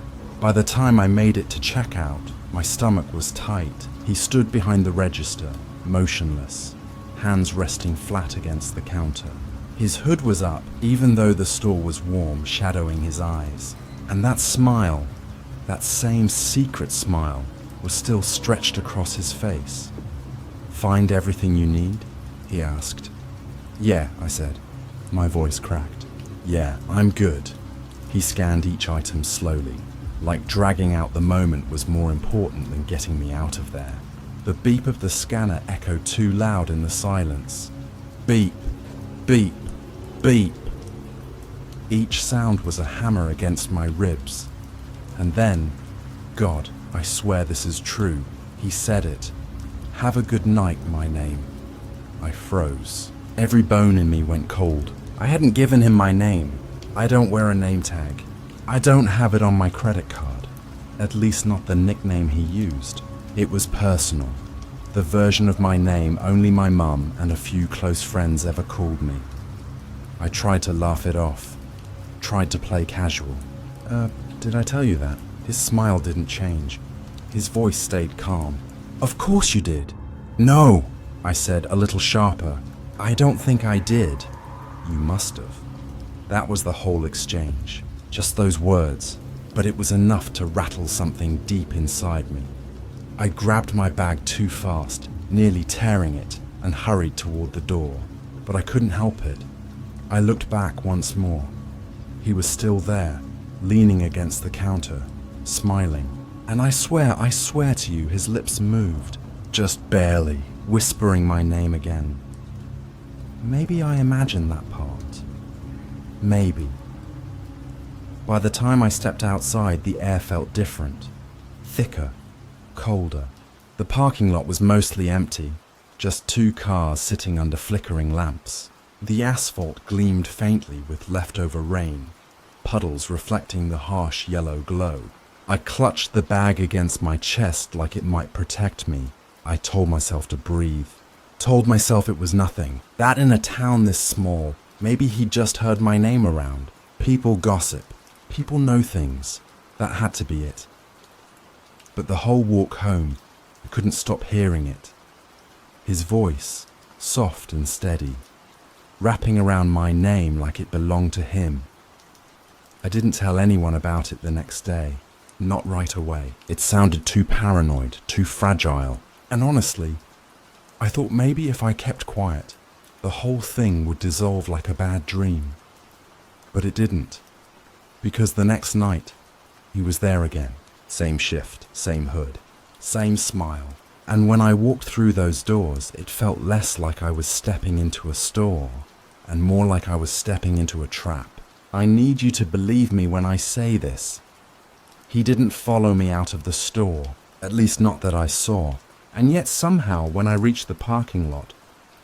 By the time I made it to checkout, my stomach was tight. He stood behind the register, motionless, hands resting flat against the counter. His hood was up, even though the store was warm, shadowing his eyes. And that smile, that same secret smile, was still stretched across his face. "Find everything you need?" he asked. "Yeah," I said. My voice cracked. "Yeah, I'm good." He scanned each item slowly, like dragging out the moment was more important than getting me out of there. The beep of the scanner echoed too loud in the silence. Beep, beep, beep. Each sound was a hammer against my ribs. And then, God, I swear this is true, he said it. "Have a good night, my name." I froze. Every bone in me went cold. I hadn't given him my name. I don't wear a name tag. I don't have it on my credit card. At least not the nickname he used. It was personal. The version of my name only my mum and a few close friends ever called me. I tried to laugh it off. Tried to play casual. Did I tell you that?" His smile didn't change. His voice stayed calm. "Of course you did." "No," I said, a little sharper. "I don't think I did." "You must have." That was the whole exchange. Just those words. But it was enough to rattle something deep inside me. I grabbed my bag too fast, nearly tearing it, and hurried toward the door. but I couldn't help it. I looked back once more. He was still there, leaning against the counter, smiling. And I swear to you, his lips moved, just barely, whispering my name again. Maybe I imagined that part. Maybe. By the time I stepped outside, the air felt different. Thicker, colder. The parking lot was mostly empty, just 2 cars sitting under flickering lamps. The asphalt gleamed faintly with leftover rain, puddles reflecting the harsh yellow glow. I clutched the bag against my chest like it might protect me. I told myself to breathe. Told myself it was nothing. That in a town this small, maybe he'd just heard my name around. People gossip. People know things. That had to be it. But the whole walk home, I couldn't stop hearing it. His voice, soft and steady, wrapping around my name like it belonged to him. I didn't tell anyone about it the next day. Not right away. It sounded too paranoid, too fragile. And honestly, I thought maybe if I kept quiet, the whole thing would dissolve like a bad dream. But it didn't. Because the next night, he was there again. Same shift, same hood, same smile. And when I walked through those doors, it felt less like I was stepping into a store, and more like I was stepping into a trap. I need you to believe me when I say this. He didn't follow me out of the store, at least not that I saw. And yet somehow, when I reached the parking lot,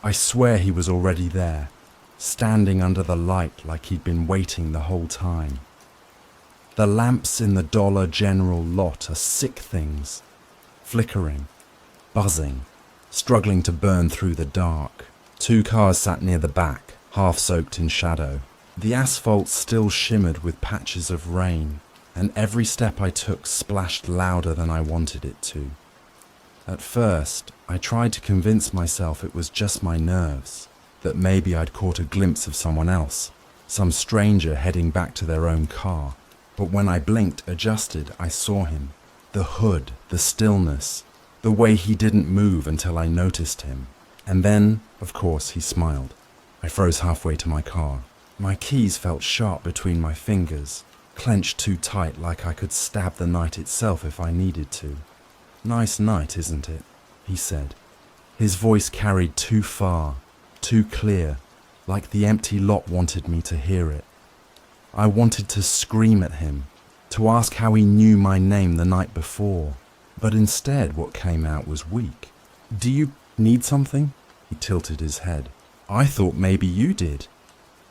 I swear he was already there, standing under the light like he'd been waiting the whole time. The lamps in the Dollar General lot are sick things, flickering, buzzing, struggling to burn through the dark. 2 cars sat near the back, half soaked in shadow. The asphalt still shimmered with patches of rain, and every step I took splashed louder than I wanted it to. At first, I tried to convince myself it was just my nerves, that maybe I'd caught a glimpse of someone else, some stranger heading back to their own car. But when I blinked, adjusted, I saw him. The hood, the stillness, the way he didn't move until I noticed him. And then, of course, he smiled. I froze halfway to my car. My keys felt sharp between my fingers, clenched too tight like I could stab the night itself if I needed to. "Nice night, isn't it?" he said. His voice carried too far, too clear, like the empty lot wanted me to hear it. I wanted to scream at him, to ask how he knew my name the night before, but instead what came out was weak. "Do you need something?" He tilted his head. "I thought maybe you did."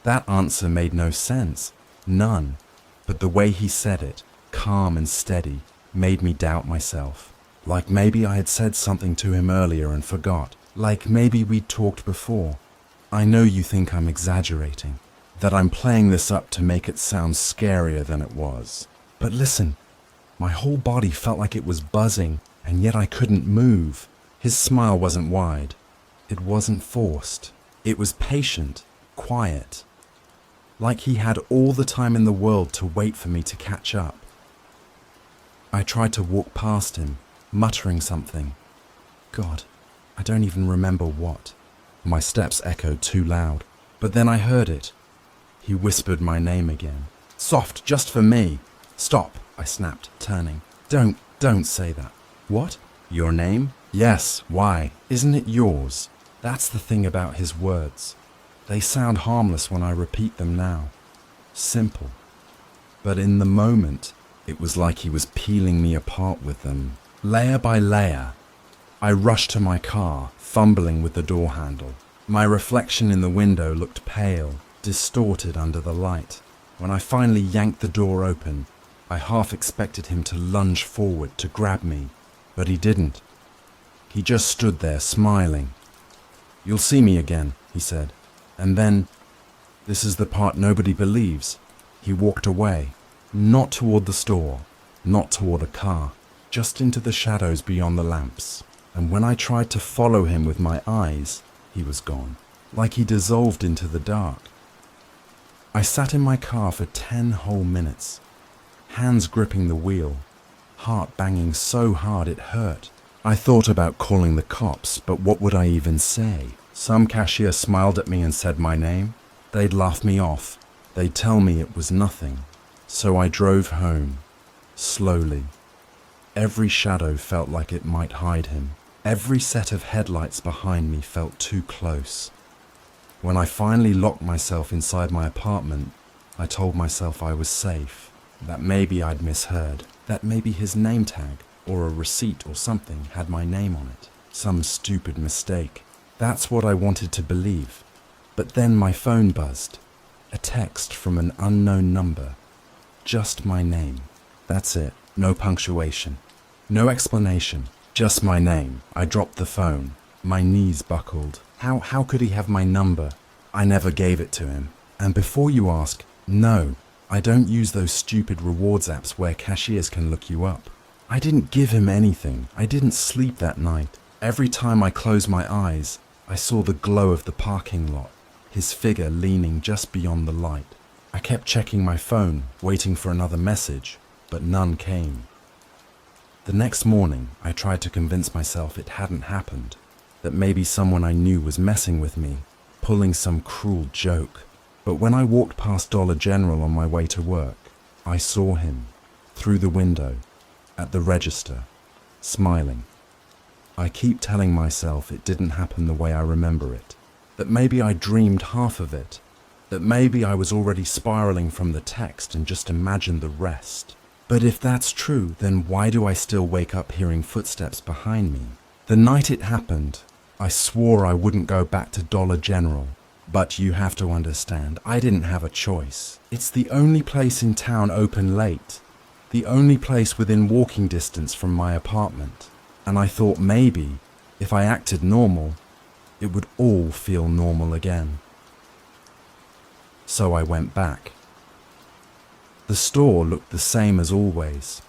That answer made no sense. None. But the way he said it, calm and steady, made me doubt myself. Like maybe I had said something to him earlier and forgot. Like maybe we'd talked before. "I know you think I'm exaggerating, that I'm playing this up to make it sound scarier than it was. But listen, my whole body felt like it was buzzing, and yet I couldn't move." His smile wasn't wide. It wasn't forced. It was patient, quiet. Like he had all the time in the world to wait for me to catch up. I tried to walk past him, muttering something. God, I don't even remember what. My steps echoed too loud. But then I heard it. He whispered my name again. "Soft, just for me." "Stop," I snapped, turning. Don't say that." "What? Your name?" "Yes, why? Isn't it yours?" That's the thing about his words. They sound harmless when I repeat them now. Simple. But in the moment, it was like he was peeling me apart with them, layer by layer. I rushed to my car, fumbling with the door handle. My reflection in the window looked pale, distorted under the light. When I finally yanked the door open, I half expected him to lunge forward to grab me, but he didn't. He just stood there, smiling. "You'll see me again," he said. And then, this is the part nobody believes, he walked away. Not toward the store, not toward a car, just into the shadows beyond the lamps. And when I tried to follow him with my eyes, he was gone, like he dissolved into the dark. I sat in my car for 10 whole minutes, hands gripping the wheel, heart banging so hard it hurt. I thought about calling the cops, but what would I even say? Some cashier smiled at me and said my name. They'd laugh me off. They'd tell me it was nothing. So I drove home, slowly. Every shadow felt like it might hide him. Every set of headlights behind me felt too close. When I finally locked myself inside my apartment, I told myself I was safe, that maybe I'd misheard, that maybe his name tag or a receipt or something had my name on it. Some stupid mistake. That's what I wanted to believe. But then my phone buzzed. A text from an unknown number. Just my name. That's it. No punctuation. No explanation. Just my name. I dropped the phone. My knees buckled. How could he have my number? I never gave it to him. And before you ask, no, I don't use those stupid rewards apps where cashiers can look you up. I didn't give him anything. I didn't sleep that night. Every time I closed my eyes, I saw the glow of the parking lot, his figure leaning just beyond the light. I kept checking my phone, waiting for another message, but none came. The next morning, I tried to convince myself it hadn't happened, that maybe someone I knew was messing with me, pulling some cruel joke. But when I walked past Dollar General on my way to work, I saw him, through the window, at the register, smiling. I keep telling myself it didn't happen the way I remember it, that maybe I dreamed half of it, that maybe I was already spiraling from the text and just imagined the rest. But if that's true, then why do I still wake up hearing footsteps behind me? The night it happened, I swore I wouldn't go back to Dollar General. But you have to understand, I didn't have a choice. It's the only place in town open late, the only place within walking distance from my apartment. And I thought maybe, if I acted normal, it would all feel normal again. So I went back. The store looked the same as always.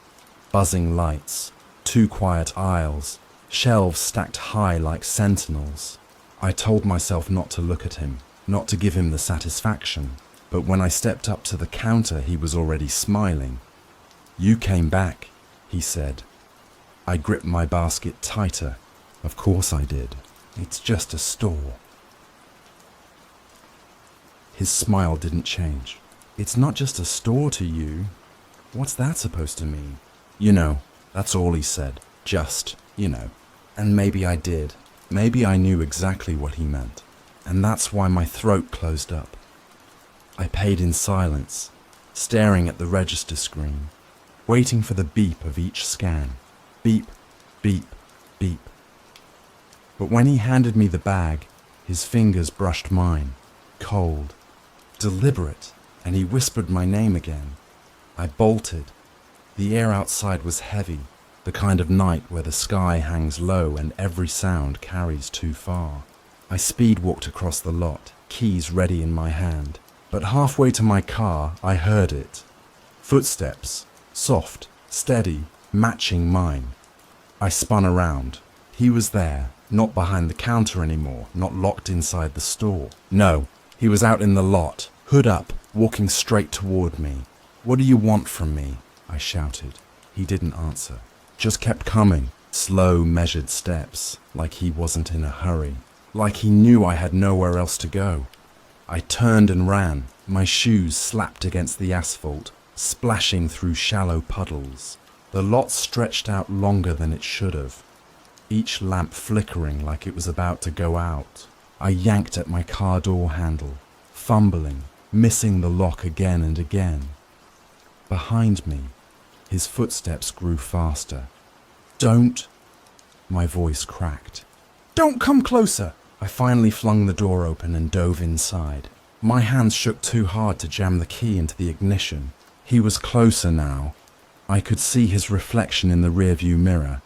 Buzzing lights, 2 quiet aisles, shelves stacked high like sentinels. I told myself not to look at him, not to give him the satisfaction. But when I stepped up to the counter, he was already smiling. "You came back," he said. I gripped my basket tighter. Of course I did. It's just a store. His smile didn't change. "It's not just a store to you. What's that supposed to mean?" "You know," that's all he said. Just, you know. And maybe I did. Maybe I knew exactly what he meant. And that's why my throat closed up. I paid in silence, staring at the register screen, waiting for the beep of each scan. Beep, beep, beep. But when he handed me the bag, his fingers brushed mine, cold, deliberate, and he whispered my name again. I bolted. The air outside was heavy, the kind of night where the sky hangs low and every sound carries too far. I speed walked across the lot, keys ready in my hand. But halfway to my car, I heard it. Footsteps, soft, steady, matching mine. I spun around. He was there, not behind the counter anymore, not locked inside the store. No, he was out in the lot, hood up, walking straight toward me. "What do you want from me?" I shouted. He didn't answer, just kept coming, slow, measured steps, like he wasn't in a hurry, like he knew I had nowhere else to go. I turned and ran, my shoes slapped against the asphalt, splashing through shallow puddles. The lot stretched out longer than it should have, each lamp flickering like it was about to go out. I yanked at my car door handle, fumbling, missing the lock again and again. Behind me, his footsteps grew faster. "Don't," my voice cracked. "Don't come closer!" I finally flung the door open and dove inside. My hands shook too hard to jam the key into the ignition. He was closer now. I could see his reflection in the rearview mirror,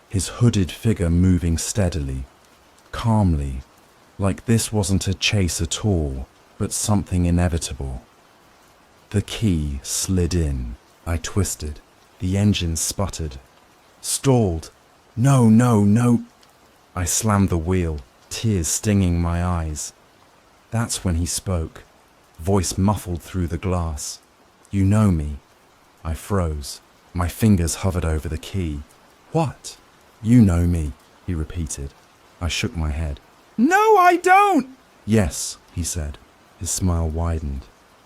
his hooded figure moving steadily, calmly, like this wasn't a chase at all, but something inevitable. The key slid in. I twisted. The engine sputtered. Stalled. "No, no, no." I slammed the wheel, tears stinging my eyes. That's when he spoke, voice muffled through the glass. "You know me." I froze. My fingers hovered over the key. "What?" "You know me," he repeated. I shook my head. No, I don't! Yes, he said. His smile widened.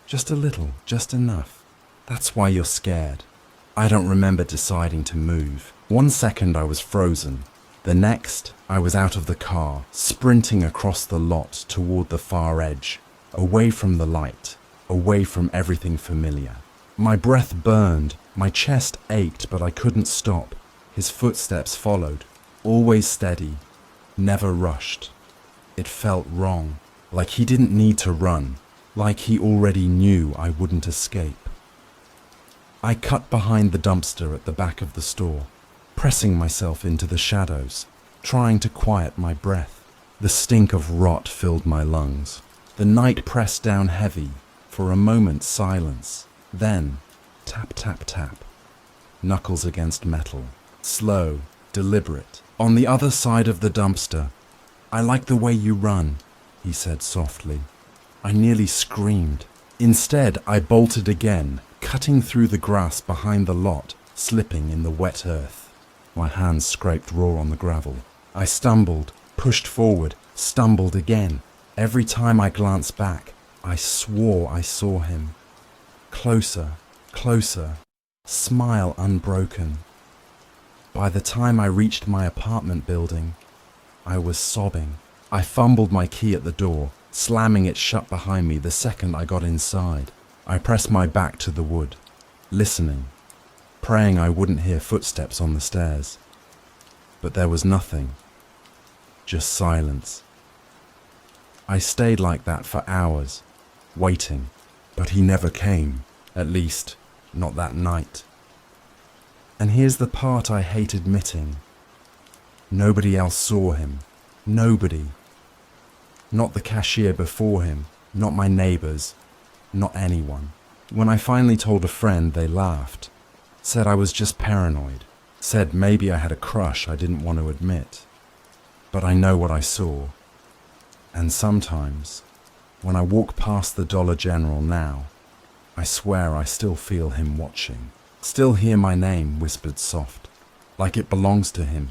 Just a little, just enough. That's why you're scared. I don't remember deciding to move. 1 second I was frozen. The next, I was out of the car, sprinting across the lot toward the far edge, away from the light, away from everything familiar. My breath burned, my chest ached, but I couldn't stop. His footsteps followed, always steady, never rushed. It felt wrong, like he didn't need to run, like he already knew I wouldn't escape. I cut behind the dumpster at the back of the store, pressing myself into the shadows, trying to quiet my breath. The stink of rot filled my lungs. The night pressed down heavy. For a moment, silence. Then, tap, tap, tap. Knuckles against metal. Slow, deliberate. On the other side of the dumpster. I like the way you run, he said softly. I nearly screamed. Instead, I bolted again, cutting through the grass behind the lot, slipping in the wet earth. My hands scraped raw on the gravel. I stumbled, pushed forward, stumbled again. Every time I glanced back, I swore I saw him. Closer, closer, smile unbroken. By the time I reached my apartment building, I was sobbing. I fumbled my key at the door, slamming it shut behind me the second I got inside. I pressed my back to the wood, listening, praying I wouldn't hear footsteps on the stairs. But there was nothing, just silence. I stayed like that for hours, waiting, but he never came, at least, not that night. And here's the part I hate admitting. Nobody else saw him. Nobody. Not the cashier before him, not my neighbors, not anyone. When I finally told a friend, they laughed, said I was just paranoid, said maybe I had a crush I didn't want to admit. But I know what I saw. And sometimes, when I walk past the Dollar General now, I swear I still feel him watching. Still hear my name whispered soft, like it belongs to him.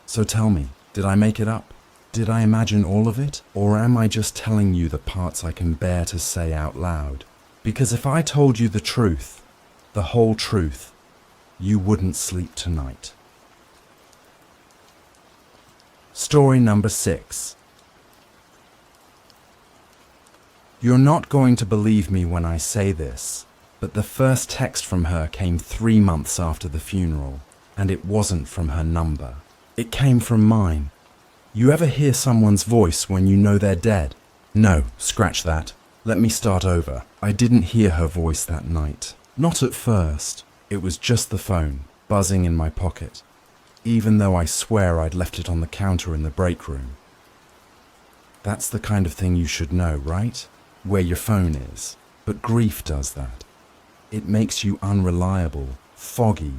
So tell me, did I make it up? Did I imagine all of it? Or am I just telling you the parts I can bear to say out loud? Because if I told you the truth, the whole truth, you wouldn't sleep tonight. Story number 6. You're not going to believe me when I say this, but the first text from her came 3 months after the funeral, and it wasn't from her number. It came from mine. You ever hear someone's voice when you know they're dead? No, scratch that. Let me start over. I didn't hear her voice that night. Not at first. It was just the phone, buzzing in my pocket, even though I swear I'd left it on the counter in the break room. That's the kind of thing you should know, right? Where your phone is. But grief does that. It makes you unreliable, foggy,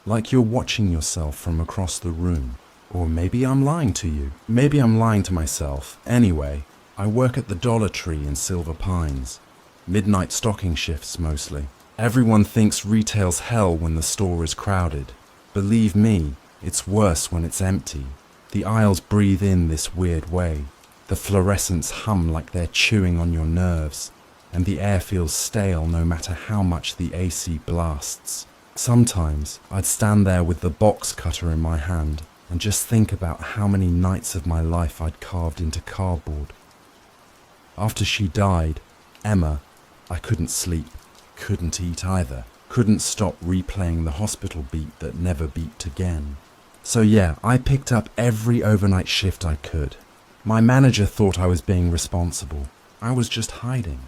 like you're watching yourself from across the room. Or maybe I'm lying to you. Maybe I'm lying to myself. Anyway, I work at the Dollar Tree in Silver Pines. Midnight stocking shifts mostly. Everyone thinks retail's hell when the store is crowded. Believe me, it's worse when it's empty. The aisles breathe in this weird way. The fluorescents hum like they're chewing on your nerves, and the air feels stale no matter how much the AC blasts. Sometimes I'd stand there with the box cutter in my hand and just think about how many nights of my life I'd carved into cardboard. After she died, Emma, I couldn't sleep, couldn't eat either, couldn't stop replaying the hospital beat that never beeped again. So yeah, I picked up every overnight shift I could. My manager thought I was being responsible. I was just hiding.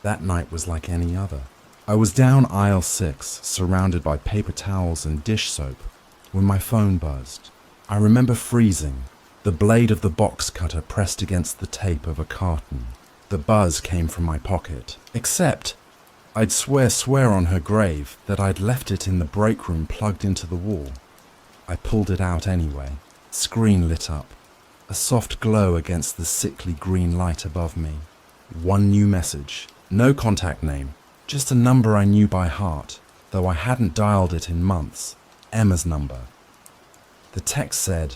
That night was like any other. I was down aisle 6, surrounded by paper towels and dish soap, when my phone buzzed. I remember freezing, the blade of the box cutter pressed against the tape of a carton. The buzz came from my pocket, except I'd swear on her grave that I'd left it in the break room plugged into the wall. I pulled it out anyway. Screen lit up, a soft glow against the sickly green light above me. One new message, no contact name, just a number I knew by heart, though I hadn't dialed it in months. Emma's number. The text said,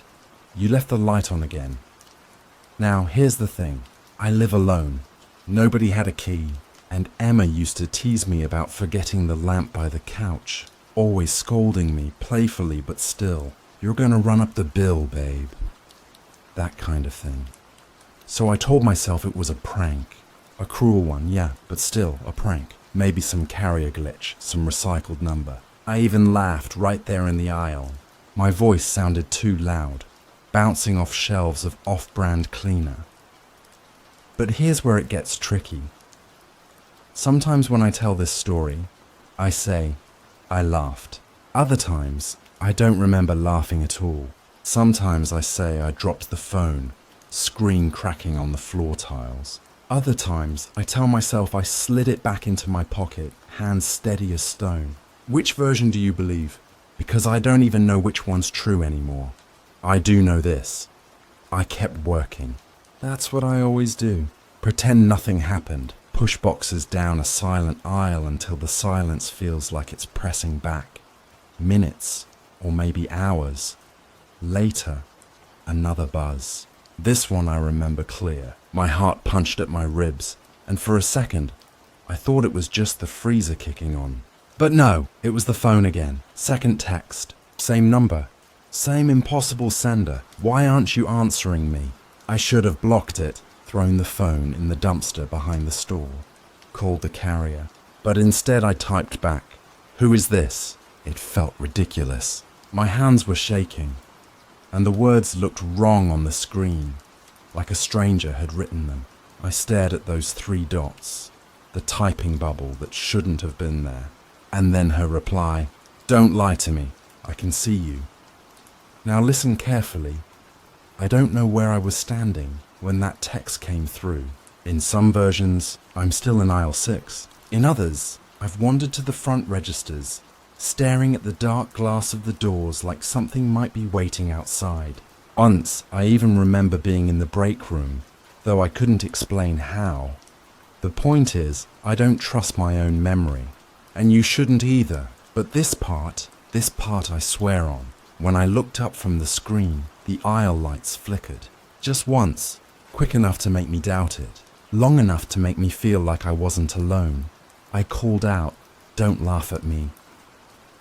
"You left the light on again." Now, here's the thing. I live alone. Nobody had a key, and Emma used to tease me about forgetting the lamp by the couch, always scolding me, playfully but still. You're gonna run up the bill, babe. That kind of thing. So I told myself it was a prank. A cruel one, yeah, but still a prank. Maybe some carrier glitch, some recycled number. I even laughed right there in the aisle. My voice sounded too loud, bouncing off shelves of off-brand cleaner. But here's where it gets tricky. Sometimes when I tell this story, I say, I laughed. Other times, I don't remember laughing at all. Sometimes I say I dropped the phone, screen cracking on the floor tiles. Other times, I tell myself I slid it back into my pocket, hands steady as stone. Which version do you believe? Because I don't even know which one's true anymore. I do know this. I kept working. That's what I always do. Pretend nothing happened. Push boxes down a silent aisle until the silence feels like it's pressing back. Minutes, or maybe hours. Later, another buzz. This one I remember clear. My heart punched at my ribs, and for a second, I thought it was just the freezer kicking on. But no, it was the phone again. Second text. Same number. Same impossible sender. Why aren't you answering me? I should have blocked it, thrown the phone in the dumpster behind the store, called the carrier. But instead I typed back, "Who is this?" It felt ridiculous. My hands were shaking, and the words looked wrong on the screen, like a stranger had written them. I stared at those 3 dots, the typing bubble that shouldn't have been there. And then her reply, "Don't lie to me, I can see you." Now listen carefully. I don't know where I was standing when that text came through. In some versions, I'm still in aisle 6. In others, I've wandered to the front registers, staring at the dark glass of the doors like something might be waiting outside. Once, I even remember being in the break room, though I couldn't explain how. The point is, I don't trust my own memory, and you shouldn't either. But this part I swear on. When I looked up from the screen, the aisle lights flickered. Just once, quick enough to make me doubt it, long enough to make me feel like I wasn't alone. I called out, "Don't laugh at me."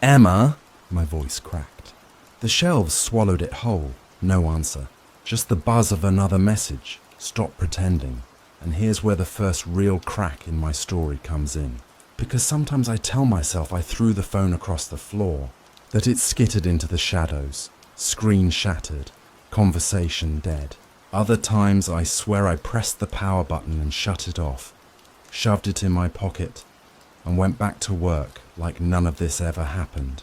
"Emma!" My voice cracked. The shelves swallowed it whole. No answer. Just the buzz of another message. Stop pretending. And here's where the first real crack in my story comes in. Because sometimes I tell myself I threw the phone across the floor, that it skittered into the shadows, screen shattered, conversation dead. Other times I swear I pressed the power button and shut it off, shoved it in my pocket, and went back to work like none of this ever happened.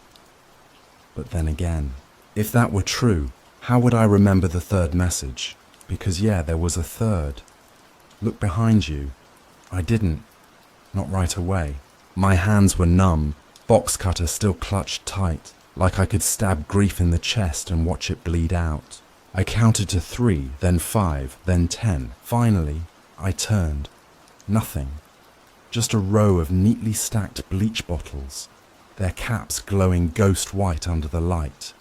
But then again, if that were true, how would I remember the third message? Because yeah, there was a third. Look behind you. I didn't. Not right away. My hands were numb, box cutter still clutched tight, like I could stab grief in the chest and watch it bleed out. I counted to 3, then 5, then 10. Finally, I turned. Nothing. Just a row of neatly stacked bleach bottles, their caps glowing ghost white under the light.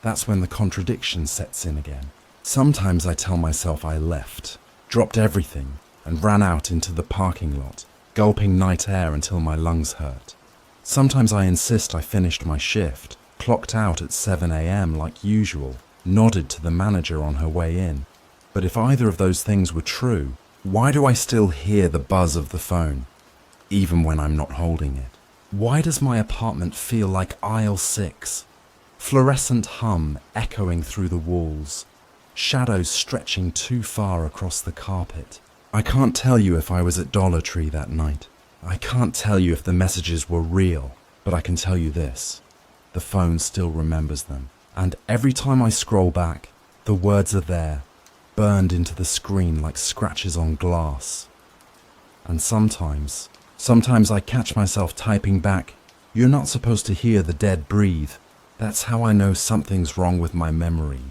That's when the contradiction sets in again. Sometimes I tell myself I left, dropped everything, and ran out into the parking lot, gulping night air until my lungs hurt. Sometimes I insist I finished my shift, clocked out at 7 a.m. like usual, nodded to the manager on her way in. But if either of those things were true, why do I still hear the buzz of the phone, even when I'm not holding it? Why does my apartment feel like aisle 6? Fluorescent hum echoing through the walls, shadows stretching too far across the carpet. I can't tell you if I was at Dollar Tree that night. I can't tell you if the messages were real, but I can tell you this. The phone still remembers them. And every time I scroll back, the words are there, burned into the screen like scratches on glass. And sometimes I catch myself typing back, "You're not supposed to hear the dead breathe." That's how I know something's wrong with my memory.